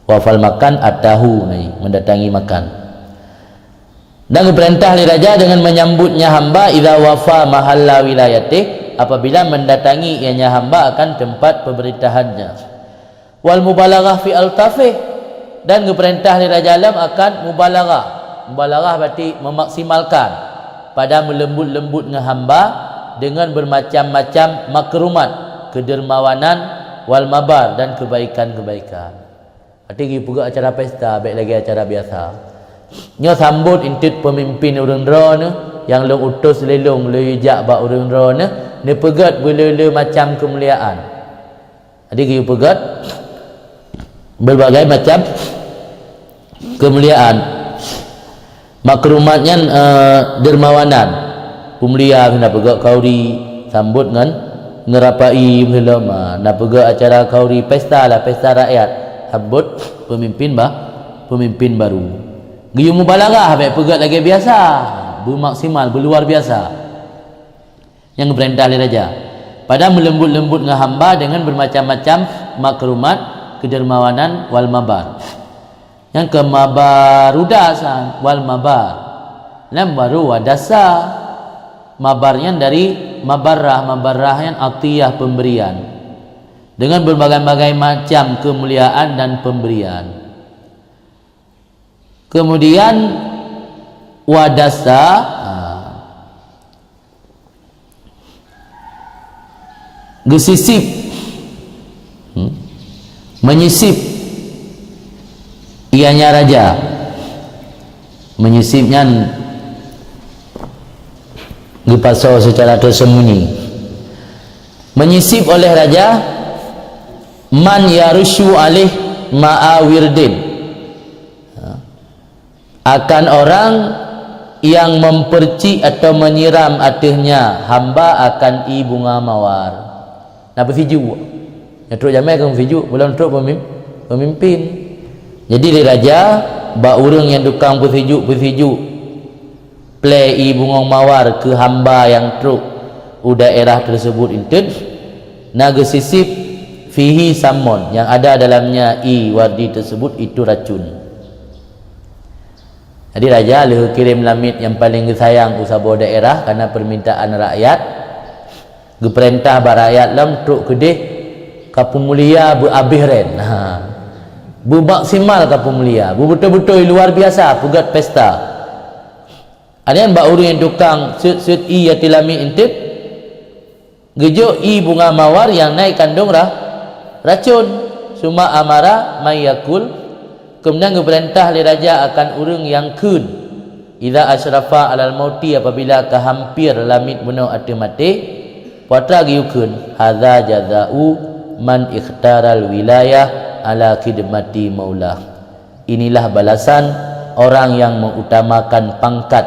Wafal makan atahu naji, mendatangi makan. Dan diperintah oleh raja dengan menyambutnya hamba idza wafa mahalla wilayatih, apabila mendatangi ianya hamba akan tempat pemerintahannya. Wal mubalaghah fi altafih, dan diperintah oleh raja alam akan mubalaghah. Mubalaghah berarti memaksimalkan pada melembut-lembut dengan hamba dengan bermacam-macam makrumat, kedermawanan, wal mabar, dan kebaikan-kebaikan. Arti juga acara pesta, baik lagi acara biasa. Nya sambut intit pemimpin urang ron yang long utus lelong lejak ba urang ron ne pegat berlele macam kemuliaan. Adik pegat berbagai macam kemuliaan. Makrumatnya dermawanan. Pemulia kena pegat kauri sambut dengan ngerapai belum nak pegat acara kauri pesta lah, pesta rakyat. Sambut pemimpin baru. Giyu mubalaghah baik pegat lagi biasa, bermaksimal, berluar biasa. Yang perintah oleh raja pada melembut-lembut dengan hamba dengan bermacam-macam makrumat, kedermawanan, wal mabar. Yang ke mabarudasan wal mabar. Lam baru wadasa, mabarnya dari mabarrah yang atiyah, pemberian. Dengan berbagai-bagai macam kemuliaan dan pemberian. Kemudian wadasa gesisip, menyisip ianya raja, menyisipnya dipasau secara tersembunyi. Menyisip oleh raja man yarushu alih ma'awirdin, akan orang yang mempercik atau menyiram atasnya hamba akan bunga mawar. Nak berfiju, yang teruk jamai akan berfiju, belum teruk pemimpin. Jadi dia raja ba urang yang tukang berfiju play bunga mawar ke hamba yang truk daerah tersebut intun naga sisip fihi samon, yang ada dalamnya wardi tersebut itu racun. Jadi raja leh kirim lamit yang paling disayang usabo daerah karena permintaan rakyat. Geperintah ba rakyat lam truk kedih kapumulia berabih ren. bu maksimal ka pemulia, bu betul-betul luar biasa pugat pesta. Ada yang bak urang yang tukang sut i yatilami intip gejo i bunga mawar yang naik kandung racun. Suma amara mayakul, kemudian perintah li raja akan urang yang kun idza asyrafa alal mauti, apabila kehampir lamit bunuh ate mati, putra giukun hadza jazau man ikhtaral wilayah ala khidmati maulah. Inilah balasan orang yang mengutamakan pangkat,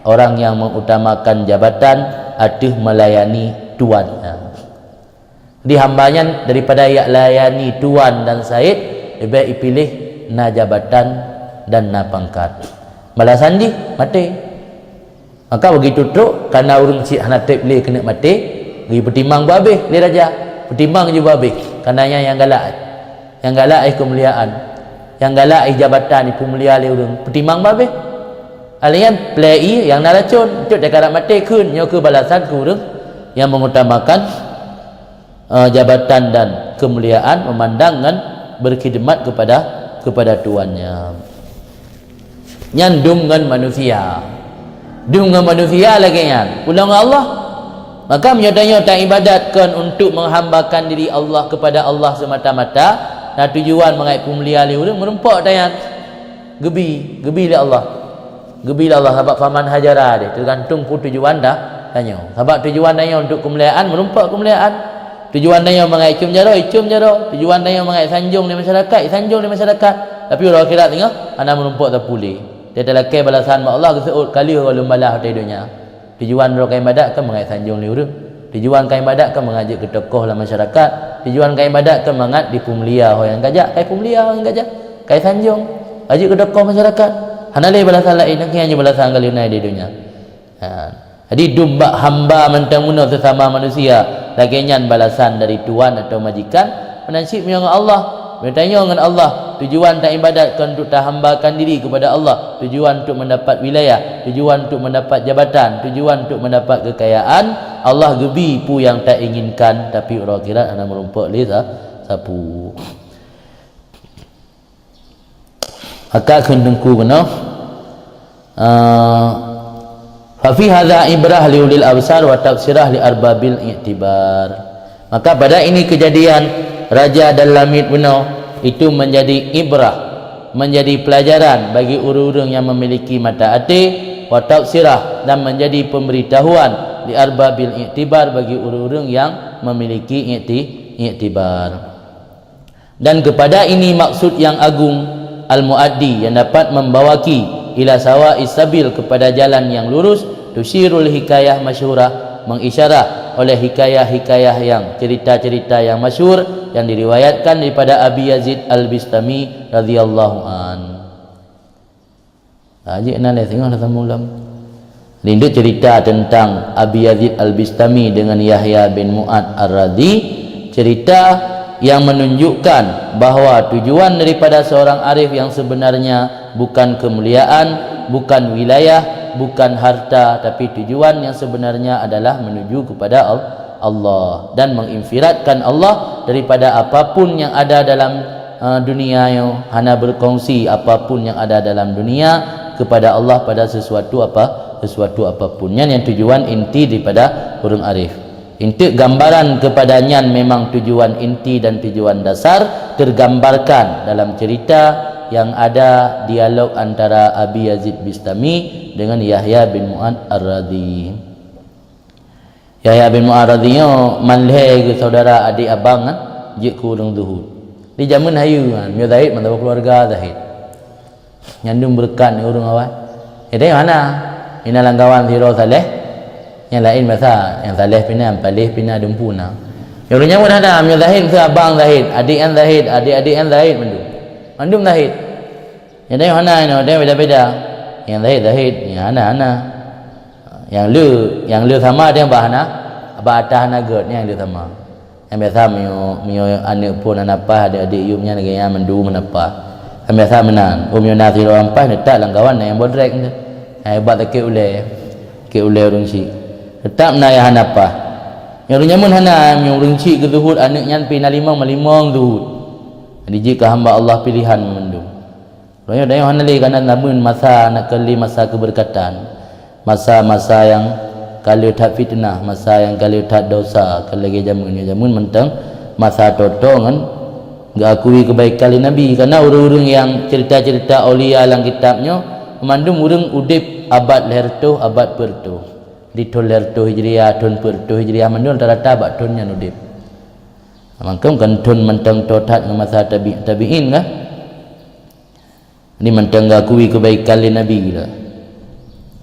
orang yang mengutamakan jabatan aduh melayani tuannya. Di hambanya daripada yak layani tuan dan said, lebih pilih na jabatan dan na pangkat. Balasan di mati. Maka begitu truk karena urang si hanatip le kena mati, gi pertimbang babeh le raja. Pertimbang je babeh. Karenanya yang galak kemuliaan, yang galak jabatan di pemulia le urang. Pertimbang babeh. Alian play yang naracun, cuk dekat mati kun nyo ke balasan ke urang yang mengutamakan jabatan dan kemuliaan, memandangkan berkhidmat kepada tuannya. Nyan dengan manusia, dengan manusia lagi nyan pulang Allah. Maka menyata-nyata ibadatkan untuk menghambakan diri Allah kepada Allah semata-mata, dan tujuan mengai pemulia li urang merempak dayan gebi li Allah, gebi li Allah. Sebab faman hajara dia tergantung pu tujuan dah tanya. Sebab tujuan dia untuk kemuliaan, merempak kemuliaan. Tujuan dia mengai icum jaro. Tujuan dia mengai sanjung di masyarakat. Tapi orang akhirat tengok ana merempak tak pulih. Dia talakai balasan mak Allah keseut kali orang balah di dunia. Tujuan orang ibadat kan mengai sanjung li urang. Tujuan kai ibadat kan mengajak ke tokoh dalam masyarakat. Tujuan kai ibadat kan mengat di pemulia orang yang gajak, kai pemulia orang yang gajak, kai sanjung, ajak ke tokoh masyarakat. Hanale balasan lain nak hanya balasan kali naik di dunia. Jadi dumba hamba mentang munah sesama manusia, lagian balasan dari tuan atau majikan, menasib dengan Allah, bertanya dengan Allah. Tujuan tak ibadatkan untuk tak hambakan diri kepada Allah, tujuan untuk mendapat wilayah, tujuan untuk mendapat jabatan, tujuan untuk mendapat kekayaan. Allah gebi pu yang tak inginkan, tapi orang akhirat ana merompak leza sapu. Maka kendengku kena fa fi hadza ibrah li ulil absar wa tafsirah li arbabil i'tibar. Maka pada ini kejadian raja dan lamit bunuh itu menjadi ibrah, menjadi pelajaran bagi orang-orang yang memiliki mata hati, wa tafsirah, dan menjadi pemberitahuan li arbabil i'tibar bagi orang-orang yang memiliki i'tibar. Dan kepada ini maksud yang agung al-muaddi yang dapat membawaki ila sawa'is sabil, kepada jalan yang lurus, tusyirul hikayah masyhurah, mengisyarat oleh hikayah-hikayah yang cerita-cerita yang masyhur yang diriwayatkan daripada Abi Yazid Al-Bistami radhiyallahu an. Haji ana le tengok dah mulam. Lindu cerita tentang Abi Yazid Al-Bistami dengan Yahya bin Mu'ad Ar-Radhi, cerita yang menunjukkan bahawa tujuan daripada seorang arif yang sebenarnya bukan kemuliaan, bukan wilayah, bukan harta, tapi tujuan yang sebenarnya adalah menuju kepada Allah dan menginfiratkan Allah daripada apapun yang ada dalam dunia, yang hanya berkongsi apapun yang ada dalam dunia kepada Allah pada sesuatu apapun. Yang tujuan inti daripada orang arif. Inti gambaran kepadanya memang tujuan inti dan tujuan dasar tergambarkan dalam cerita yang ada dialog antara Abi Yazid Bistami dengan Yahya bin Mu'ad Ar-Radhi. Yahya bin Mu'ad Ar-Radhi manleh ke saudara adik abang kan, je kurang zuhud. Di zaman hayu kan, mio Zahid mantap keluarga Zahid. Nyandung berkat ni orang awal. Dia mana? Ina langgawan Hiro Saleh. Yang lain masa yang Saleh pina, Palih pina, Dumpuna. Yang orang nyamut ada mio Zahid ke abang Zahid, adik an Zahid, adik-adik an Zahid mandum Zahid. Yang dia mana ni, dia beda-beda. Yang Zahid, yang ana. Yang lu sama dia bahana, abah atah nagot ni yang lu sama. Yang biasa mio anak pun anapa adik-adik yumnya negaya mendu menapa. Yang biasa menan, mio nasi orang pas letak langgawan yang bodrek ni. Hebat tak ke ule orang si. Tetap na ya hanapa. Yang nyamun hana mio orang si ke zuhud anak nyan pina limang zuhud. Jika hamba Allah pilihan memendung. Banyak dah yang hanali kerana namun masa nak kali masa keberkatan, masa-masa yang kalau tak fitnah, masa yang kalau tak dosa, kalau lagi jamun mentang masa totongan enggak akui kebaikan Nabi. Karena orang-orang yang cerita-cerita aulia dalam kitabnya memandung orang udip abad lerto, abad perto. Di tahun lerto hijriah, tahun perto hijriah mandung rata-rata abad tahunnya udip. Maka kan tahun mentang totat dengan masa tabi'in kan. Ini mentang akui kebaikan Nabi lah.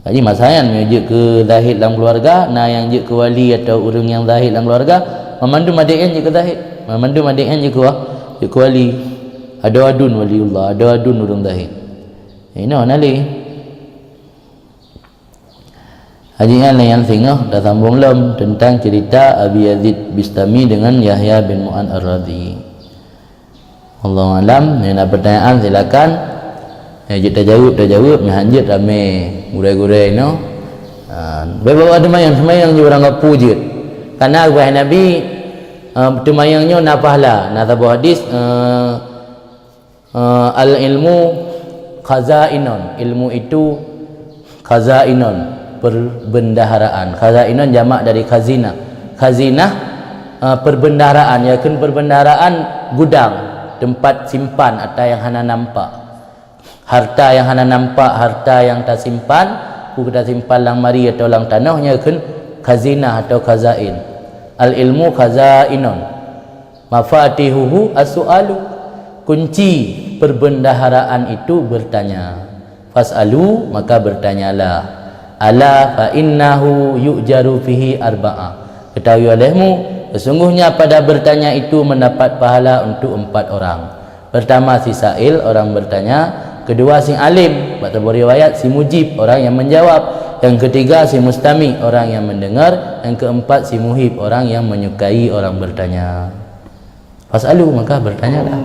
Jadi masa yang menunjuk ke zahid dalam keluarga, nah yang juk ke wali atau orang yang zahid dalam keluarga, memandum adik yang juk ke zahid, memandum adik yang juk ke wali. Ada adun waliullah, ada adun orang zahid. Ini mana lagi? Haji yang singgah dah sambung lem tentang cerita Abi Yazid Bistami dengan Yahya bin Mu'an Ar-Radhi. Allahu alam. Yang ada pertanyaan silakan. Kita jawab hanjit rame gurai-gurai no. Bawa ada semayang je orang ngapujit. Karena wahai Nabi semayangnya nak pahala. Nak tahu hadis al ilmu khazainon. Ilmu itu khazainon, perbendaharaan. Khazainon jamak dari khazina. Khazinah perbendaharaan, ya kan perbendaharaan gudang, tempat simpan atau yang hana nampak. Harta yang hana nampak, harta yang tak simpan, kita simpan lang mari atau lang tanahnya kan khazinah atau khazain. Al ilmu khazainon. Mafatihuhu as-su'alu. Kunci perbendaharaan itu bertanya. Fas'alu, maka bertanyalah. Ala fa innahu yu'jaru fihi arba'ah. Ketahui olehmu, sesungguhnya pada bertanya itu mendapat pahala untuk 4 orang. Pertama si sa'il, orang bertanya. Kedua si alim, buat riwayat si mujib, orang yang menjawab. Yang ketiga si mustami, orang yang mendengar. Yang keempat si muhib, orang yang menyukai orang bertanya. Fas'alu, maka bertanyalah.